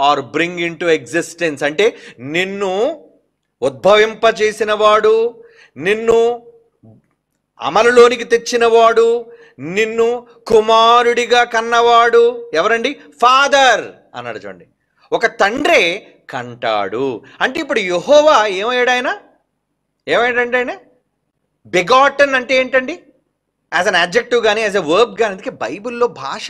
or bring into existence అంటే నిన్ను ఉద్భవింపచేసిన వాడు, నిన్ను అమలులోనికి తెచ్చినవాడు, నిన్ను కుమారుడిగా కన్నవాడు ఎవరండి? ఫాదర్ అన్నాడు. చూడండి, ఒక తండ్రే కంటాడు అంటే ఇప్పుడు యెహోవా ఏమయ్యాడు? ఏమయ్యాడంటే ఆయన బెగాటన్ అంటే ఏంటండి? యాజ్ అన్ యాడ్జెక్టివ్ కానీ యాజ్ ఎ వర్బ్ కానీ. అందుకే బైబిల్లో భాష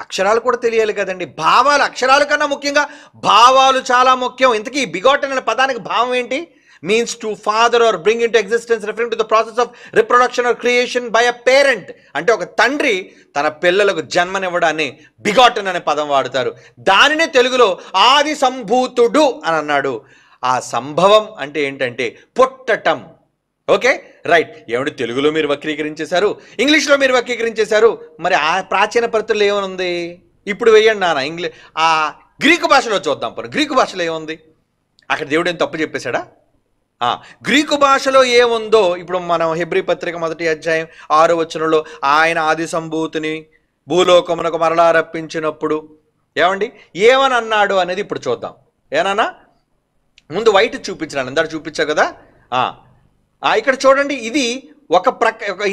అక్షరాలు కూడా తెలియాలి కదండి. భావాలు అక్షరాల కన్నా ముఖ్యంగా భావాలు చాలా ముఖ్యం. ఇంతకీ బిగాటన్ అనే పదానికి భావం ఏంటి? means to father or bring into existence, referring to the process of reproduction or creation by a parent. అంటే ఒక తండ్రి తన పిల్లలకు జన్మనివ్వడాన్ని బిగాటన్ అనే పదం వాడతారు. దానినే తెలుగులో ఆది సంభూతుడు అని అన్నాడు. ఆ సంభవం అంటే ఏంటంటే పుట్టటం. Okay, right. ఏమంటే తెలుగులో మీరు వక్రీకరించేశారు, ఇంగ్లీష్లో మీరు వక్రీకరించేశారు, మరి ఆ ప్రాచీన పరిస్థితుల్లో ఏమనుంది? ఇప్పుడు వేయండి నాన్న. ఆ గ్రీకు భాషలో చూద్దాం. పని గ్రీకు భాషలో ఏముంది? అక్కడ దేవుడు ఏం తప్పు చెప్పేశాడా? గ్రీకు భాషలో ఏముందో ఇప్పుడు మనం హెబ్రీ పత్రిక 1వ అధ్యాయం 6వ వచనంలో ఆయన ఆది సంభూతిని భూలోకమునకు మరలా రప్పించినప్పుడు ఏమండి ఏమని అన్నాడు అనేది ఇప్పుడు చూద్దాం. ఏనన్నా ముందు వైట్ చూపించాను, అందరు చూపించా కదా. ఇక్కడ చూడండి, ఇది ఒక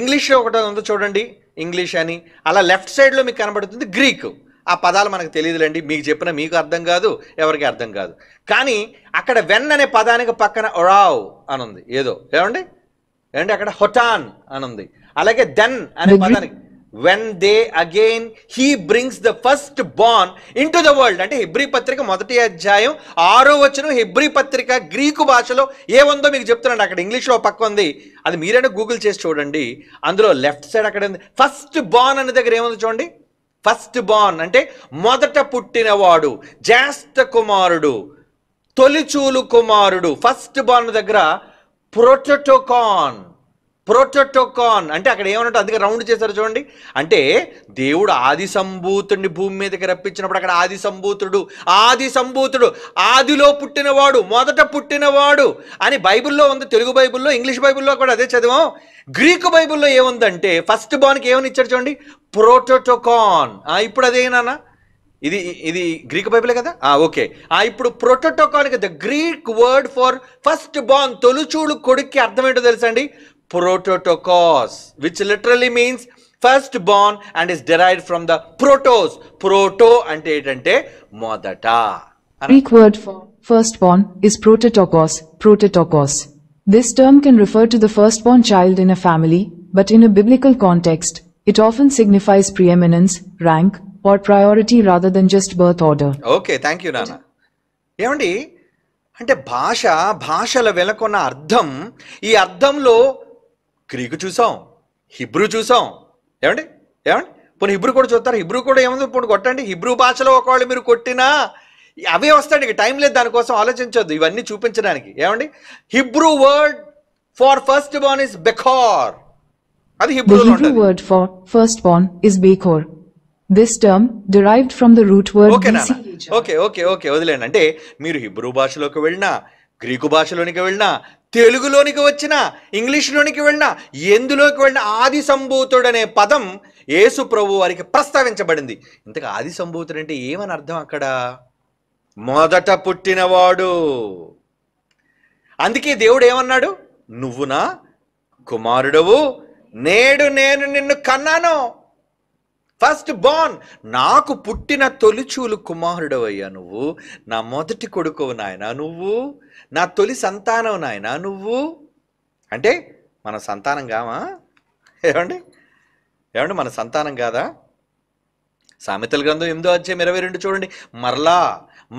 ఇంగ్లీష్లో ఒకటి ఉందో చూడండి, ఇంగ్లీష్ అని. అలా లెఫ్ట్ సైడ్లో మీకు కనబడుతుంది గ్రీకు. ఆ పదాలు మనకు తెలియదులేండి, మీకు చెప్పిన మీకు అర్థం కాదు, ఎవరికి అర్థం కాదు. కానీ అక్కడ వెన్ అనే పదానికి పక్కన ఒరావ్ అని ఉంది ఏదో, ఏమండి అక్కడ హొటాన్ అని ఉంది. అలాగే దెన్ అనే పదానికి when they again he brings the first born in to the world అంటే హెబ్రీ పత్రిక 1వ అధ్యాయం 6వ వచనం హెబ్రీ పత్రిక గ్రీకు భాషలో ఏముందో మీకు చెప్తున్నాడు. అక్కడ ఇంగ్లీష్లో పక్క ఉంది, అది మీరైనా గూగుల్ చేసి చూడండి. అందులో లెఫ్ట్ సైడ్ అక్కడ ఉంది ఫస్ట్ బార్న్ అనే దగ్గర ఏముంది చూడండి. ఫస్ట్ బార్న్ అంటే మొదట పుట్టినవాడు, జ్యేష్ఠ కుమారుడు, తొలిచూలు కుమారుడు. ఫస్ట్ బార్న్ దగ్గర ప్రోటోటోకాన్ అంటే అక్కడ ఏమన్నట్టు అందుకే రౌండ్ చేశారు చూడండి. అంటే దేవుడు ఆది సంభూతుడిని భూమి మీదకి రప్పించినప్పుడు అక్కడ ఆది సంభూతుడు ఆదిలో పుట్టినవాడు, మొదట పుట్టినవాడు అని బైబిల్లో ఉంది. తెలుగు బైబిల్లో, ఇంగ్లీష్ బైబిల్లో కూడా అదే చదివాం. గ్రీకు బైబిల్లో ఏముందంటే ఫస్ట్ బార్న్కి ఏమని ఇచ్చాడు చూడండి, ప్రోటోటోకాన్. ఇప్పుడు అదేనా? ఇది గ్రీక్ బైబిలే కదా. ఓకే, ఇప్పుడు ప్రోటోటోకాన్కి the Greek word for first born తొలిచూలు కొడుక్కి అర్థం ఏంటో తెలుసా అండి? Prototokos, which literally means first born and is derived from the protos. Proto ante etante modata. Greek word for firstborn is prototokos. This term can refer to the firstborn child in a family, but in a biblical context, it often signifies preeminence, rank, or priority rather than just birth order. Okay, thank you Nana. ఏమండి అంటే భాషల వెనుకున్న అర్థం, ఈ అర్థంలో గ్రీకు చూసాం, హిబ్రూ చూసాం. ఏమండి పోనీ హిబ్రూ కూడా చూస్తారు. హిబ్రూ కూడా ఏముంది, పోనీ కొట్టండి. హిబ్రూ భాషలో ఒకవేళ మీరు కొట్టినా అవే వస్తాడు. ఇక టైం లేదు దానికోసం ఆలోచించొద్దు, ఇవన్నీ చూపించడానికి. ఏమండి Hebrew word for first born is బెఖోర్. అది హిబ్రూలో ఉంటుంది. The Hebrew word for firstborn is bechor. This term derived from the root word okay వదిలేండి. అంటే మీరు హిబ్రూ భాషలోకి వెళ్ళినా, గ్రీకు భాషలోనికి వెళ్ళినా, తెలుగులోనికి వచ్చినా, ఇంగ్లీష్లోనికి వెళ్ళినా, ఎందులోకి వెళ్ళినా ఆది సంభూతుడు అనే పదం యేసు ప్రభు వారికి ప్రస్తావించబడింది. ఇంతకు ఆది సంభూతుడు అంటే ఏమని అర్థం? అక్కడ మొదట పుట్టినవాడు. అందుకే దేవుడు ఏమన్నాడు? నువ్వు నా కుమారుడవు, నేడు నేను నిన్ను కన్నాను. ఫస్ట్ బార్న్, నాకు పుట్టిన తొలిచూలు కుమారుడవయ్యా నువ్వు, నా మొదటి కొడుకువు నాయన నువ్వు, నా తొలి సంతానం నాయన నువ్వు. అంటే మన సంతానం కామా? ఏమండి మన సంతానం కాదా? సామెతల గ్రంథం 8వ అధ్యాయం 22 చూడండి.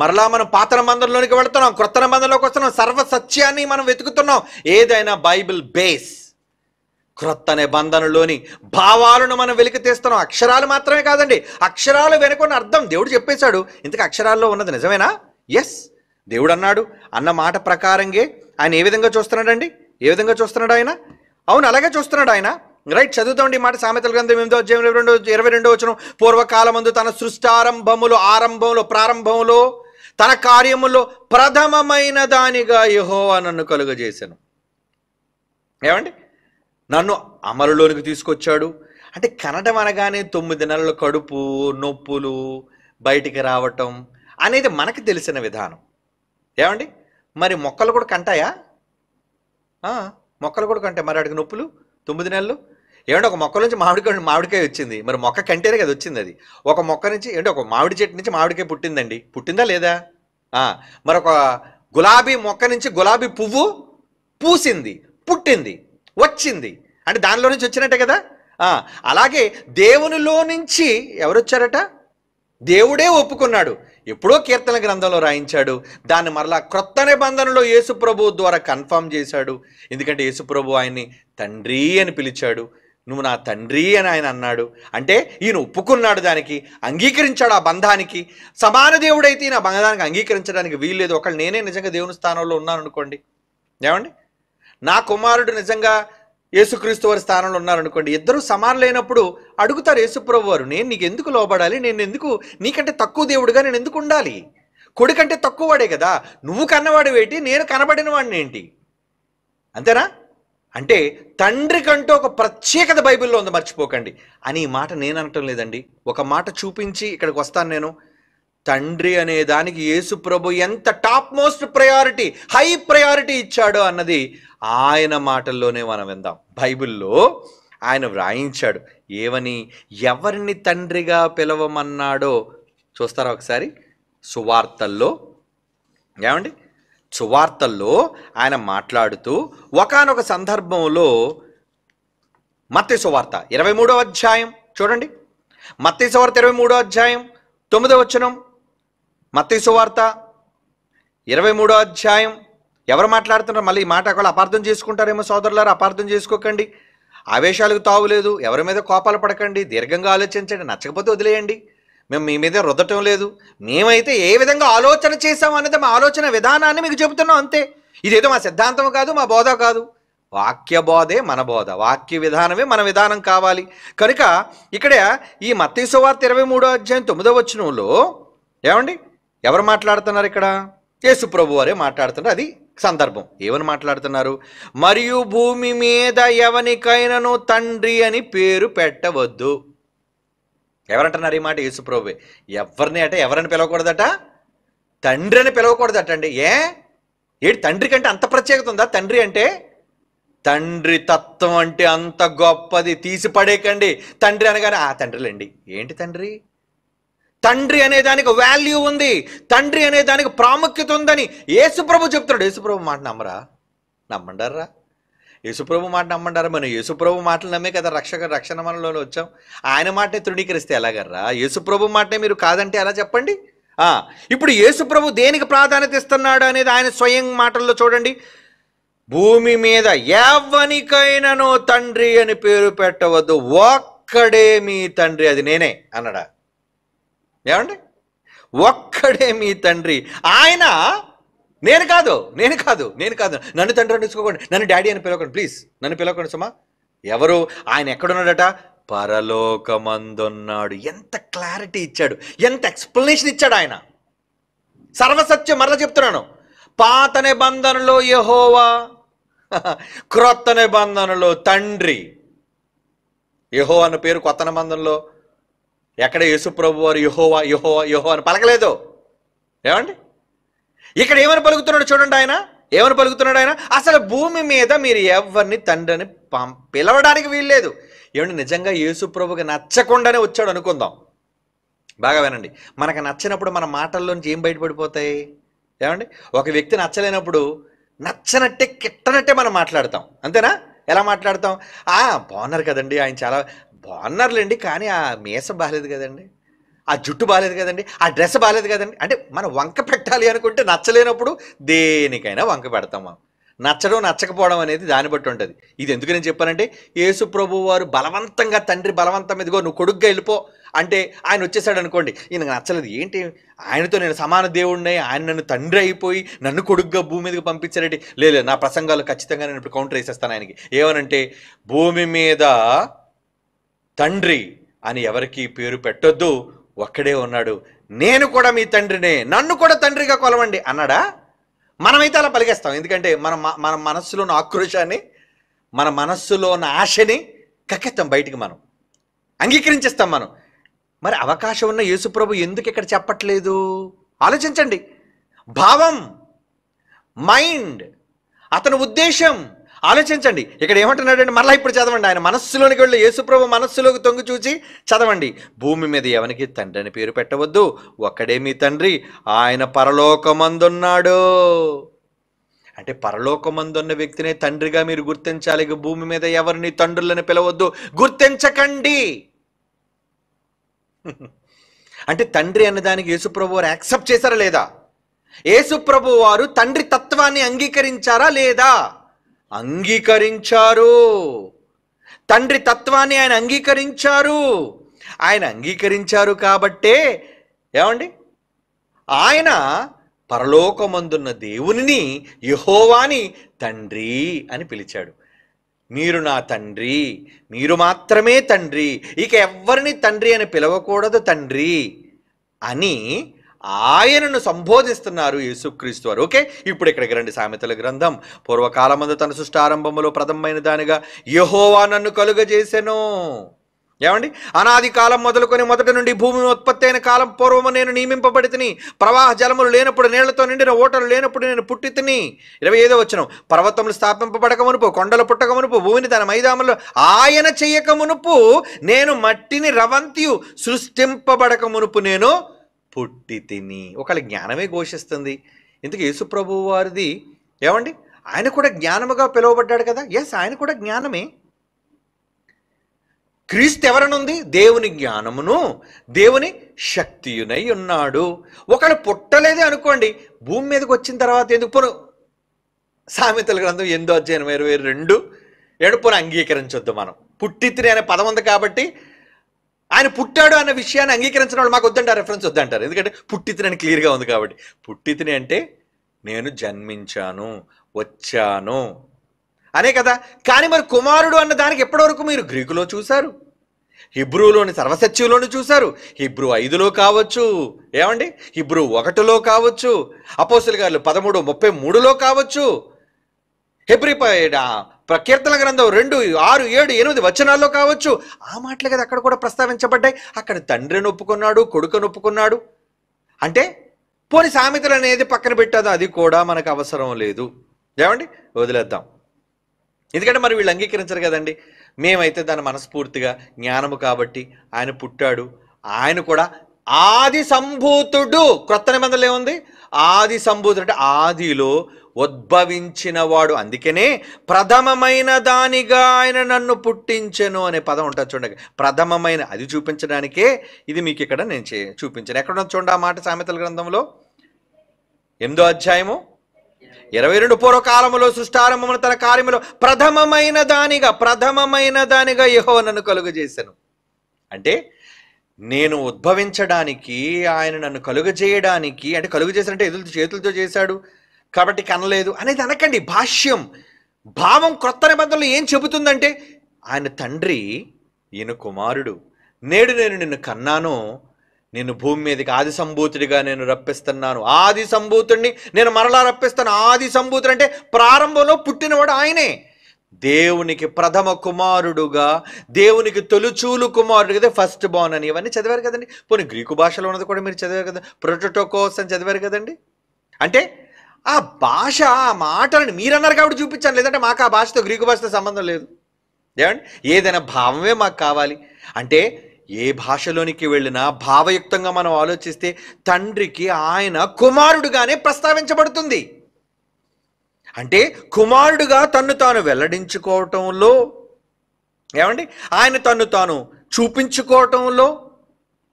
మరలా మనం పాత నిబంధనలోనికి వెళుతున్నాం, క్రొత్త నిబంధనలోకి వస్తున్నాం. సర్వ సత్యాన్ని మనం వెతుకుతున్నాం. ఏదైనా బైబిల్ బేస్. క్రొత్త నిబంధనలోని భావాలను మనం వెలికి తీస్తున్నాం. అక్షరాలు మాత్రమే కాదండి, అక్షరాలు వెనుకున్న అర్థం దేవుడు చెప్పేశాడు. ఇంతకు అక్షరాల్లో ఉన్నది నిజమేనా? ఎస్, దేవుడు అన్నాడు అన్న మాట ప్రకారంగా ఆయన ఏ విధంగా చూస్తున్నాడండి? ఏ విధంగా చూస్తున్నాడు ఆయన? అవును, అలాగే చూస్తున్నాడు ఆయన. రైట్, చదువుతామండి ఈ మాట. సామెతల గ్రంథం 8వ అధ్యాయం 22వ వచనం. పూర్వకాలమందు తన ప్రారంభంలో తన కార్యములో ప్రథమమైన దానిగా యెహోవా నన్ను కలుగజేశాను. ఏమండి నన్ను అమలులోనికి తీసుకొచ్చాడు. అంటే కనడం అనగానే 9 నెలల కడుపు నొప్పులు, బయటికి రావటం, అనేది మనకు తెలిసిన విధానం. ఏమండి, మరి మొక్కలు కూడా కంటాయా? మొక్కలు కూడా కంటాయి. మరి అడిగి నొప్పులు 9 నెలలు. ఏమంటే ఒక మొక్క నుంచి మామిడికాయ వచ్చింది, మరి మొక్క కంటేనే కదా వచ్చింది. అది ఒక మొక్క నుంచి ఏంటి, ఒక మామిడి చెట్టు నుంచి మామిడికాయ పుట్టిందండి, పుట్టిందా లేదా? మరి ఒక గులాబీ మొక్క నుంచి గులాబీ పువ్వు పూసింది, పుట్టింది, వచ్చింది, అంటే దానిలో నుంచి వచ్చినట్టే కదా. అలాగే దేవునిలో నుంచి ఎవరు వచ్చారట? దేవుడే ఒప్పుకున్నాడు, ఎప్పుడో కీర్తన గ్రంథంలో రాయించాడు. దాన్ని మరలా క్రొత్త నిబంధనలో యేసుప్రభు ద్వారా కన్ఫర్మ్ చేశాడు. ఎందుకంటే యేసుప్రభు ఆయన్ని తండ్రి అని పిలిచాడు. నువ్వు నా తండ్రి అని ఆయన అన్నాడు. అంటే ఈయన ఒప్పుకున్నాడు, దానికి అంగీకరించాడు. ఆ బంధానికి సమాన దేవుడైతే ఈయన బంధానికి అంగీకరించడానికి వీల్లేదు. ఒకళ్ళు నేనే నిజంగా దేవుని స్థానంలో ఉన్నాను అనుకోండి, ఏమండి, నా కుమారుడు నిజంగా యేసుక్రీస్తు వారి స్థానంలో ఉన్నారనుకోండి, ఇద్దరు సమానులైనప్పుడు అడుగుతారు యేసుప్రభు వారు, నేను నీకు ఎందుకు లోబడాలి? నేను ఎందుకు నీకంటే తక్కువ దేవుడుగా నేను ఎందుకు ఉండాలి? కొడుకంటే తక్కువ వాడే కదా, నువ్వు కన్నవాడు ఏంటి, నేను కనబడిన వాడిని ఏంటి? అంతేనా? అంటే తండ్రి కంటూ ఒక ప్రత్యేకత బైబిల్లో ఉంది, మర్చిపోకండి అని. ఈ మాట నేను అనటం లేదండి, ఒక మాట చూపించి ఇక్కడికి వస్తాను నేను. తండ్రి అనే దానికి యేసుప్రభు ఎంత top most priority, high priority ఇచ్చాడో అన్నది ఆయన మాటల్లోనే మనం విందాం. బైబిల్లో ఆయన వ్రాయించాడు ఏమని, ఎవరిని తండ్రిగా పిలవమన్నాడో చూస్తారా ఒకసారి? సువార్తల్లో, ఏమండి, సువార్తల్లో ఆయన మాట్లాడుతూ ఒకానొక సందర్భంలో మత్తయి సువార్త 23వ అధ్యాయం చూడండి. మత్తయి సువార్త 23వ అధ్యాయం 9వ వచనం. మత్తయి సువార్త 23వ అధ్యాయం. ఎవరు మాట్లాడుతున్నారు? మళ్ళీ ఈ మాట ఒకవేళ అపార్థం చేసుకుంటారేమో సోదరులారు, అపార్థం చేసుకోకండి. ఆవేశాలకు తావులేదు, ఎవరి మీద కోపాలు పడకండి, దీర్ఘంగా ఆలోచించండి, నచ్చకపోతే వదిలేయండి. మేము మీ మీద రుద్దటం లేదు. మేమైతే ఏ విధంగా ఆలోచన చేసాం అనేది మా ఆలోచన విధానాన్ని మీకు చెబుతున్నాం అంతే. ఇదేదో మా సిద్ధాంతం కాదు, మా బోధ కాదు. వాక్య బోధే మన బోధ, వాక్య విధానమే మన విధానం కావాలి. కనుక ఇక్కడ ఈ మత్తయి సువార్త 23వ అధ్యాయం 9వ వచనంలో ఏమండి ఎవరు మాట్లాడుతున్నారు? ఇక్కడ యేసుప్రభు వారే మాట్లాడుతున్నారు. అది సందర్భం. ఏమని మాట్లాడుతున్నారు? మరియు భూమి మీద ఎవనికైనాను తండ్రి అని పేరు పెట్టవద్దు. ఎవరంటున్నారు ఈ మాట? యేసుప్రభువే. ఎవరిని అంటే ఎవరని పిలవకూడదట? తండ్రి అని పిలవకూడదట అండి. ఏంటి తండ్రి కంటే అంత ప్రత్యేకత ఉందా? తండ్రి అంటే, తండ్రి తత్వం అంటే అంత గొప్పది, తీసి పడేకండి. తండ్రి అనగానే తండ్రిలేండి. ఏంటి తండ్రి? తండ్రి అనే దానికి వాల్యూ ఉంది, తండ్రి అనే దానికి ప్రాముఖ్యత ఉందని యేసుప్రభు చెప్తున్నాడు. యేసుప్రభు మాట నమ్మండారా? యేసుప్రభు మాట నమ్మండారా? మనం యేసుప్రభు మాటలు నమ్మే కదా రక్షణ మనలోనే వచ్చాం. ఆయన మాటనే తృణీకరిస్తే ఎలాగర్రా? యేసుప్రభు మాటనే మీరు కాదంటే ఎలా చెప్పండి? ఇప్పుడు యేసుప్రభు దేనికి ప్రాధాన్యత ఇస్తున్నాడు అనేది ఆయన స్వయం మాటల్లో చూడండి. భూమి మీద ఎవనికైనాను తండ్రి అని పేరు పెట్టవద్దు, ఒక్కడే మీ తండ్రి, అది నేనే అన్నాడా? ఏమండి, ఒక్కడే మీ తండ్రి, ఆయన. నేను కాదు. నన్ను తండ్రి అనిపించుకోకండి, నన్ను డాడీ అని పిలవకండి, ప్లీజ్ నన్ను పిలవకండి సుమా. ఎవరు? ఆయన ఎక్కడున్నాడట? పరలోకమందున్నాడు. ఎంత క్లారిటీ ఇచ్చాడు, ఎంత ఎక్స్ప్లెనేషన్ ఇచ్చాడు ఆయన. సర్వసత్యం మరలా చెప్తున్నాను. పాత నిబంధనలో యెహోవా, క్రొత్త నిబంధనలో తండ్రి. యెహోవా అన్న పేరు కొత్త నిబంధనలో ఎక్కడ యేసుప్రభు వారు యెహోవా యెహోవా యెహోవా అని పలకలేదు. ఏమండి, ఇక్కడ ఏమని పలుకుతున్నాడు చూడండి. ఆయన ఏమని పలుకుతున్నాడు? ఆయన అసలు భూమి మీద మీరు ఎవరిని తండ్రి అని పిలవడానికి వీల్లేదు. ఏమండి, నిజంగా యేసుప్రభుకి నచ్చకుండానే వచ్చాడు అనుకుందాం. బాగా వినండి, మనకు నచ్చినప్పుడు మన మాటల్లోంచి ఏం బయటపడిపోతాయి? ఏమండి, ఒక వ్యక్తి నచ్చలేనప్పుడు నచ్చనట్టే కిట్టనట్టే మనం మాట్లాడతాం, అంతేనా? ఎలా మాట్లాడతాం? బాగున్నారు కదండి, ఆయన చాలా బాగున్నారులేండి, కానీ ఆ మీసం బాగాలేదు కదండి, ఆ జుట్టు బాగాలేదు కదండి, ఆ డ్రెస్ బాగాలేదు కదండి. అంటే మనం వంక పెట్టాలి అనుకుంటే నచ్చలేనప్పుడు దేనికైనా వంక పెడతాం మనం. నచ్చడం నచ్చకపోవడం అనేది దాన్ని బట్టి ఉంటుంది. ఇది ఎందుకు నేను చెప్పానంటే, యేసుప్రభు వారు బలవంతంగా తండ్రి బలవంతం ఇదిగో నువ్వు కొడుగ్గా వెళ్ళిపో అంటే ఆయన వచ్చేసాడు అనుకోండి, ఈయనకు నచ్చలేదు. ఏంటి, ఆయనతో నేను సమాన దేవుడిని, ఆయన నన్ను తండ్రి అయిపోయి నన్ను కొడుగ్గా భూమి మీదకి పంపించారంటే, లేదు నా ప్రసంగాలు ఖచ్చితంగా నేను ఇప్పుడు కౌంటర్ వేసేస్తాను ఆయనకి. ఏమనంటే, భూమి మీద తండ్రి అని ఎవరికి పేరు పెట్టొద్దు, ఒక్కడే ఉన్నాడు, నేను కూడా మీ తండ్రినే, నన్ను కూడా తండ్రిగా కొలవండి అన్నాడా? మనమైతే అలా పలికేస్తాం. ఎందుకంటే మన మనస్సులో ఉన్న ఆక్రోశాన్ని, మన మనస్సులో ఉన్న ఆశని కక్కెత్తాం బయటికి, మనం అంగీకరించేస్తాం మనం. మరి అవకాశం ఉన్న యేసుప్రభు ఎందుకు ఇక్కడ చెప్పట్లేదు? ఆలోచించండి. భావం, మైండ్, అతని ఉద్దేశం ఆలోచించండి. ఇక్కడ ఏమంటున్నాడంటే మరలా ఇప్పుడు చదవండి. ఆయన మనస్సులోనికి వెళ్ళి యేసుప్రభు మనస్సులోకి తొంగి చూసి చదవండి. భూమి మీద ఎవరికి తండ్రి అని పేరు పెట్టవద్దు, ఒక్కడే మీ తండ్రి, ఆయన పరలోకమందున్నాడు. అంటే పరలోకమందున్న వ్యక్తినే తండ్రిగా మీరు గుర్తించాలి. భూమి మీద ఎవరిని తండ్రులని పిలవద్దు, గుర్తించకండి. అంటే తండ్రి అన్నదానికి యేసుప్రభు వారు యాక్సెప్ట్ చేశారా లేదా? యేసుప్రభు వారు తండ్రి తత్వాన్ని అంగీకరించారా లేదా? అంగీకరించారు. తండ్రి తత్వాన్ని ఆయన అంగీకరించారు. ఆయన అంగీకరించారు కాబట్టే ఏమండి, ఆయన పరలోకమందున్న దేవునిని, యెహోవాని తండ్రి అని పిలిచాడు. మీరు నా తండ్రి, మీరు మాత్రమే తండ్రి, ఇక ఎవ్వరిని తండ్రి అని పిలవకూడదు తండ్రి అని ఆయనను సంబోధిస్తున్నారు యేసుక్రీస్తు వారు. ఓకే, ఇప్పుడు ఇక్కడికి రండి. సామెతల గ్రంథం, పూర్వకాలమందు తన సృష్టి ఆరంభములో ప్రథమమైన దానిగా యెహోవా నన్ను కలుగజేసెను. ఏమండి, అనాది కాలం మొదలుకొని మొదటి నుండి భూమి ఉత్పత్తి అయిన కాలం పూర్వము నేను నియమింపబడితిని. ప్రవాహ జలములు లేనప్పుడు, నీళ్లతో నిండిన ఓటలు లేనప్పుడు నేను పుట్టితిని. 25వ వచనం, పర్వతములు స్థాపింపబడక మునుపు, కొండలు పుట్టక మునుపు, భూమిని తన మైదాములో ఆయన చెయ్యక మునుపు, నేను మట్టిని రవంతియు సృష్టింపబడక మునుపు నేను పుట్టి తిని. ఒకళ్ళ జ్ఞానమే ఘోషిస్తుంది. ఇందుకు యేసుప్రభు వారిది ఏమండి, ఆయన కూడా జ్ఞానముగా పిలువబడ్డాడు కదా. ఎస్, ఆయన కూడా జ్ఞానమే. క్రీస్తు ఎవరనుంది? దేవుని జ్ఞానమును దేవుని శక్తియునై ఉన్నాడు. ఒకళ్ళు పుట్టలేదే అనుకోండి, భూమి మీదకి వచ్చిన తర్వాత ఎందుకు సామెతల గ్రంథం 8వ అధ్యాయం 22 ఎడుపును అంగీకరించొద్దు. మనం పుట్టితిని అనే పదం ఉంది కాబట్టి ఆయన పుట్టాడు అన్న విషయాన్ని అంగీకరించిన వాళ్ళు మాకు వద్దంటారు, రెఫరెన్స్ వద్దంటారు. ఎందుకంటే పుట్టితిని అని క్లియర్గా ఉంది కాబట్టి. పుట్టితిని అంటే నేను జన్మించాను, వచ్చాను అనే కదా. కానీ మరి కుమారుడు అన్న దానికి ఎప్పటివరకు మీరు గ్రీకులో చూశారు, హిబ్రూలోని సర్వసత్యంలోని చూశారు. హిబ్రూ 5లో కావచ్చు, ఏమండి, హిబ్రూ 1లో కావచ్చు, అపోస్తలుల కార్యాలు 13:33లో కావచ్చు, హెబ్రీ కీర్తన గ్రంథం 2, 6, 7, 8 వచనాల్లో కావచ్చు. ఆ మాటలు కదా అక్కడ కూడా ప్రస్తావించబడ్డాయి. అక్కడ తండ్రిని ఒప్పుకున్నాడు, కొడుకుని ఒప్పుకున్నాడు. అంటే పోని సామెతలు అనేది పక్కన పెట్టదు, అది కూడా మనకు అవసరం లేదు. ఏమండి, వదిలేద్దాం. ఎందుకంటే మరి వీళ్ళు అంగీకరించరు కదండి. మేమైతే దాన్ని మనస్ఫూర్తిగా జ్ఞానము కాబట్టి ఆయన పుట్టాడు, ఆయన కూడా ఆది సంభూతుడు. క్రొత్త నిబంధనలు ఏముంది? ఆది సంభూతుడు అంటే ఆదిలో ఉద్భవించిన వాడు. అందుకనే ప్రథమమైన దానిగా ఆయన నన్ను పుట్టించెను అనే పదం ఉంటుంది చూడండి. ప్రథమమైన అది చూపించడానికే ఇది మీకు ఇక్కడ నేను చూపించాను. ఎక్కడ చూడండి ఆ మాట సామెతల గ్రంథంలో 8వ అధ్యాయము 22, పూర్వకాలములో సృష్టారంభమున తన కార్యములో ప్రథమమైన దానిగా యెహోవా నన్ను కలుగజేశాను. అంటే నేను ఉద్భవించడానికి, ఆయన నన్ను కలుగజేయడానికి, అంటే కలుగజేశాడంటే చేతులతో చేశాడు కాబట్టి కనలేదు అనేది అనకండి. భాష్యం, భావం క్రొత్త నిబంధనలు ఏం చెబుతుందంటే ఆయన తండ్రి, ఈయన కుమారుడు. నేడు నేను నిన్ను కన్నాను, నిన్ను భూమి మీదకి ఆది సంభూతుడిగా నేను రప్పిస్తున్నాను. ఆది సంభూతుడిని నేను మరలా రప్పిస్తాను. ఆది సంభూతుడు అంటే ప్రారంభంలో పుట్టినవాడు ఆయనే. దేవునికి ప్రథమ కుమారుడుగా, దేవునికి తొలుచూలు కుమారుడు కదా, ఫస్ట్ బోర్న్ అని ఇవన్నీ చదివారు కదండి. పోనీ గ్రీకు భాషలో ఉన్నది కూడా మీరు చదివారు కదా, ప్రొటోటోకోస్ అని చదివారు కదండి. అంటే ఆ భాష, ఆ మాటలను మీరన్నారు కాబట్టి చూపించాను, లేదంటే మాకు ఆ భాషతో గ్రీకు భాషతో సంబంధం లేదు. ఏమండి, ఏదైనా భావమే మాకు కావాలి. అంటే ఏ భాషలోనికి వెళ్ళినా భావయుక్తంగా మనం ఆలోచిస్తే తండ్రికి ఆయన కుమారుడుగానే ప్రస్తావించబడుతుంది. అంటే కుమారుడుగా తన్ను తాను వెల్లడించుకోవటంలో, ఏమండి, ఆయన తన్ను తాను చూపించుకోవటంలో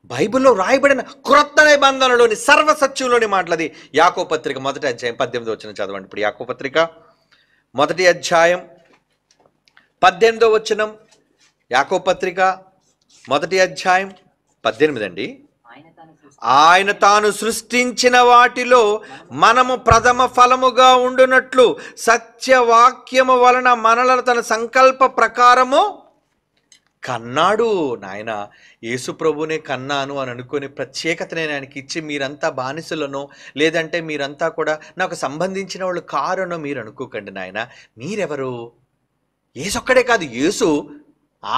బైబిల్లో రాయబడిన క్రొత్త నిబంధనలోని సర్వసత్యంలోని మాటలది. యాకోబు పత్రిక 1వ అధ్యాయం 18వ వచనం చదవండి. ఇప్పుడు యాకోబు పత్రిక 1వ అధ్యాయం 18వ వచనం. యాకోబు పత్రిక 1వ అధ్యాయం 18 అండి. ఆయన తాను సృష్టించిన వాటిలో మనము ప్రథమ ఫలముగా ఉండునట్లు సత్యవాక్యము వలన మనలను తన సంకల్ప ప్రకారము కన్నాడు. నాయన యేసు ప్రభునే కన్నాను అని అనుకునే ప్రత్యేకత నేను ఆయనకి ఇచ్చి మీరంతా బానిసలను, లేదంటే మీరంతా కూడా నాకు సంబంధించిన వాళ్ళు కారనో మీరు అనుకోకండి. నాయన మీరెవరు? యేసు ఒక్కడే కాదు, యేసు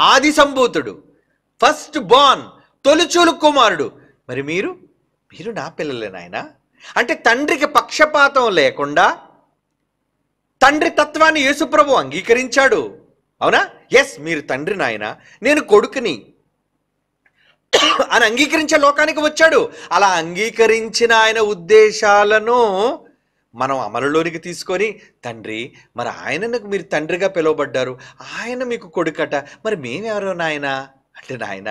ఆది సంభూతుడు, ఫస్ట్ బోర్న్, తొలిచూలు కుమారుడు. మరి మీరు నా పిల్లలే నాయన. అంటే తండ్రికి పక్షపాతం లేకుండా తండ్రి తత్వాన్ని యేసుప్రభు అంగీకరించాడు. అవునా? ఎస్, మీరు తండ్రి నాయన, నేను కొడుకుని అని అంగీకరించే లోకానికి వచ్చాడు. అలా అంగీకరించిన ఆయన ఉద్దేశాలను మనం అమలులోనికి తీసుకొని, తండ్రి మరి ఆయనకు మీరు తండ్రిగా పిలువబడ్డారు, ఆయన మీకు కొడుకట, మరి మేమెవరో నాయన అంటే, నాయన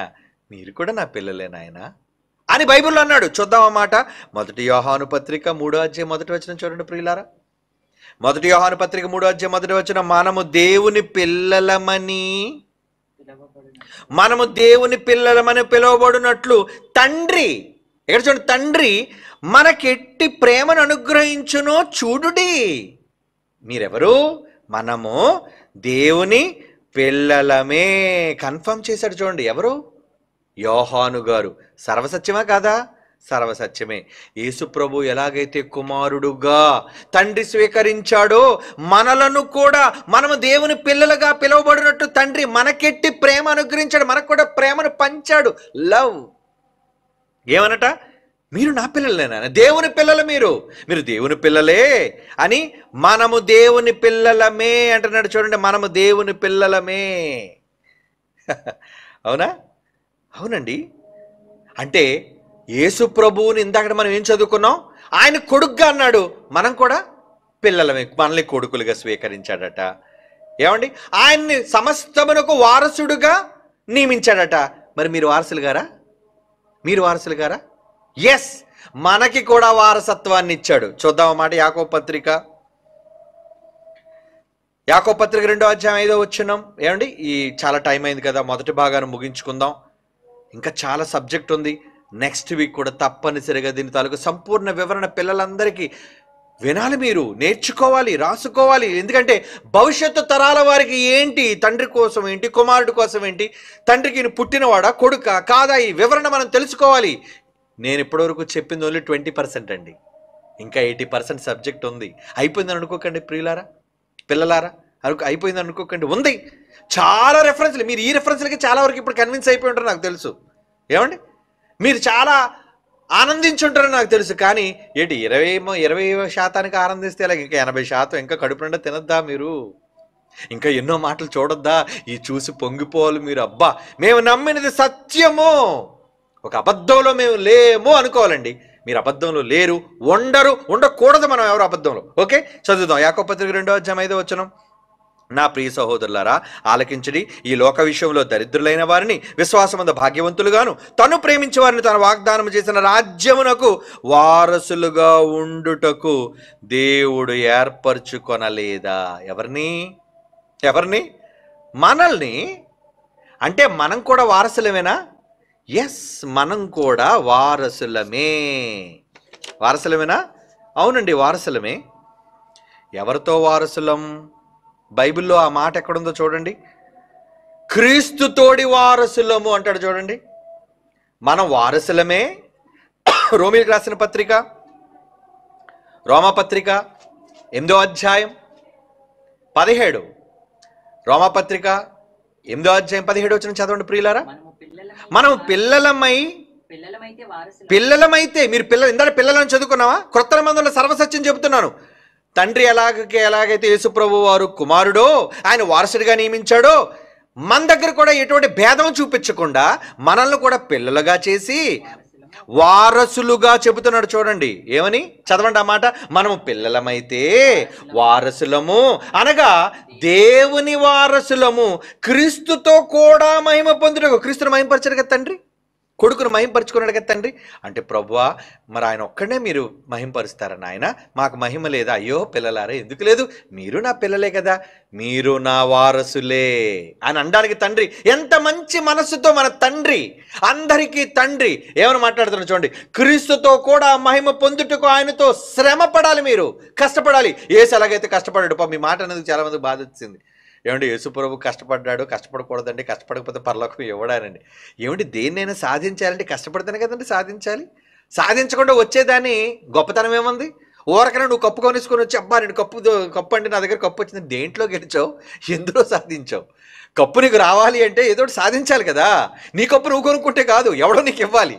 మీరు కూడా నా పిల్లలే నాయన అని బైబిల్లో అన్నాడు. చూద్దాం అన్నమాట. 1 యోహాను పత్రిక 3వ అధ్యాయం 1వ వచనం చూడండి ప్రియులారా. 1 యోహాను పత్రిక 3వ అధ్యాయం 1వ వచనం, మనము దేవుని పిల్లలమని పిలువబడినట్లు తండ్రి, ఇక్కడ చూడండి, తండ్రి మనకెట్టి ప్రేమను అనుగ్రహించునో చూడుడి. మీరెవరు? మనము దేవుని పిల్లలమే. కన్ఫర్మ్ చేశాడు చూడండి. ఎవరు? యోహాను గారు. సర్వసత్యమా కాదా? సర్వసత్యమే. యేసు ప్రభు ఎలాగైతే కుమారుడుగా తండ్రి స్వీకరించాడో, మనలను కూడా మనము దేవుని పిల్లలుగా పిలువబడినట్టు తండ్రి మనకెట్టి ప్రేమ అనుగ్రహించాడు, మనకు కూడా ప్రేమను పంచాడు. లవ్. ఏమనట? మీరు నా పిల్లలేనా? దేవుని పిల్లలు మీరు దేవుని పిల్లలే అని, మనము దేవుని పిల్లలమే అంటున్నాడు చూడండి. మనము దేవుని పిల్లలమే. అవునా? అవునండి. అంటే యేసు ప్రభువుని ఇందాక మనం ఏం చదువుకున్నాం? ఆయన కొడుకుగా అన్నాడు, మనం కూడా పిల్లలమే, మనల్ని కొడుకులుగా స్వీకరించాడట. ఏమండి? ఆయన్ని సమస్తమునకు వారసుడుగా నియమించాడట. మరి మీరు వారసులు గారా? మీరు వారసులు గారా? ఎస్, మనకి కూడా వారసత్వాన్ని ఇచ్చాడు. చూద్దాం అన్నమాట. యాకోబు పత్రిక 2వ అధ్యాయం 5వ వచనం. ఏమండి? ఈ చాలా టైం అయింది కదా, మొదటి భాగాన్ని ముగించుకుందాం. ఇంకా చాలా సబ్జెక్ట్ ఉంది. నెక్స్ట్ వీక్ కూడా తప్పనిసరిగా దీని తాలూకు సంపూర్ణ వివరణ పిల్లలందరికీ వినాలి, మీరు నేర్చుకోవాలి, రాసుకోవాలి. ఎందుకంటే భవిష్యత్తు తరాల వారికి ఏంటి, తండ్రి కోసం ఏంటి, కుమారుడు కోసం ఏంటి, తండ్రికి పుట్టినవాడా కొడుకా కాదా, ఈ వివరణ మనం తెలుసుకోవాలి. నేను ఇప్పటివరకు చెప్పింది ఓన్లీ 20% అండి. ఇంకా 80% సబ్జెక్ట్ ఉంది. అయిపోయిందని అనుకోకండి ప్రియులారా, పిల్లలారా, అయిపోయిందని అనుకోకండి, ఉంది చాలా రెఫరెన్స్లు. మీరు ఈ రెఫరెన్స్లకి చాలా వరకు ఇప్పుడు కన్విన్స్ అయిపోయి ఉంటారు నాకు తెలుసు. ఏమండి? మీరు చాలా ఆనందించుంటారని నాకు తెలుసు. కానీ ఏంటి 20% ఆనందిస్తే అలాగే ఇంకా 80% ఇంకా కడుపు నిండా తినద్దా మీరు? ఇంకా ఎన్నో మాటలు చూడొద్దా? ఈ చూసి పొంగిపోవాలి మీరు. అబ్బా, మేము నమ్మినది సత్యము, ఒక అబద్ధంలో మేము లేము అనుకోవాలండి. మీరు అబద్ధంలో లేరు, ఉండకూడదు. మనం ఎవరు అబద్ధంలో. ఓకే, చదువుదాం. యాకోబు పత్రిక 2వ అధ్యాయం 5వ వచనం. నా ప్రియ సహోదరులారా, ఆలకించుడి. ఈ లోక విషయంలో దరిద్రులైన వారిని విశ్వాసమందు భాగ్యవంతులుగాను, తను ప్రేమించే వారిని తన వాగ్దానం చేసిన రాజ్యమునకు వారసులుగా ఉండుటకు దేవుడు ఏర్పరచుకొనలేదా? ఎవరిని? మనల్ని. అంటే మనం కూడా వారసులమేనా? ఎస్, మనం కూడా వారసులమేనా? అవునండి, వారసులమే. ఎవరితో వారసులం? బైబిల్లో ఆ మాట ఎక్కడుందో చూడండి. క్రీస్తుతోడి వారసులము అంటాడు చూడండి. మనం వారసులమే. రోమీయులకు రాసిన పత్రిక, రోమపత్రిక 8వ అధ్యాయం 17. రోమపత్రిక 8వ అధ్యాయం 17 వచనం చదవండి ప్రియులారా. మనం పిల్లలమైతే మీరు ఇందాక పిల్లలని చదువుకున్నావా? క్రొత్త నిబంధనలో సర్వసత్యం చెబుతున్నాను. తండ్రి ఎలాగైతే యేసుప్రభు వారు కుమారుడో, ఆయన వారసుడిగా నియమించాడో, మన దగ్గర కూడా ఎటువంటి భేదం చూపించకుండా మనల్ని కూడా పిల్లలుగా చేసి వారసులుగా చెబుతున్నాడు చూడండి. ఏమని చదవండి ఆ మాట. మనము పిల్లలమైతే వారసులము, అనగా దేవుని వారసులము, క్రీస్తుతో కూడా మహిమ పొందుటకు. క్రీస్తును మహిమపరచాడు కదా తండ్రి, కొడుకును మహింపరుచుకున్నాడు కదా తండ్రి. అంటే ప్రభువా, మరి ఆయన ఒక్కడే మీరు మహింపరుస్తారని ఆయన, మాకు మహిమ లేదా? అయ్యో పిల్లలారా, ఎందుకు లేదు? మీరు నా పిల్లలే కదా, మీరు నా వారసులే అని అనడానికి తండ్రి ఎంత మంచి మనస్సుతో, మన తండ్రి, అందరికీ తండ్రి ఏమని మాట్లాడుతున్నారు చూడండి. క్రీస్తుతో కూడా మహిమ పొందుటకు ఆయనతో శ్రమ పడాలి, మీరు కష్టపడాలి. యేసు ఎలాగైతే కష్టపడాడు. మీ మాట అనేది చాలా మందికి బాధ వచ్చింది. ఏమంటే యేసు ప్రభు కష్టపడ్డాడు, కష్టపడకూడదండి, కష్టపడకపోతే పరలోకం ఇవ్వడానండి. ఏమిటి? దేన్నైనా సాధించాలంటే కష్టపడితేనే కదండి సాధించాలి. సాధించకుండా వచ్చేదాన్ని గొప్పతనం ఏముంది? ఊరకనే నువ్వు కప్పు కొనేసుకొని వచ్చి, అబ్బా నేను కప్పు అంటే నా దగ్గర కప్పు వచ్చింది. దేంట్లో గెలిచావు? ఎందులో సాధించావు? కప్పు నీకు రావాలి అంటే ఏదో సాధించాలి కదా. నీ కప్పు నువ్వు కొనుక్కుంటే కాదు, ఎవడో నీకు ఇవ్వాలి.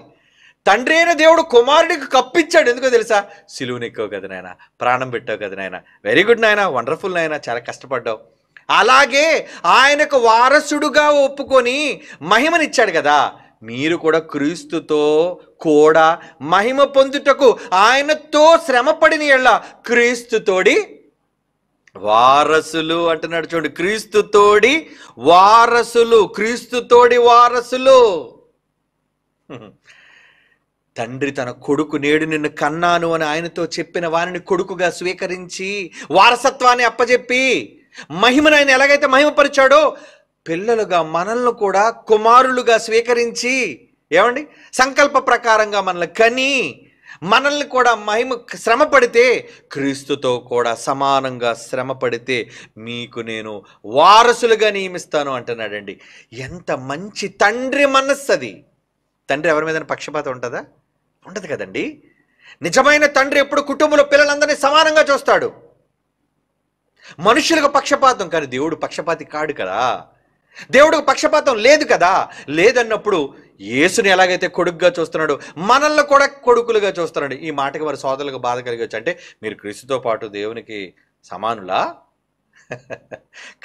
తండ్రి అయిన దేవుడు కుమారుడికి కప్పిచ్చాడు. ఎందుకో తెలుసా? సిలువుని ఎక్కావు కదా నాయన, ప్రాణం పెట్టావు కదా నాయన, వెరీ గుడ్ నాయన, వండర్ఫుల్ నాయన, చాలా కష్టపడ్డావు. అలాగే ఆయనకు వారసుడుగా ఒప్పుకొని మహిమనిచ్చాడు కదా, మీరు కూడా క్రీస్తుతో కూడా మహిమ పొందుటకు ఆయనతో శ్రమపడిన ఎళ్ళ క్రీస్తుతోడి వారసులు అంటున్నాడు. చూడండి, క్రీస్తుతోడి వారసులు, క్రీస్తుతోడి వారసులు. తండ్రి తన కొడుకు నేడు నిన్ను కన్నాను అని ఆయనతో చెప్పిన వారిని కొడుకుగా స్వీకరించి వారసత్వాన్ని అప్పచెప్పి మహిమను ఆయన ఎలాగైతే మహిమపరిచాడో, పిల్లలుగా మనల్ని కూడా కుమారులుగా స్వీకరించి, ఏమండి, సంకల్ప ప్రకారంగా మనల్ని కని మనల్ని కూడా శ్రమ పడితే, క్రీస్తుతో కూడా సమానంగా శ్రమ పడితే మీకు నేను వారసులుగా నియమిస్తాను అంటున్నాడండి. ఎంత మంచి తండ్రి మనస్సు అది. తండ్రి ఎవరి మీద పక్షపాతం ఉంటుందా? ఉండదు కదండి. నిజమైన తండ్రి ఎప్పుడు కుటుంబంలో పిల్లలందరినీ సమానంగా చూస్తాడు. మనుషులకు పక్షపాతం, కానీ దేవుడు పక్షపాతి కాడు కదా. దేవుడికి పక్షపాతం లేదు కదా. లేదన్నప్పుడు యేసుని ఎలాగైతే కొడుకుగా చూస్తున్నాడు, మనల్ని కూడా కొడుకులుగా చూస్తున్నాడు. ఈ మాటకి వారి సోదరులకు బాధ కలిగొచ్చు. అంటే మీరు క్రీస్తుతో పాటు దేవునికి సమానులా?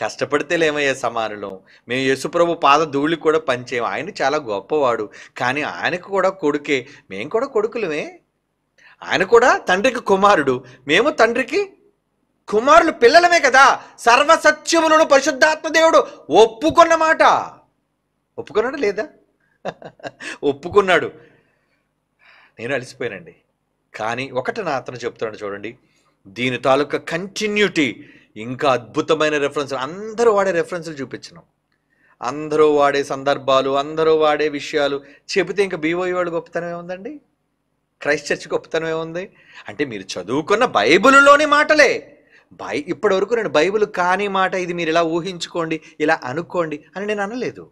కష్టపడితే లేమయ్యే సమానులు. మేము యేసుప్రభు పాద ధూళి కూడా పంచేము. ఆయన చాలా గొప్పవాడు, కానీ ఆయనకు కూడా కొడుకే, మేము కూడా కొడుకులమే. ఆయన కూడా తండ్రికి కుమారుడు, మేము తండ్రికి కుమారులు, పిల్లలమే కదా. సర్వసత్యములను పరిశుద్ధాత్మ దేవుడు ఒప్పుకున్న మాట. ఒప్పుకున్నాడు లేదా? ఒప్పుకున్నాడు. నేను అలసిపోయానండి, కానీ ఒకటి నా అతను చెప్తున్నాడు చూడండి, దీని తాలూకా కంటిన్యూటీ, ఇంకా అద్భుతమైన రెఫరెన్స్. అందరూ వాడే రెఫరెన్స్లు చూపించను, అందరూ వాడే సందర్భాలు, అందరూ వాడే విషయాలు చెబితే ఇంకా బీఓఈ వాళ్ళు గొప్పతనం ఏముందండి? క్రైస్ట్ చర్చ్ గొప్పతనం ఏముంది? అంటే మీరు చదువుకున్న బైబిలులోని మాటలే. ఇప్పటి వరకు నేను బైబిల్ కాని మాట ఇది మీరు ఇలా ఊహించుకోండి, ఇలా అనుకోండి అని నేను అనలేదు.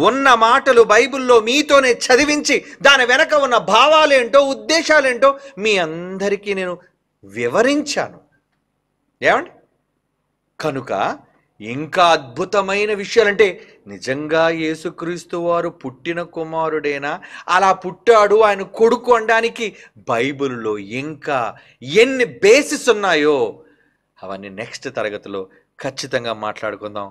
ఉన్న మాటలు బైబిల్లో మీతోనే చదివించి దాని వెనక ఉన్న భావాలేంటో ఉద్దేశాలేంటో మీ అందరికీ నేను వివరించాను. ఏమండి? కనుక ఇంకా అద్భుతమైన విషయాలంటే, నిజంగా యేసుక్రీస్తు వారు పుట్టిన కుమారుడేనా, అలా పుట్టాడు ఆయన కొడుకు అనడానికి బైబిల్లో ఇంకా ఎన్ని బేసిస్ ఉన్నాయో అవన్నీ నెక్స్ట్ తరగతిలో ఖచ్చితంగా మాట్లాడుకుందాం.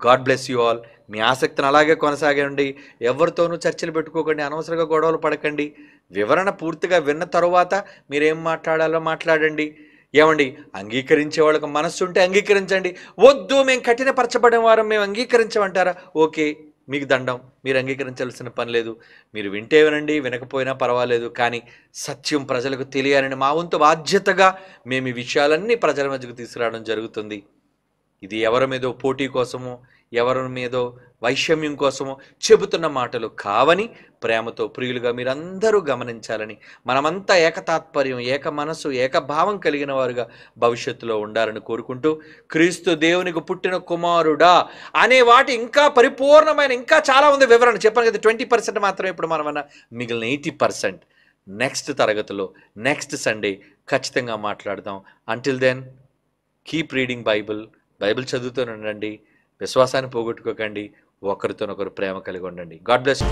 God bless you all. మీ ఆసక్తిని అలాగే కొనసాగండి. ఎవరితోనూ చర్చలు పెట్టుకోకండి, అనవసరంగా గొడవలు పడకండి. వివరణ పూర్తిగా విన్న తరువాత మీరేం మాట్లాడాలో మాట్లాడండి. ఏమండి, అంగీకరించే వాళ్ళకి మనస్సు ఉంటే అంగీకరించండి. వద్దు మేము కఠినపరచబడిన వారం మేము అంగీకరించమంటారా? ఓకే, మీకు దండం, మీరు అంగీకరించాల్సిన పని లేదు. మీరు వింటే వినండి, వినకపోయినా పర్వాలేదు. కానీ సత్యం ప్రజలకు తెలియాలని మా వంతు బాధ్యతగా మేము ఈ విషయాలన్నీ ప్రజల మధ్యకు తీసుకురావడం జరుగుతుంది. ఇది ఎవరి మీదో పోటీ కోసమో, ఎవరి మీదో వైషమ్యం కోసమో చెబుతున్న మాటలు కావని ప్రేమతో ప్రియులుగా మీరందరూ గమనించాలని, మనమంతా ఏకతాత్పర్యం, ఏక మనసు, ఏకభావం కలిగిన వారుగా భవిష్యత్తులో ఉండాలని కోరుకుంటూ, క్రీస్తు దేవునికి పుట్టిన కుమారుడా అనే వాటి ఇంకా పరిపూర్ణమైన ఇంకా చాలా ఉంది వివరణ. చెప్పాను కదా, 20% మాత్రమే ఇప్పుడు మనమన్నా, మిగిలిన 80% నెక్స్ట్ తరగతిలో నెక్స్ట్ సండే ఖచ్చితంగా మాట్లాడదాం. Until then keep reading Bible చదువుతూనే ఉండండి, విశ్వాసాన్ని పోగొట్టుకోకండి, ఒకరితోనొకరు ప్రేమ కలిగి ఉండండి. God bless you.